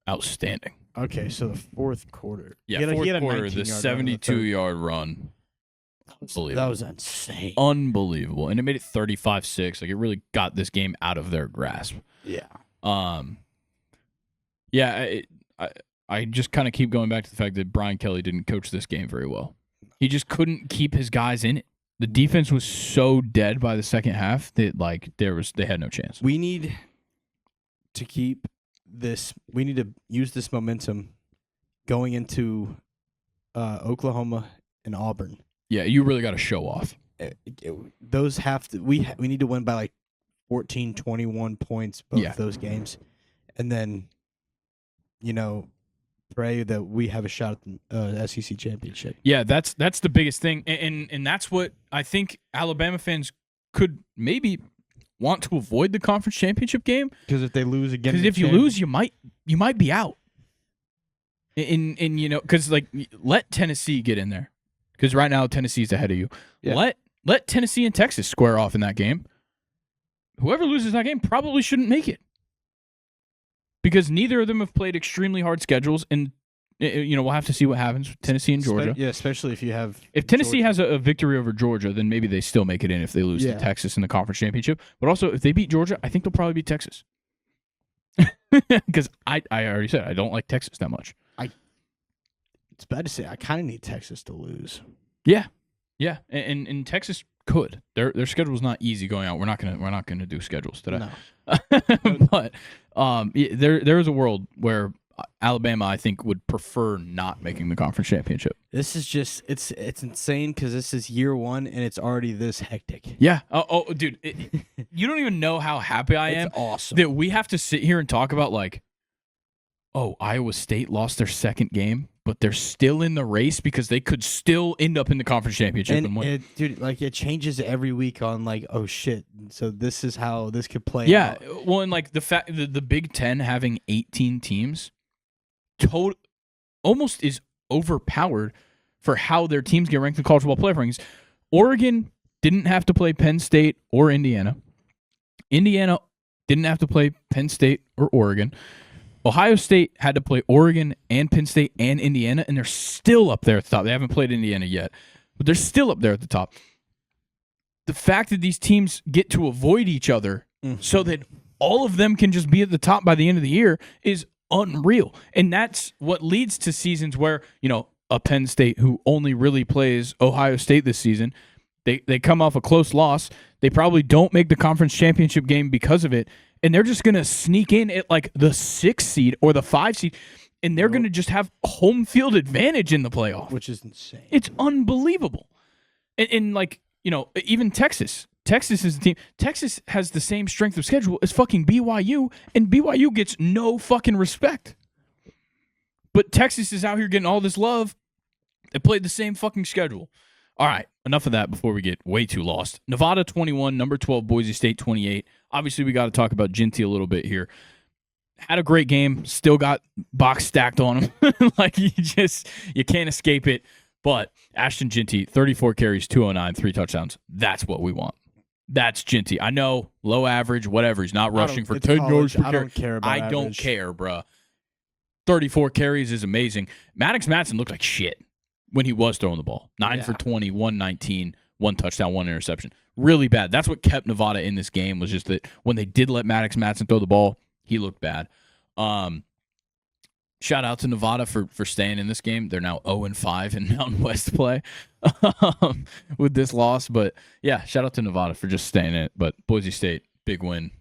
[SPEAKER 1] outstanding.
[SPEAKER 2] Okay, so the fourth quarter.
[SPEAKER 1] Yeah, fourth quarter, the 72-yard run. Unbelievable.
[SPEAKER 2] That was insane.
[SPEAKER 1] Unbelievable. And it made it 35-6. Like, it really got this game out of their grasp.
[SPEAKER 2] Yeah.
[SPEAKER 1] Yeah, I just kind of keep going back to the fact that Brian Kelly didn't coach this game very well. He just couldn't keep his guys in it. The defense was so dead by the second half that like they had no chance.
[SPEAKER 2] We need to keep this. We need to use this momentum going into Oklahoma and Auburn.
[SPEAKER 1] Yeah, you really got to show off.
[SPEAKER 2] Those have to. We need to win by like 14, 21 points both those games, and then pray that we have a shot at the SEC championship.
[SPEAKER 1] Yeah, that's the biggest thing, and that's what I think Alabama fans could maybe want to avoid the conference championship game.
[SPEAKER 2] Because if they lose again,
[SPEAKER 1] because if you lose, you might be out. Because like let Tennessee get in there, because right now Tennessee's ahead of you. Yeah. Let Tennessee and Texas square off in that game. Whoever loses that game probably shouldn't make it. Because neither of them have played extremely hard schedules, and we'll have to see what happens with Tennessee and Georgia.
[SPEAKER 2] Yeah, especially if you have.
[SPEAKER 1] If Tennessee has a victory over Georgia, then maybe they still make it in if they lose to Texas in the conference championship. But also, if they beat Georgia, I think they'll probably beat Texas. because I already said I don't like Texas that much.
[SPEAKER 2] It's bad to say. I kind of need Texas to lose.
[SPEAKER 1] Yeah, and Texas could. Their schedule's not easy going out. We're not gonna do schedules today.
[SPEAKER 2] No.
[SPEAKER 1] But there is a world where Alabama, I think, would prefer not making the conference championship.
[SPEAKER 2] This is just it's insane because this is year one and it's already this hectic.
[SPEAKER 1] Yeah. Oh, dude, you don't even know how happy I am.
[SPEAKER 2] It's awesome.
[SPEAKER 1] That we have to sit here and talk about like, oh, Iowa State lost their second game, but they're still in the race because they could still end up in the conference championship and win.
[SPEAKER 2] Dude, like it changes every week on like, oh shit. So this is how this could play
[SPEAKER 1] Yeah.
[SPEAKER 2] out.
[SPEAKER 1] Well, and like the fact that the Big Ten having 18 teams almost is overpowered for how their teams get ranked in college football playoff rankings. Oregon didn't have to play Penn State or Indiana. Indiana didn't have to play Penn State or Oregon. Ohio State had to play Oregon and Penn State and Indiana, and they're still up there at the top. They haven't played Indiana yet, but they're still up there at the top. The fact that these teams get to avoid each other so that all of them can just be at the top by the end of the year is unreal. And that's what leads to seasons where, a Penn State who only really plays Ohio State this season, they come off a close loss. They probably don't make the conference championship game because of it. And they're just going to sneak in at like the 6 seed or the 5 seed, and they're going to just have home field advantage in the playoff.
[SPEAKER 2] Which is insane.
[SPEAKER 1] It's unbelievable. And like, even Texas. Texas is the team. Texas has the same strength of schedule as fucking BYU, and BYU gets no fucking respect. But Texas is out here getting all this love. They played the same fucking schedule. All right, enough of that before we get way too lost. Nevada 21, number 12, Boise State 28. Obviously, we got to talk about Ginty a little bit here. Had a great game. Still got box stacked on him. Like, you can't escape it. But Ashton Ginty, 34 carries, 209, 3 touchdowns. That's what we want. That's Ginty. I know, low average, whatever. He's not rushing for 10 yards per carry.
[SPEAKER 2] I don't care about
[SPEAKER 1] I don't care, bruh. 34 carries is amazing. Maddox Madsen looked like shit when he was throwing the ball. 9 for 20, 119, 1 touchdown, 1 interception. Really bad. That's what kept Nevada in this game, was just that when they did let Maddox Madsen throw the ball, he looked bad. Shout out to Nevada for staying in this game. They're now 0-5 in Mountain West play with this loss. But, yeah, shout out to Nevada for just staying in it. But Boise State, big win.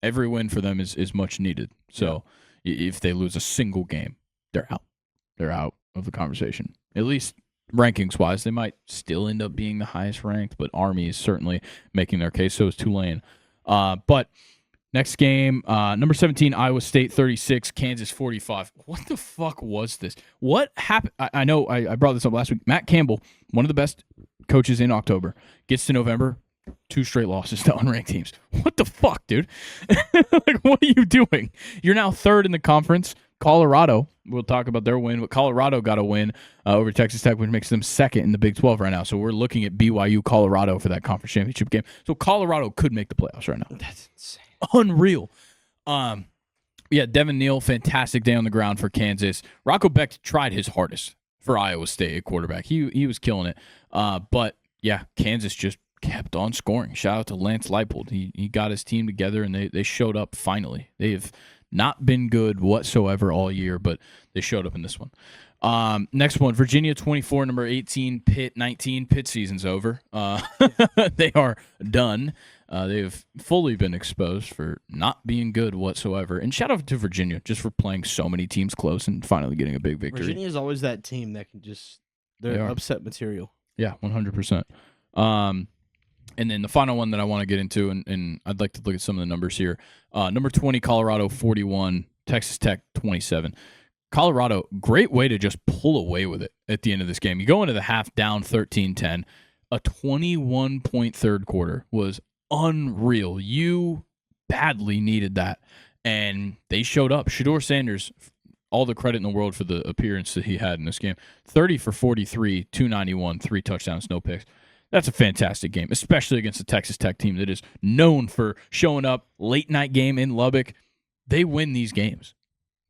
[SPEAKER 1] Every win for them is much needed. So if they lose a single game, they're out. They're out of the conversation. At least rankings-wise, they might still end up being the highest ranked, but Army is certainly making their case. So is Tulane. But next game, number 17, Iowa State 36, Kansas 45. What the fuck was this? What happened? I know I brought this up last week. Matt Campbell, one of the best coaches in October, gets to November, 2 straight losses to unranked teams. What the fuck, dude? Like, what are you doing? You're now 3rd in the conference. Colorado, we'll talk about their win, but Colorado got a win over Texas Tech, which makes them 2nd in the Big 12 right now. So we're looking at BYU, Colorado for that conference championship game. So Colorado could make the playoffs right now.
[SPEAKER 2] That's insane.
[SPEAKER 1] Unreal. Yeah, Devin Neal, fantastic day on the ground for Kansas. Rocco Beck tried his hardest for Iowa State at quarterback. He was killing it. But, yeah, Kansas just kept on scoring. Shout out to Lance Leipold. He got his team together, and they showed up finally. They have not been good whatsoever all year, but they showed up in this one. Next one, Virginia 24, number 18, Pitt 19. Pitt season's over. They are done. They have fully been exposed for not being good whatsoever. And shout out to Virginia just for playing so many teams close and finally getting a big victory.
[SPEAKER 2] Virginia is always that team that can they're upset material.
[SPEAKER 1] Yeah, 100%. And then the final one that I want to get into, and I'd like to look at some of the numbers here. Number 20, Colorado 41, Texas Tech 27. Colorado, great way to just pull away with it at the end of this game. You go into the half down 13-10. A 21-point third quarter was unreal. You badly needed that. And they showed up. Shedeur Sanders, all the credit in the world for the appearance that he had in this game. 30 for 43, 291, 3 touchdowns, no picks. That's a fantastic game, especially against the Texas Tech team that is known for showing up late night game in Lubbock. They win these games.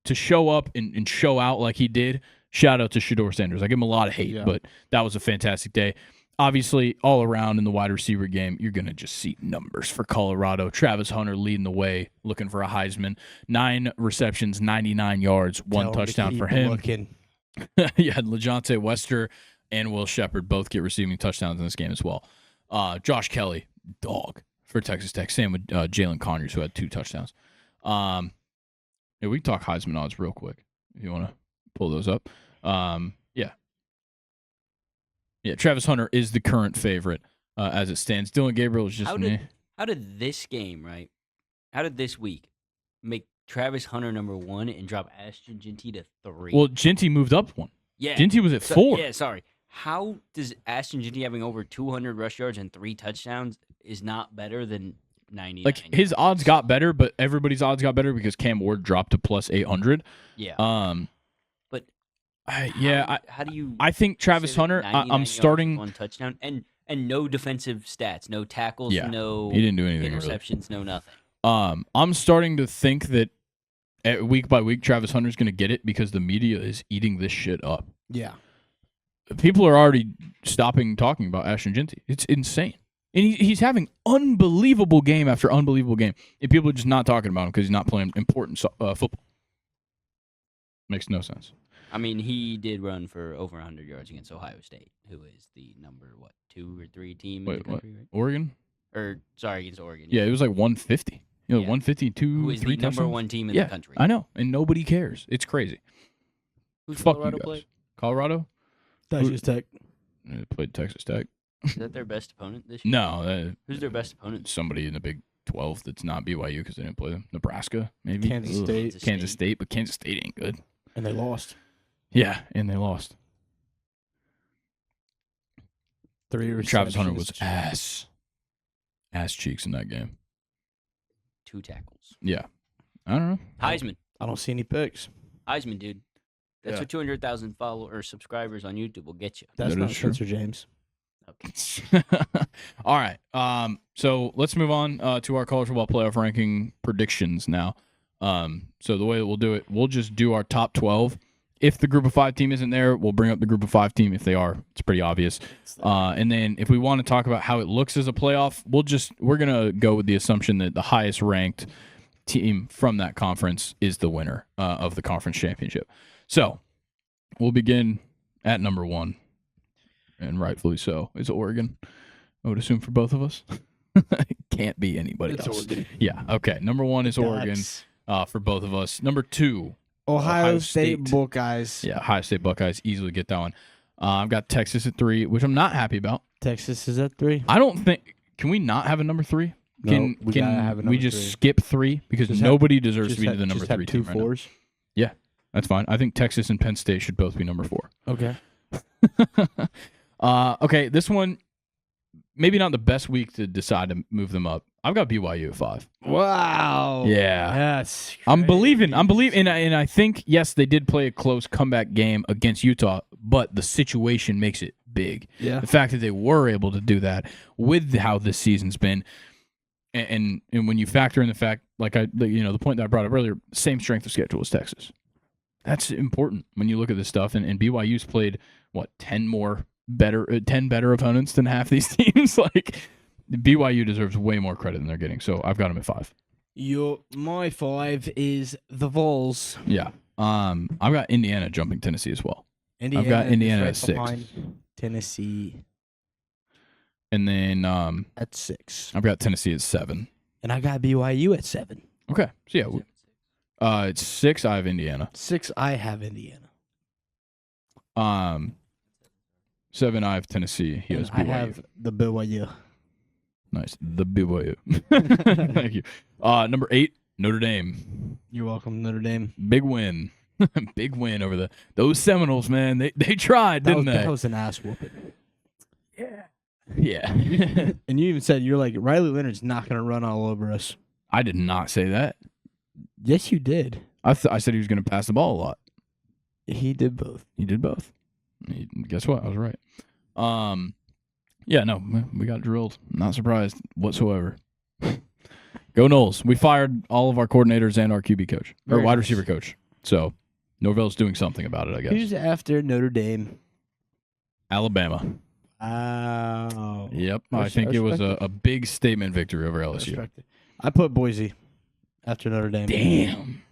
[SPEAKER 1] To show up and show out like he did, shout out to Shedeur Sanders. I give him a lot of hate, but that was a fantastic day. obviously, all around in the wide receiver game, you're going to just see numbers for Colorado. Travis Hunter leading the way, looking for a Heisman. 9 receptions, 99 yards, 1 touchdown for him. Yeah, LeJontay Wester and Will Shepard both get receiving touchdowns in this game as well. Josh Kelly, dog for Texas Tech. Same with Jalen Conyers, who had 2 touchdowns. Yeah, we can talk Heisman odds real quick if you want to pull those up. Yeah, Travis Hunter is the current favorite as it stands. Dylan Gabriel is just
[SPEAKER 3] How did this game, right? How did this week make Travis Hunter number 1 and drop Ashton Jeanty to 3?
[SPEAKER 1] Well, Jeanty moved up 1.
[SPEAKER 3] Yeah.
[SPEAKER 1] Jeanty was at 4.
[SPEAKER 3] Yeah, sorry. How does Ashton Jeanty having over 200 rush yards and 3 touchdowns is not better than 99?
[SPEAKER 1] Like, his odds got better, but everybody's odds got better because Cam Ward dropped to plus 800.
[SPEAKER 3] Yeah.
[SPEAKER 1] But
[SPEAKER 3] how do you?
[SPEAKER 1] I think Travis Hunter. I'm starting
[SPEAKER 3] 1 touchdown and no defensive stats, no tackles, no
[SPEAKER 1] he didn't do anything
[SPEAKER 3] interceptions,
[SPEAKER 1] really.
[SPEAKER 3] no nothing.
[SPEAKER 1] I'm starting to think that week by week Travis Hunter's going to get it because the media is eating this shit up.
[SPEAKER 2] Yeah,
[SPEAKER 1] people are already stopping talking about Ashton Jeanty. It's insane, and he's having unbelievable game after unbelievable game, and people are just not talking about him because he's not playing important football. Makes no sense.
[SPEAKER 3] I mean, he did run for over 100 yards against Ohio State, who is the number 2 or 3 team in the country, right?
[SPEAKER 1] Oregon?
[SPEAKER 3] Against Oregon.
[SPEAKER 1] Yeah, it was like 150. 152,
[SPEAKER 3] who is
[SPEAKER 1] 3
[SPEAKER 3] the number
[SPEAKER 1] touchdowns?
[SPEAKER 3] 1 team in the country.
[SPEAKER 1] I know, and nobody cares. It's crazy.
[SPEAKER 3] Who's
[SPEAKER 1] Fuck
[SPEAKER 3] Colorado
[SPEAKER 1] you guys.
[SPEAKER 3] play?
[SPEAKER 1] Colorado?
[SPEAKER 2] Texas Tech.
[SPEAKER 1] They played Texas Tech.
[SPEAKER 3] Is that their best opponent this year?
[SPEAKER 1] No.
[SPEAKER 3] Who's their best opponent?
[SPEAKER 1] Somebody in the Big 12 that's not BYU because they didn't play them. Nebraska, maybe?
[SPEAKER 2] Kansas State.
[SPEAKER 1] Kansas State, but Kansas State ain't good.
[SPEAKER 2] And they lost.
[SPEAKER 1] Yeah, and they lost.
[SPEAKER 2] 3 receptions.
[SPEAKER 1] Travis Hunter was ass cheeks in that game.
[SPEAKER 3] 2 tackles.
[SPEAKER 1] Yeah. I don't know.
[SPEAKER 3] Heisman.
[SPEAKER 2] I don't see any picks.
[SPEAKER 3] Heisman, dude. That's what 200,000 subscribers on YouTube will get you.
[SPEAKER 2] That's
[SPEAKER 1] That
[SPEAKER 2] not
[SPEAKER 1] is true.
[SPEAKER 2] Spencer James.
[SPEAKER 1] Okay. All right. So let's move on to our college football playoff ranking predictions now. So the way that we'll do it, we'll just do our top 12. If the group of 5 team isn't there, we'll bring up the group of 5 team. If they are, it's pretty obvious. And then if we want to talk about how it looks as a playoff, we're going to go with the assumption that the highest ranked team from that conference is the winner of the conference championship. So we'll begin at number 1, and rightfully so, is Oregon. I would assume for both of us. It can't be anybody else.
[SPEAKER 2] Oregon.
[SPEAKER 1] Yeah, okay. Number 1 is Oregon for both of us. Number 2,
[SPEAKER 2] Ohio State Buckeyes.
[SPEAKER 1] Yeah, Ohio State Buckeyes easily get that one. I've got Texas at 3, which I'm not happy about.
[SPEAKER 2] Texas is at 3.
[SPEAKER 1] I don't think. Can we not have a number 3?
[SPEAKER 2] No, we gotta have a number
[SPEAKER 1] we just
[SPEAKER 2] 3.
[SPEAKER 1] skip 3 because nobody deserves to be the number 3 team
[SPEAKER 2] two
[SPEAKER 1] right now.
[SPEAKER 2] 4s.
[SPEAKER 1] Yeah, that's fine. I think Texas and Penn State should both be number 4.
[SPEAKER 2] Okay.
[SPEAKER 1] Okay, this one maybe not the best week to decide to move them up. I've got BYU at 5.
[SPEAKER 2] Wow.
[SPEAKER 1] Yeah.
[SPEAKER 2] Yes.
[SPEAKER 1] I'm believing, and I think, yes, they did play a close comeback game against Utah, but the situation makes it big.
[SPEAKER 2] Yeah.
[SPEAKER 1] The fact that they were able to do that with how this season's been, and when you factor in the fact, the point that I brought up earlier, same strength of schedule as Texas. That's important when you look at this stuff, and BYU's played, 10 better opponents than half these teams? BYU deserves way more credit than they're getting, so I've got them at 5.
[SPEAKER 2] My 5 is the Vols.
[SPEAKER 1] Yeah. I've got Indiana jumping Tennessee as well.
[SPEAKER 2] I've
[SPEAKER 1] got Indiana at 6.
[SPEAKER 2] Tennessee.
[SPEAKER 1] And then
[SPEAKER 2] at 6.
[SPEAKER 1] I've got Tennessee at 7.
[SPEAKER 2] And I got BYU at 7.
[SPEAKER 1] Okay. So yeah, it's 6. I have Indiana.
[SPEAKER 2] 6. I have Indiana.
[SPEAKER 1] 7. I have Tennessee. He has BYU.
[SPEAKER 2] I have the BYU.
[SPEAKER 1] Nice. The BYU. Thank you. Number 8, Notre Dame.
[SPEAKER 2] You're welcome, Notre Dame.
[SPEAKER 1] Big win. Big win over those Seminoles, man. They tried, didn't they?
[SPEAKER 2] That was an ass whooping.
[SPEAKER 1] Yeah. Yeah.
[SPEAKER 2] And you even said, you're like, Riley Leonard's not going to run all over us.
[SPEAKER 1] I did not say that.
[SPEAKER 2] Yes, you did.
[SPEAKER 1] I said he was going to pass the ball a lot.
[SPEAKER 2] He did both.
[SPEAKER 1] He did both. Guess what? I was right. Yeah, no, we got drilled. Not surprised whatsoever. Go Noles. We fired all of our coordinators and our QB coach, or
[SPEAKER 2] Very
[SPEAKER 1] wide
[SPEAKER 2] nice.
[SPEAKER 1] receiver coach. So Norvell's doing something about it, I guess.
[SPEAKER 2] Who's after Notre Dame?
[SPEAKER 1] Alabama.
[SPEAKER 2] Wow.
[SPEAKER 1] Yep. I think it was a big statement victory over LSU.
[SPEAKER 2] I put Boise after Notre Dame.
[SPEAKER 1] Damn.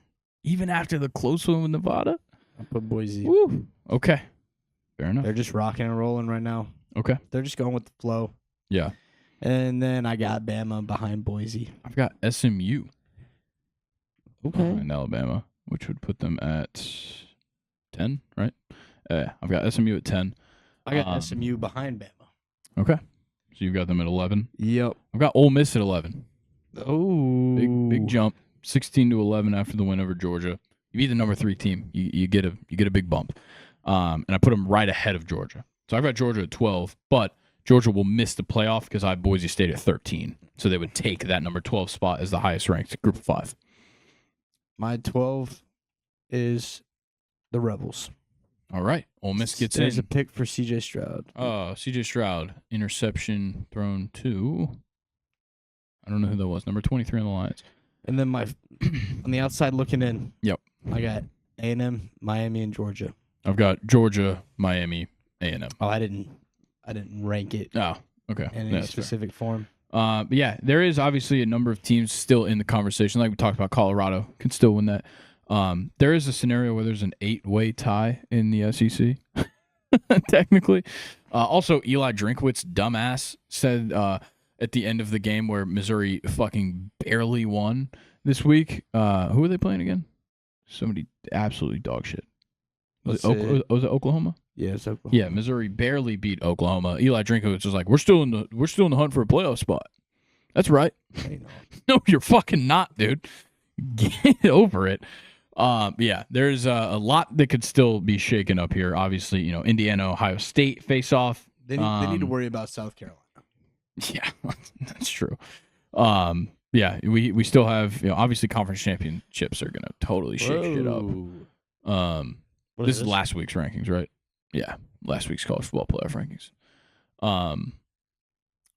[SPEAKER 1] Even after the close one with Nevada?
[SPEAKER 2] I put Boise.
[SPEAKER 1] Woo. Okay. Fair enough.
[SPEAKER 2] They're just rocking and rolling right now.
[SPEAKER 1] Okay.
[SPEAKER 2] They're just going with the flow.
[SPEAKER 1] Yeah.
[SPEAKER 2] And then I got Bama behind Boise.
[SPEAKER 1] I've got SMU
[SPEAKER 2] Okay.
[SPEAKER 1] behind Alabama, which would put them at 10, right? I've got SMU at 10.
[SPEAKER 2] I got SMU behind Bama.
[SPEAKER 1] Okay. So you've got them at 11.
[SPEAKER 2] Yep.
[SPEAKER 1] I've got Ole Miss at 11.
[SPEAKER 2] Oh.
[SPEAKER 1] Big jump. 16 to 11 after the win over Georgia. You beat the number 3 team. You get a big bump. And I put them right ahead of Georgia. So I've got Georgia at 12, but Georgia will miss the playoff because I have Boise State at 13. So they would take that number 12 spot as the highest ranked group of 5.
[SPEAKER 2] My 12 is the Rebels.
[SPEAKER 1] All right. Ole Miss gets
[SPEAKER 2] There's
[SPEAKER 1] in.
[SPEAKER 2] a pick for C.J. Stroud.
[SPEAKER 1] C.J. Stroud. Interception thrown to, I don't know who that was, number 23 on the Lions.
[SPEAKER 2] And then on the outside looking in.
[SPEAKER 1] Yep.
[SPEAKER 2] I got A&M, Miami, and Georgia.
[SPEAKER 1] I've got Georgia, Miami, A&M.
[SPEAKER 2] Oh, I didn't rank it
[SPEAKER 1] Oh, okay.
[SPEAKER 2] in any specific form.
[SPEAKER 1] But yeah, there is obviously a number of teams still in the conversation. Like we talked about, Colorado can still win that. There is a scenario where there's an 8-way tie in the SEC, technically. Also, Eli Drinkwitz, dumbass, said at the end of the game where Missouri fucking barely won this week. Who are they playing again? Somebody absolutely dog shit. Was it Oklahoma?
[SPEAKER 2] Yeah, it's Oklahoma.
[SPEAKER 1] Yeah, Missouri barely beat Oklahoma. Eli Drinkwitz was like, "We're still in the hunt for a playoff spot." That's right. No, you're fucking not, dude. Get over it. Yeah, there's a lot that could still be shaken up here. Obviously, Indiana, Ohio State face off.
[SPEAKER 2] They need to worry about South Carolina.
[SPEAKER 1] Yeah, that's true. Yeah, we still have, obviously conference championships are gonna totally shake shit up. This is last week's rankings, right? Yeah, last week's college football playoff rankings.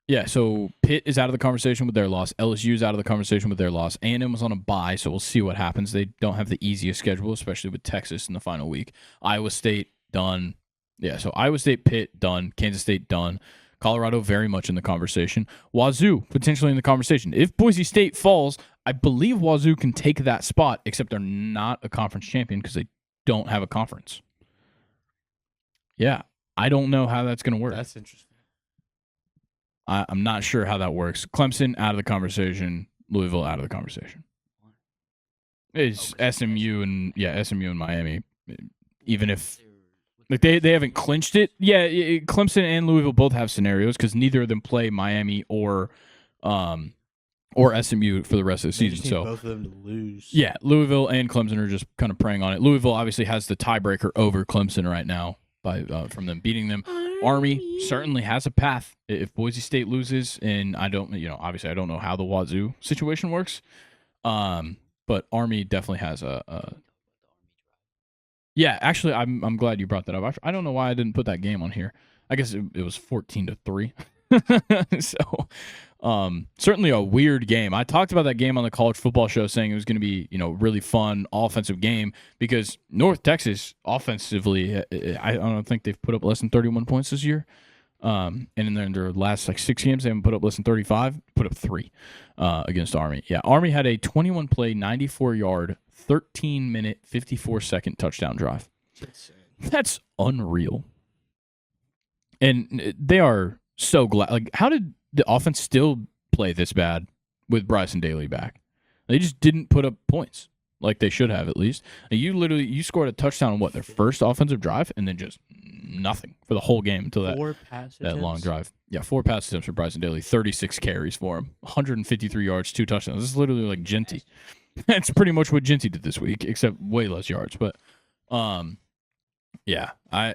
[SPEAKER 1] Yeah, so Pitt is out of the conversation with their loss. LSU is out of the conversation with their loss. A&M was on a bye, so we'll see what happens. They don't have the easiest schedule, especially with Texas in the final week. Iowa State, done. Yeah, so Iowa State, Pitt, done. Kansas State, done. Colorado, very much in the conversation. Wazoo, potentially in the conversation. If Boise State falls, I believe Wazoo can take that spot, except they're not a conference champion because they don't have a conference. Yeah, I don't know how that's going to work.
[SPEAKER 2] That's interesting.
[SPEAKER 1] I'm not sure how that works. Clemson out of the conversation. Louisville out of the conversation. It's SMU and Miami. Even if they haven't clinched it. Yeah, Clemson and Louisville both have scenarios because neither of them play Miami or SMU for the rest of the season. So
[SPEAKER 2] both of them to lose.
[SPEAKER 1] Yeah, Louisville and Clemson are just kind of preying on it. Louisville obviously has the tiebreaker over Clemson right now by from them beating them. Army certainly has a path if Boise State loses, and I don't, obviously I don't know how the Wazoo situation works, but Army definitely has a. Yeah, actually, I'm glad you brought that up. I don't know why I didn't put that game on here. I guess it was 14-3. So, certainly a weird game. I talked about that game on the college football show, saying it was going to be, really fun offensive game because North Texas offensively, I don't think they've put up less than 31 points this year. And in their last 6 games, they haven't put up less than 35. Put up 3 against Army. Yeah, Army had a 21-play, 94-yard, 13-minute, 54-second touchdown drive. That's unreal. And they are so glad. Like, how did the offense still play this bad with Bryson Daly back? They just didn't put up points like they should have, at least. And you scored a touchdown on their first offensive drive, and then just nothing for the whole game until that long drive. Yeah, 4 pass attempts for Bryson Daly, 36 carries for him, 153 yards, 2 touchdowns. This is literally like Genty. That's pretty much what Genty did this week, except way less yards. But, yeah, I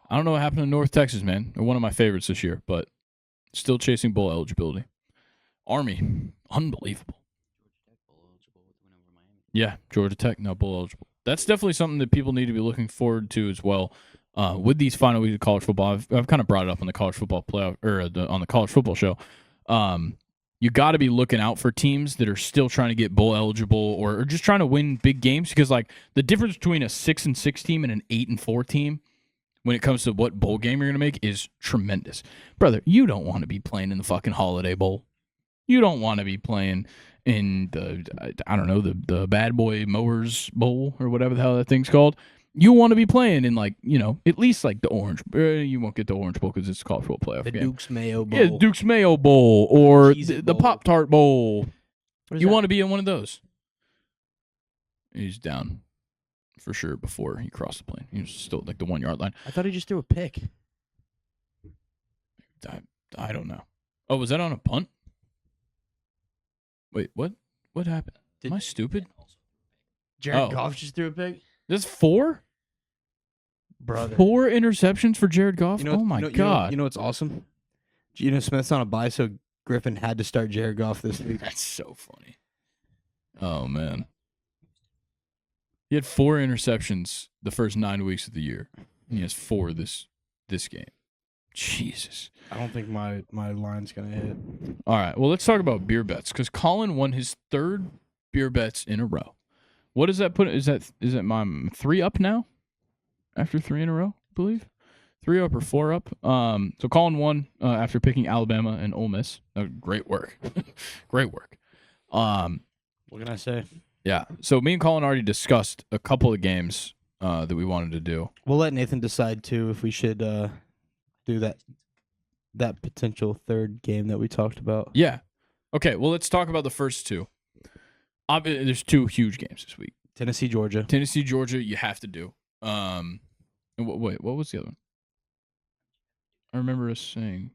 [SPEAKER 1] don't know what happened to North Texas, man. They're one of my favorites this year, but still chasing bowl eligibility. Army, unbelievable. Yeah, Georgia Tech, now bowl eligible. That's definitely something that people need to be looking forward to as well. With these final weeks of college football, I've kind of brought it up on the college football playoff on the college football show. You got to be looking out for teams that are still trying to get bowl eligible or just trying to win big games because, like, the difference between a 6-6 team and an 8-4 team, when it comes to what bowl game you're going to make is tremendous. Brother, you don't want to be playing in the fucking Holiday Bowl. You don't want to be playing in the Bad Boy Mowers Bowl or whatever the hell that thing's called. You want to be playing in at least like the Orange. You won't get the Orange Bowl because it's a college football playoff
[SPEAKER 2] The
[SPEAKER 1] game.
[SPEAKER 2] Duke's Mayo Bowl.
[SPEAKER 1] Yeah, Duke's Mayo Bowl or
[SPEAKER 2] Cheez-It
[SPEAKER 1] the
[SPEAKER 2] Bowl.
[SPEAKER 1] Pop-Tart Bowl.
[SPEAKER 2] What is
[SPEAKER 1] You
[SPEAKER 2] that?
[SPEAKER 1] want to be in one of those. He's down for sure before he crossed the plane. He was still like the 1 yard line.
[SPEAKER 2] I thought he just threw a pick.
[SPEAKER 1] I don't know. Oh, was that on a punt? Wait, what? What happened? Am I stupid?
[SPEAKER 2] Jared
[SPEAKER 1] Oh.
[SPEAKER 2] Goff just threw a pick?
[SPEAKER 1] There's 4?
[SPEAKER 2] Brother.
[SPEAKER 1] 4 interceptions for Jared Goff?
[SPEAKER 2] You know,
[SPEAKER 1] oh my God.
[SPEAKER 2] You know what's awesome? Geno Smith's on a bye, so Griffin had to start Jared Goff this week.
[SPEAKER 1] That's so funny. Oh, man. He had 4 interceptions the first 9 weeks of the year. And he has 4 this game. Jesus.
[SPEAKER 2] I don't think my line's going to hit.
[SPEAKER 1] All right. Well, let's talk about beer bets because Colin won his 3rd beer bets in a row. What does that put? Is that my 3 up now? After 3 in a row, I believe. 3 up or 4 up. So Colin won after picking Alabama and Ole Miss. Great work. Great work.
[SPEAKER 2] What can I say?
[SPEAKER 1] Yeah. So me and Colin already discussed a couple of games that we wanted to do.
[SPEAKER 2] We'll let Nathan decide, too, if we should do that potential 3rd game that we talked about.
[SPEAKER 1] Yeah. Okay. Well, let's talk about the first 2. There's 2 huge games this week.
[SPEAKER 2] Tennessee, Georgia.
[SPEAKER 1] Tennessee, Georgia, you have to do. And wait, what was the other one? I remember us saying,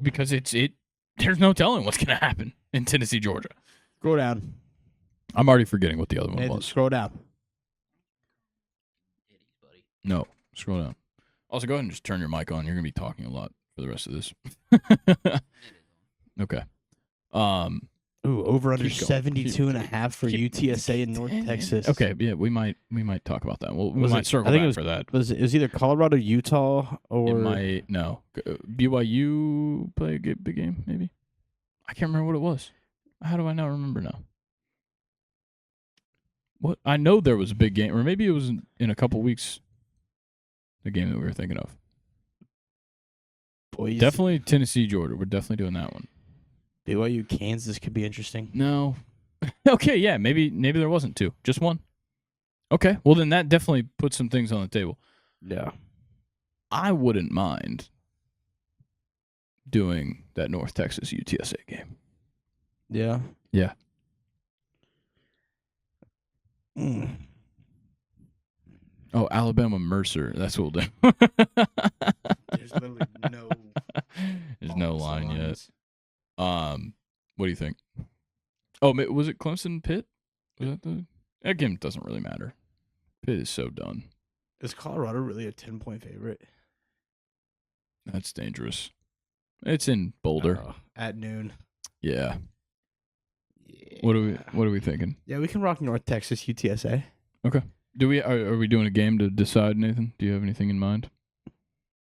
[SPEAKER 1] because there's no telling what's going to happen in Tennessee, Georgia.
[SPEAKER 2] Scroll down.
[SPEAKER 1] I'm already forgetting what the other one
[SPEAKER 2] Nathan,
[SPEAKER 1] was.
[SPEAKER 2] scroll down.
[SPEAKER 1] No, scroll down. Also, go ahead and just turn your mic on. You're going to be talking a lot for the rest of this. Okay.
[SPEAKER 2] Ooh, over under
[SPEAKER 1] Keep going.
[SPEAKER 2] 72 and a half for UTSA in North Texas.
[SPEAKER 1] Okay, yeah, we might talk about that. We
[SPEAKER 2] Was
[SPEAKER 1] might
[SPEAKER 2] it-
[SPEAKER 1] circle
[SPEAKER 2] I think
[SPEAKER 1] back
[SPEAKER 2] it was-
[SPEAKER 1] for that.
[SPEAKER 2] It was either Colorado, Utah, or
[SPEAKER 1] BYU play a big game, maybe? I can't remember what it was. How do I not remember now? What? I know there was a big game, or maybe it was in a couple weeks, the game that we were thinking of.
[SPEAKER 2] Boise.
[SPEAKER 1] Definitely Tennessee, Georgia. We're definitely doing that one.
[SPEAKER 2] BYU, Kansas could be interesting.
[SPEAKER 1] No. Okay, yeah, maybe there wasn't 2. Just 1. Okay, well then that definitely puts some things on the table.
[SPEAKER 2] Yeah.
[SPEAKER 1] I wouldn't mind doing that North Texas UTSA game.
[SPEAKER 2] Yeah.
[SPEAKER 1] Yeah.
[SPEAKER 2] Mm.
[SPEAKER 1] Oh, Alabama Mercer. That's what we'll do.
[SPEAKER 2] There's literally no.
[SPEAKER 1] There's no
[SPEAKER 2] balls
[SPEAKER 1] line yet.
[SPEAKER 2] lines.
[SPEAKER 1] What do you think? Oh, was it Clemson Pitt? Was that game doesn't really matter. Pitt is so done.
[SPEAKER 2] Is Colorado really a 10-point favorite?
[SPEAKER 1] That's dangerous. It's in Boulder.
[SPEAKER 2] At noon.
[SPEAKER 1] Yeah.
[SPEAKER 2] Yeah.
[SPEAKER 1] What are we thinking?
[SPEAKER 2] Yeah, we can rock North Texas UTSA.
[SPEAKER 1] Are we doing a game to decide, Nathan? Do you have anything in mind?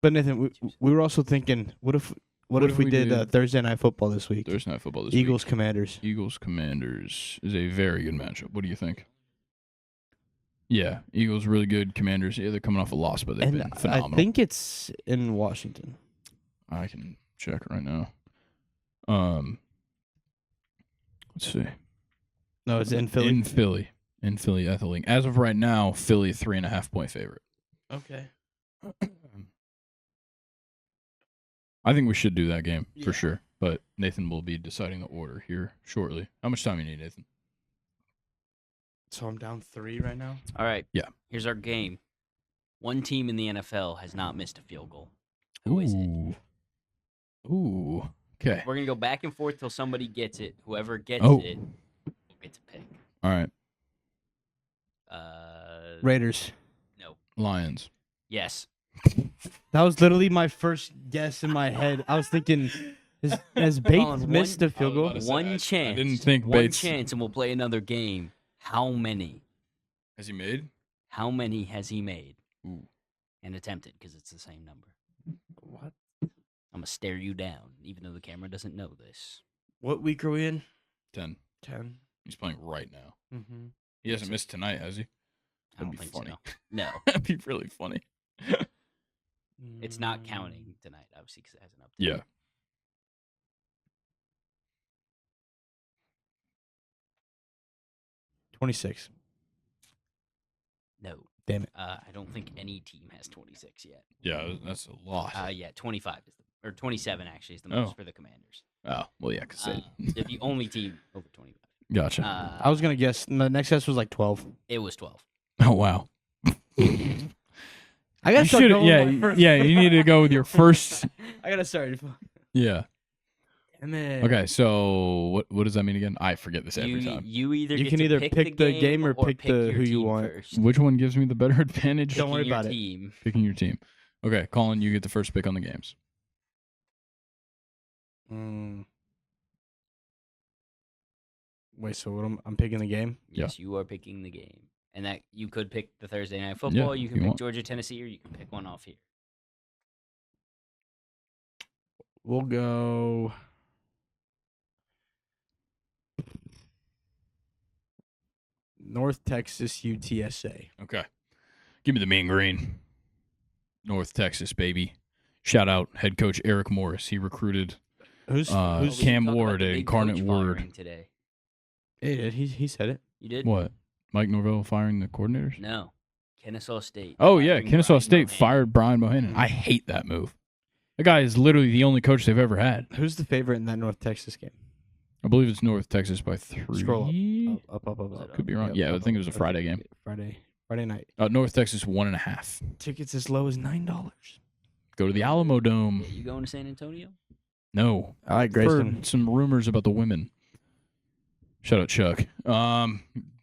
[SPEAKER 2] But Nathan, we were also thinking, what if we did Thursday Night Football this week?
[SPEAKER 1] Thursday Night Football this
[SPEAKER 2] Eagles
[SPEAKER 1] week.
[SPEAKER 2] Commanders.
[SPEAKER 1] Eagles Commanders is a very good matchup. What do you think? Yeah, Eagles really good. Commanders, yeah, they're coming off a loss, but they've been phenomenal.
[SPEAKER 2] I think it's in Washington.
[SPEAKER 1] I can check right now. Let's see.
[SPEAKER 2] No, it's in Philly.
[SPEAKER 1] In Philly. In Philly, Etheling. As of right now, Philly 3.5-point favorite.
[SPEAKER 2] Okay.
[SPEAKER 1] I think we should do that game for
[SPEAKER 2] Yeah.
[SPEAKER 1] sure. But Nathan will be deciding the order here shortly. How much time you need, Nathan?
[SPEAKER 2] So I'm down 3 right now.
[SPEAKER 3] All right.
[SPEAKER 1] Yeah.
[SPEAKER 3] Here's our game. One team in the NFL has not missed a field goal. Who is it?
[SPEAKER 1] Ooh. Okay.
[SPEAKER 3] We're gonna go back and forth till somebody gets it. Whoever gets
[SPEAKER 1] Oh.
[SPEAKER 3] it will get to pick.
[SPEAKER 1] All right.
[SPEAKER 2] Raiders.
[SPEAKER 3] No.
[SPEAKER 1] Lions.
[SPEAKER 3] Yes.
[SPEAKER 2] That was literally my first guess in my head. I was thinking, has Bates
[SPEAKER 3] on,
[SPEAKER 2] missed a field goal?
[SPEAKER 1] I was about to say,
[SPEAKER 3] One
[SPEAKER 1] I
[SPEAKER 3] chance.
[SPEAKER 1] didn't think
[SPEAKER 3] one
[SPEAKER 1] Bates-
[SPEAKER 3] chance, and we'll play another game. How many?
[SPEAKER 1] Has he made?
[SPEAKER 3] How many has he made
[SPEAKER 1] Ooh.
[SPEAKER 3] and attempted? Because it's the same number.
[SPEAKER 2] What?
[SPEAKER 3] I'm gonna stare you down, even though the camera doesn't know this.
[SPEAKER 2] What week are we in?
[SPEAKER 1] 10.
[SPEAKER 2] 10.
[SPEAKER 1] He's playing right now.
[SPEAKER 2] Mm-hmm.
[SPEAKER 1] He hasn't missed tonight, has he?
[SPEAKER 3] I don't
[SPEAKER 1] That'd be
[SPEAKER 3] think
[SPEAKER 1] funny.
[SPEAKER 3] so. No.
[SPEAKER 1] That'd be really funny.
[SPEAKER 3] It's not counting tonight, obviously, because it hasn't updated.
[SPEAKER 1] Yeah.
[SPEAKER 2] $26.
[SPEAKER 3] No.
[SPEAKER 2] Damn it.
[SPEAKER 3] I don't think any team has 26 yet.
[SPEAKER 1] Yeah, that's a lot.
[SPEAKER 3] 25 is or 27 actually is the most
[SPEAKER 1] Oh.
[SPEAKER 3] for the Commanders.
[SPEAKER 1] Oh, well, yeah, because
[SPEAKER 3] They're the only team over 25.
[SPEAKER 1] Gotcha.
[SPEAKER 2] I was going to guess. The next guess was like 12.
[SPEAKER 3] It was 12.
[SPEAKER 1] Oh, wow.
[SPEAKER 2] I got to start going with my first.
[SPEAKER 1] Yeah, you need to go with your first.
[SPEAKER 2] I got to start.
[SPEAKER 1] Yeah.
[SPEAKER 2] Damn it.
[SPEAKER 1] Okay, so what does that mean again? I forget this every time.
[SPEAKER 3] You either
[SPEAKER 2] You
[SPEAKER 3] get
[SPEAKER 2] can
[SPEAKER 3] to
[SPEAKER 2] either
[SPEAKER 3] pick the game or
[SPEAKER 2] pick
[SPEAKER 3] pick your
[SPEAKER 2] who you
[SPEAKER 3] team
[SPEAKER 2] want.
[SPEAKER 3] first.
[SPEAKER 1] Which one gives me the better advantage?
[SPEAKER 2] Don't worry
[SPEAKER 3] Picking your
[SPEAKER 2] about it.
[SPEAKER 3] team.
[SPEAKER 1] Picking your team. Okay, Colin, you get the first pick on the games.
[SPEAKER 2] Wait, so what I'm picking the game?
[SPEAKER 3] Yes, you are picking the game. And that you could pick the Thursday night football, you
[SPEAKER 1] if
[SPEAKER 3] can
[SPEAKER 1] you
[SPEAKER 3] pick
[SPEAKER 1] want.
[SPEAKER 3] Georgia, Tennessee, or you can pick one off here.
[SPEAKER 2] We'll go. North Texas UTSA.
[SPEAKER 1] Okay. Give me the mean green. North Texas, baby. Shout out head coach Eric Morris. He recruited
[SPEAKER 2] Who's
[SPEAKER 3] Oh, we can
[SPEAKER 1] Cam
[SPEAKER 3] talk about
[SPEAKER 1] Ward
[SPEAKER 3] the
[SPEAKER 1] and
[SPEAKER 3] big
[SPEAKER 1] Incarnate
[SPEAKER 3] coach
[SPEAKER 1] Word.
[SPEAKER 3] firing today.
[SPEAKER 2] he said it.
[SPEAKER 3] You did?
[SPEAKER 1] What? Mike Norvell firing the coordinators?
[SPEAKER 3] No. Kennesaw State.
[SPEAKER 1] Oh, yeah.
[SPEAKER 3] firing
[SPEAKER 1] Kennesaw
[SPEAKER 3] Brian
[SPEAKER 1] State
[SPEAKER 3] Bohannon.
[SPEAKER 1] fired Brian Bohannon. I hate that move. That guy is literally the only coach they've ever had.
[SPEAKER 2] Who's the favorite in that North Texas game?
[SPEAKER 1] I believe it's North Texas by 3.
[SPEAKER 2] Scroll up.
[SPEAKER 1] Could be wrong. Yeah, I think it was a Friday game.
[SPEAKER 2] Friday night.
[SPEAKER 1] North Texas 1.5.
[SPEAKER 2] Tickets as low as $9.
[SPEAKER 1] Go to the Alamo Dome.
[SPEAKER 3] Yeah, you going to San Antonio?
[SPEAKER 1] No.
[SPEAKER 2] I like
[SPEAKER 1] Heard
[SPEAKER 2] Grayson.
[SPEAKER 1] some rumors about the women. Shout out Chuck.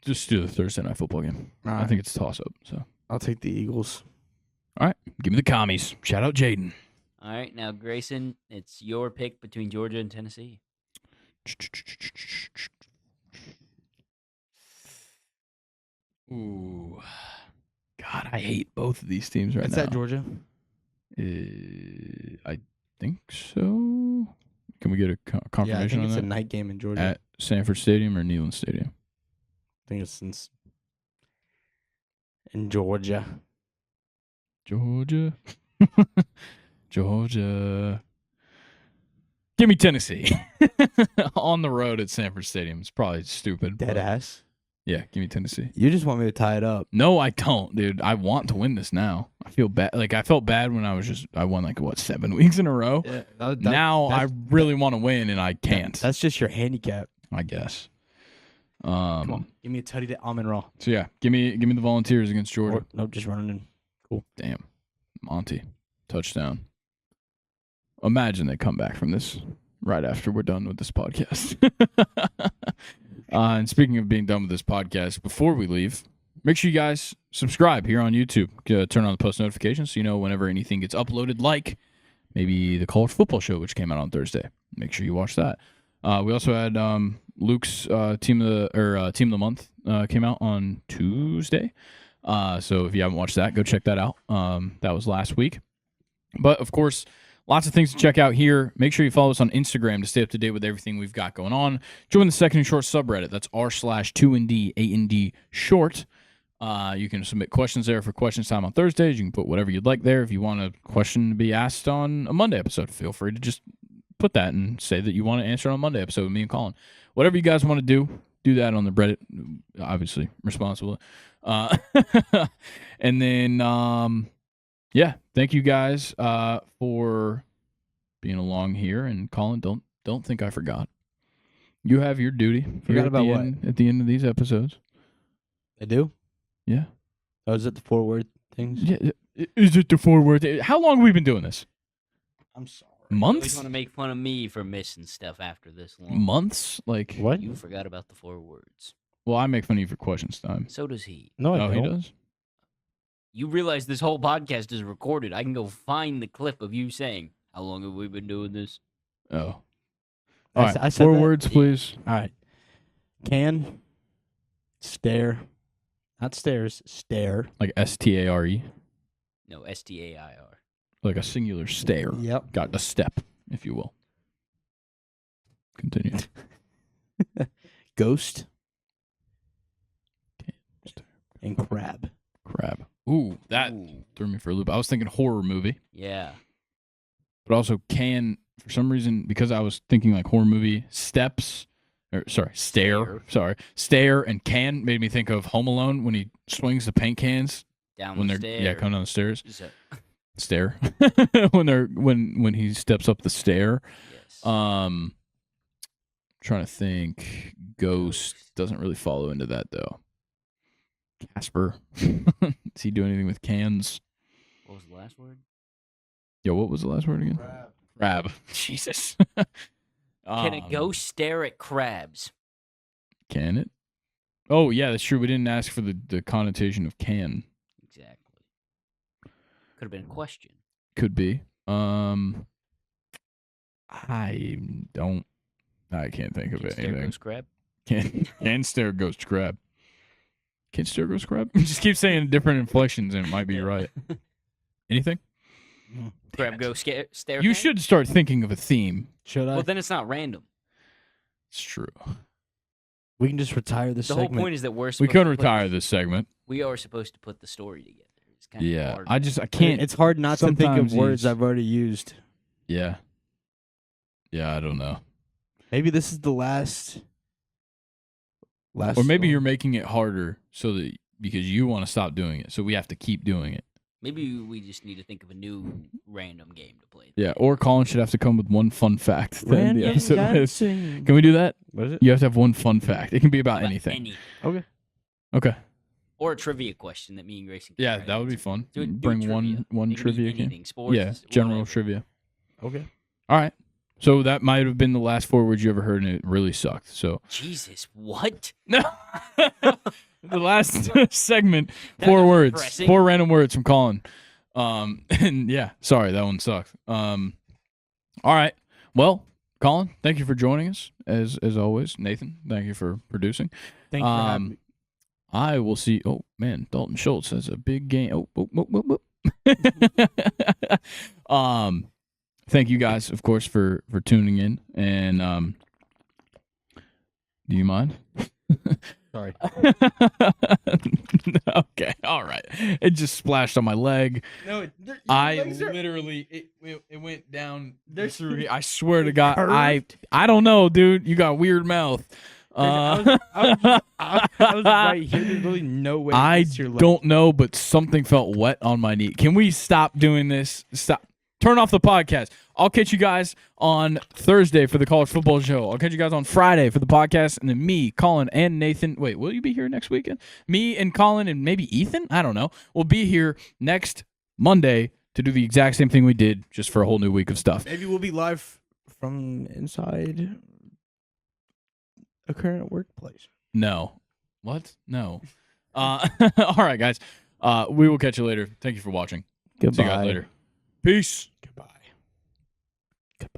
[SPEAKER 1] Just do the Thursday night football game.
[SPEAKER 2] All
[SPEAKER 1] I
[SPEAKER 2] right.
[SPEAKER 1] think it's a toss up. So
[SPEAKER 2] I'll take the Eagles.
[SPEAKER 1] all right, give me the commies. Shout out Jaden.
[SPEAKER 3] All right, now Grayson, it's your pick between Georgia and Tennessee.
[SPEAKER 1] Ooh, God, I hate both of these teams right
[SPEAKER 2] It's
[SPEAKER 1] now.
[SPEAKER 2] at Georgia.
[SPEAKER 1] I think so. Can we get a
[SPEAKER 2] Yeah, I
[SPEAKER 1] confirmation
[SPEAKER 2] think
[SPEAKER 1] on
[SPEAKER 2] it's a
[SPEAKER 1] that?
[SPEAKER 2] night game in Georgia.
[SPEAKER 1] At Sanford Stadium or Neyland Stadium?
[SPEAKER 2] I think it's in Georgia.
[SPEAKER 1] Georgia. Georgia. Give me Tennessee. On the road at Sanford Stadium. It's probably stupid.
[SPEAKER 2] Dead
[SPEAKER 1] but
[SPEAKER 2] ass.
[SPEAKER 1] Yeah, give me Tennessee.
[SPEAKER 2] You just want me to tie it up.
[SPEAKER 1] No, I don't, dude. I want to win this now. I feel bad. Like, I felt bad when I won 7 weeks in a row.
[SPEAKER 2] Yeah,
[SPEAKER 1] Now I
[SPEAKER 2] that's-
[SPEAKER 1] really want to win and I can't.
[SPEAKER 2] That's just your handicap.
[SPEAKER 1] I guess.
[SPEAKER 2] Come on, give me a tutty to almond raw.
[SPEAKER 1] So yeah, give me the Volunteers against Georgia.
[SPEAKER 2] Or, nope, just running in. Cool.
[SPEAKER 1] Damn. Monty. Touchdown. Imagine they come back from this right after we're done with this podcast. And speaking of being done with this podcast, before we leave, make sure you guys subscribe here on YouTube. Turn on the post notifications so you know whenever anything gets uploaded, like maybe the college football show, which came out on Thursday. Make sure you watch that. We also had Luke's team of the month came out on Tuesday. So if you haven't watched that, go check that out. That was last week. But of course, lots of things to check out here. Make sure you follow us on Instagram to stay up to date with everything we've got going on. Join the Second and Short subreddit. That's r/2ND A&D short. You can submit questions there for questions time on Thursdays. You can put whatever you'd like there. If you want a question to be asked on a Monday episode, feel free to just put that and say that you want to answer on a Monday episode with me and Colin. Whatever you guys want to do that on the Reddit. Obviously, responsibly. And then, yeah, thank you guys for being along here. And Colin, don't think I forgot. You have your duty.
[SPEAKER 2] Forgot about what?
[SPEAKER 1] At the end of these episodes.
[SPEAKER 2] I do?
[SPEAKER 1] Yeah.
[SPEAKER 2] Oh, is it the 4-word things?
[SPEAKER 1] Yeah. Is it the forward? How long have we been doing this?
[SPEAKER 2] I'm sorry.
[SPEAKER 3] You always
[SPEAKER 1] Months?
[SPEAKER 3] want to make fun of me for missing stuff after this long.
[SPEAKER 1] Months? Like,
[SPEAKER 2] What?
[SPEAKER 3] You forgot about the 4 words.
[SPEAKER 1] well, I make fun of you for questions time.
[SPEAKER 3] So does he.
[SPEAKER 2] No, I
[SPEAKER 1] Oh, he
[SPEAKER 2] don't.
[SPEAKER 1] does?
[SPEAKER 3] You realize this whole podcast is recorded. I can go find the clip of you saying, "How long have we been doing this?"
[SPEAKER 1] Oh. All
[SPEAKER 2] I
[SPEAKER 1] right.
[SPEAKER 2] said
[SPEAKER 1] 4
[SPEAKER 2] that?
[SPEAKER 1] words, please.
[SPEAKER 2] All right. Can, stare, not stairs, stare.
[SPEAKER 1] Like STARE.
[SPEAKER 3] No, STAIR.
[SPEAKER 1] Like a singular stare.
[SPEAKER 2] Yep.
[SPEAKER 1] Got a step, if you will. Continue.
[SPEAKER 2] Ghost
[SPEAKER 1] Stare.
[SPEAKER 2] and crab.
[SPEAKER 1] Crab. Ooh, that threw me for a loop. I was thinking horror movie,
[SPEAKER 3] Yeah.
[SPEAKER 1] but also can, for some reason, because I was thinking like horror movie, Stare, and Can made me think of Home Alone when he swings the paint cans
[SPEAKER 3] Down
[SPEAKER 1] when
[SPEAKER 3] the
[SPEAKER 1] they're
[SPEAKER 3] stairs.
[SPEAKER 1] coming down the stairs.
[SPEAKER 3] Is that-
[SPEAKER 1] Stair when he steps up the stair.
[SPEAKER 3] Yes.
[SPEAKER 1] Trying to think. Ghost doesn't really follow into that though. Casper. Does he do anything with cans?
[SPEAKER 3] What was the last word?
[SPEAKER 1] Yo, what was the last word again? Crab. Jesus.
[SPEAKER 3] Can a ghost stare at crabs?
[SPEAKER 1] Can it? Oh yeah, that's true. We didn't ask for the connotation of can.
[SPEAKER 3] Exactly. Could have been a question.
[SPEAKER 1] Could be. I can't think of
[SPEAKER 3] Can stare
[SPEAKER 1] anything.
[SPEAKER 3] ghost crab?
[SPEAKER 1] Can stare ghost crab. Can stare ghost crab? Just keep saying different inflections and it might be right. Anything?
[SPEAKER 3] Crab ghost stare.
[SPEAKER 1] You
[SPEAKER 3] can?
[SPEAKER 1] should start thinking of a theme.
[SPEAKER 2] Should I?
[SPEAKER 3] Well, then it's not random.
[SPEAKER 1] It's true.
[SPEAKER 2] We can just retire this
[SPEAKER 3] The
[SPEAKER 2] segment.
[SPEAKER 3] whole point is that we're
[SPEAKER 1] We
[SPEAKER 3] supposed
[SPEAKER 1] could
[SPEAKER 3] to put-
[SPEAKER 1] retire this segment.
[SPEAKER 3] We are supposed to put the story together. It's kind
[SPEAKER 1] Yeah.
[SPEAKER 3] of hard.
[SPEAKER 1] I can't.
[SPEAKER 2] It's hard not to think
[SPEAKER 1] Sometimes
[SPEAKER 2] of words
[SPEAKER 1] he's-
[SPEAKER 2] I've already used.
[SPEAKER 1] Yeah. Yeah, I don't know.
[SPEAKER 2] Maybe this is the last.
[SPEAKER 1] Or maybe
[SPEAKER 2] one.
[SPEAKER 1] you're making it harder so that because you want to stop doing it. So we have to keep doing it.
[SPEAKER 3] Maybe we just need to think of a new random game to play.
[SPEAKER 1] Yeah. Or Colin should have to come with one fun fact. to end the
[SPEAKER 2] Random
[SPEAKER 1] episode with.
[SPEAKER 2] dancing.
[SPEAKER 1] Can we do that?
[SPEAKER 2] What is it?
[SPEAKER 1] You have to have one fun fact. It can be about
[SPEAKER 3] About
[SPEAKER 1] anything.
[SPEAKER 3] any-
[SPEAKER 2] Okay.
[SPEAKER 1] Okay.
[SPEAKER 3] Or a trivia question that me and Grayson can
[SPEAKER 1] Yeah,
[SPEAKER 3] try
[SPEAKER 1] that
[SPEAKER 3] to
[SPEAKER 1] would be
[SPEAKER 3] answer.
[SPEAKER 1] fun.
[SPEAKER 3] Do
[SPEAKER 1] Bring
[SPEAKER 3] trivia.
[SPEAKER 1] one
[SPEAKER 3] It could be
[SPEAKER 1] trivia game.
[SPEAKER 3] anything, sports,
[SPEAKER 1] Yeah, general
[SPEAKER 3] whatever.
[SPEAKER 1] trivia.
[SPEAKER 2] Okay.
[SPEAKER 1] All right. So that might have been the last 4 words you ever heard, and it really sucked. So
[SPEAKER 3] Jesus, what?
[SPEAKER 1] no, the last segment,
[SPEAKER 3] That
[SPEAKER 1] 4
[SPEAKER 3] was
[SPEAKER 1] words,
[SPEAKER 3] depressing.
[SPEAKER 1] 4 random words from Colin. And yeah, sorry, that one sucked. All right. Well, Colin, thank you for joining us as always. Nathan, thank you for producing.
[SPEAKER 2] Thank you for having me.
[SPEAKER 1] I will see. Oh man, Dalton Schultz has a big game. Thank you guys, of course, for tuning in. And do you mind?
[SPEAKER 2] Sorry.
[SPEAKER 1] Okay, all right. It just splashed on my leg.
[SPEAKER 2] No,
[SPEAKER 1] Literally it went down through. I swear to God, I don't know, dude. You got weird mouth.
[SPEAKER 2] I was right here. There's really no way.
[SPEAKER 1] I
[SPEAKER 2] it's your leg.
[SPEAKER 1] don't know, but something felt wet on my knee. Can we stop doing this? Stop. Turn off the podcast. I'll catch you guys on Thursday for the college football show. I'll catch you guys on Friday for the podcast. And then me, Colin, and Nathan. Wait, will you be here next weekend? Me and Colin and maybe Ethan? I don't know. We'll be here next Monday to do the exact same thing we did, just for a whole new week of stuff.
[SPEAKER 2] Maybe we'll be live from inside a current workplace.
[SPEAKER 1] No. What? No. All right, guys. We will catch you later. Thank you for watching.
[SPEAKER 2] Goodbye.
[SPEAKER 1] See you guys later. Peace.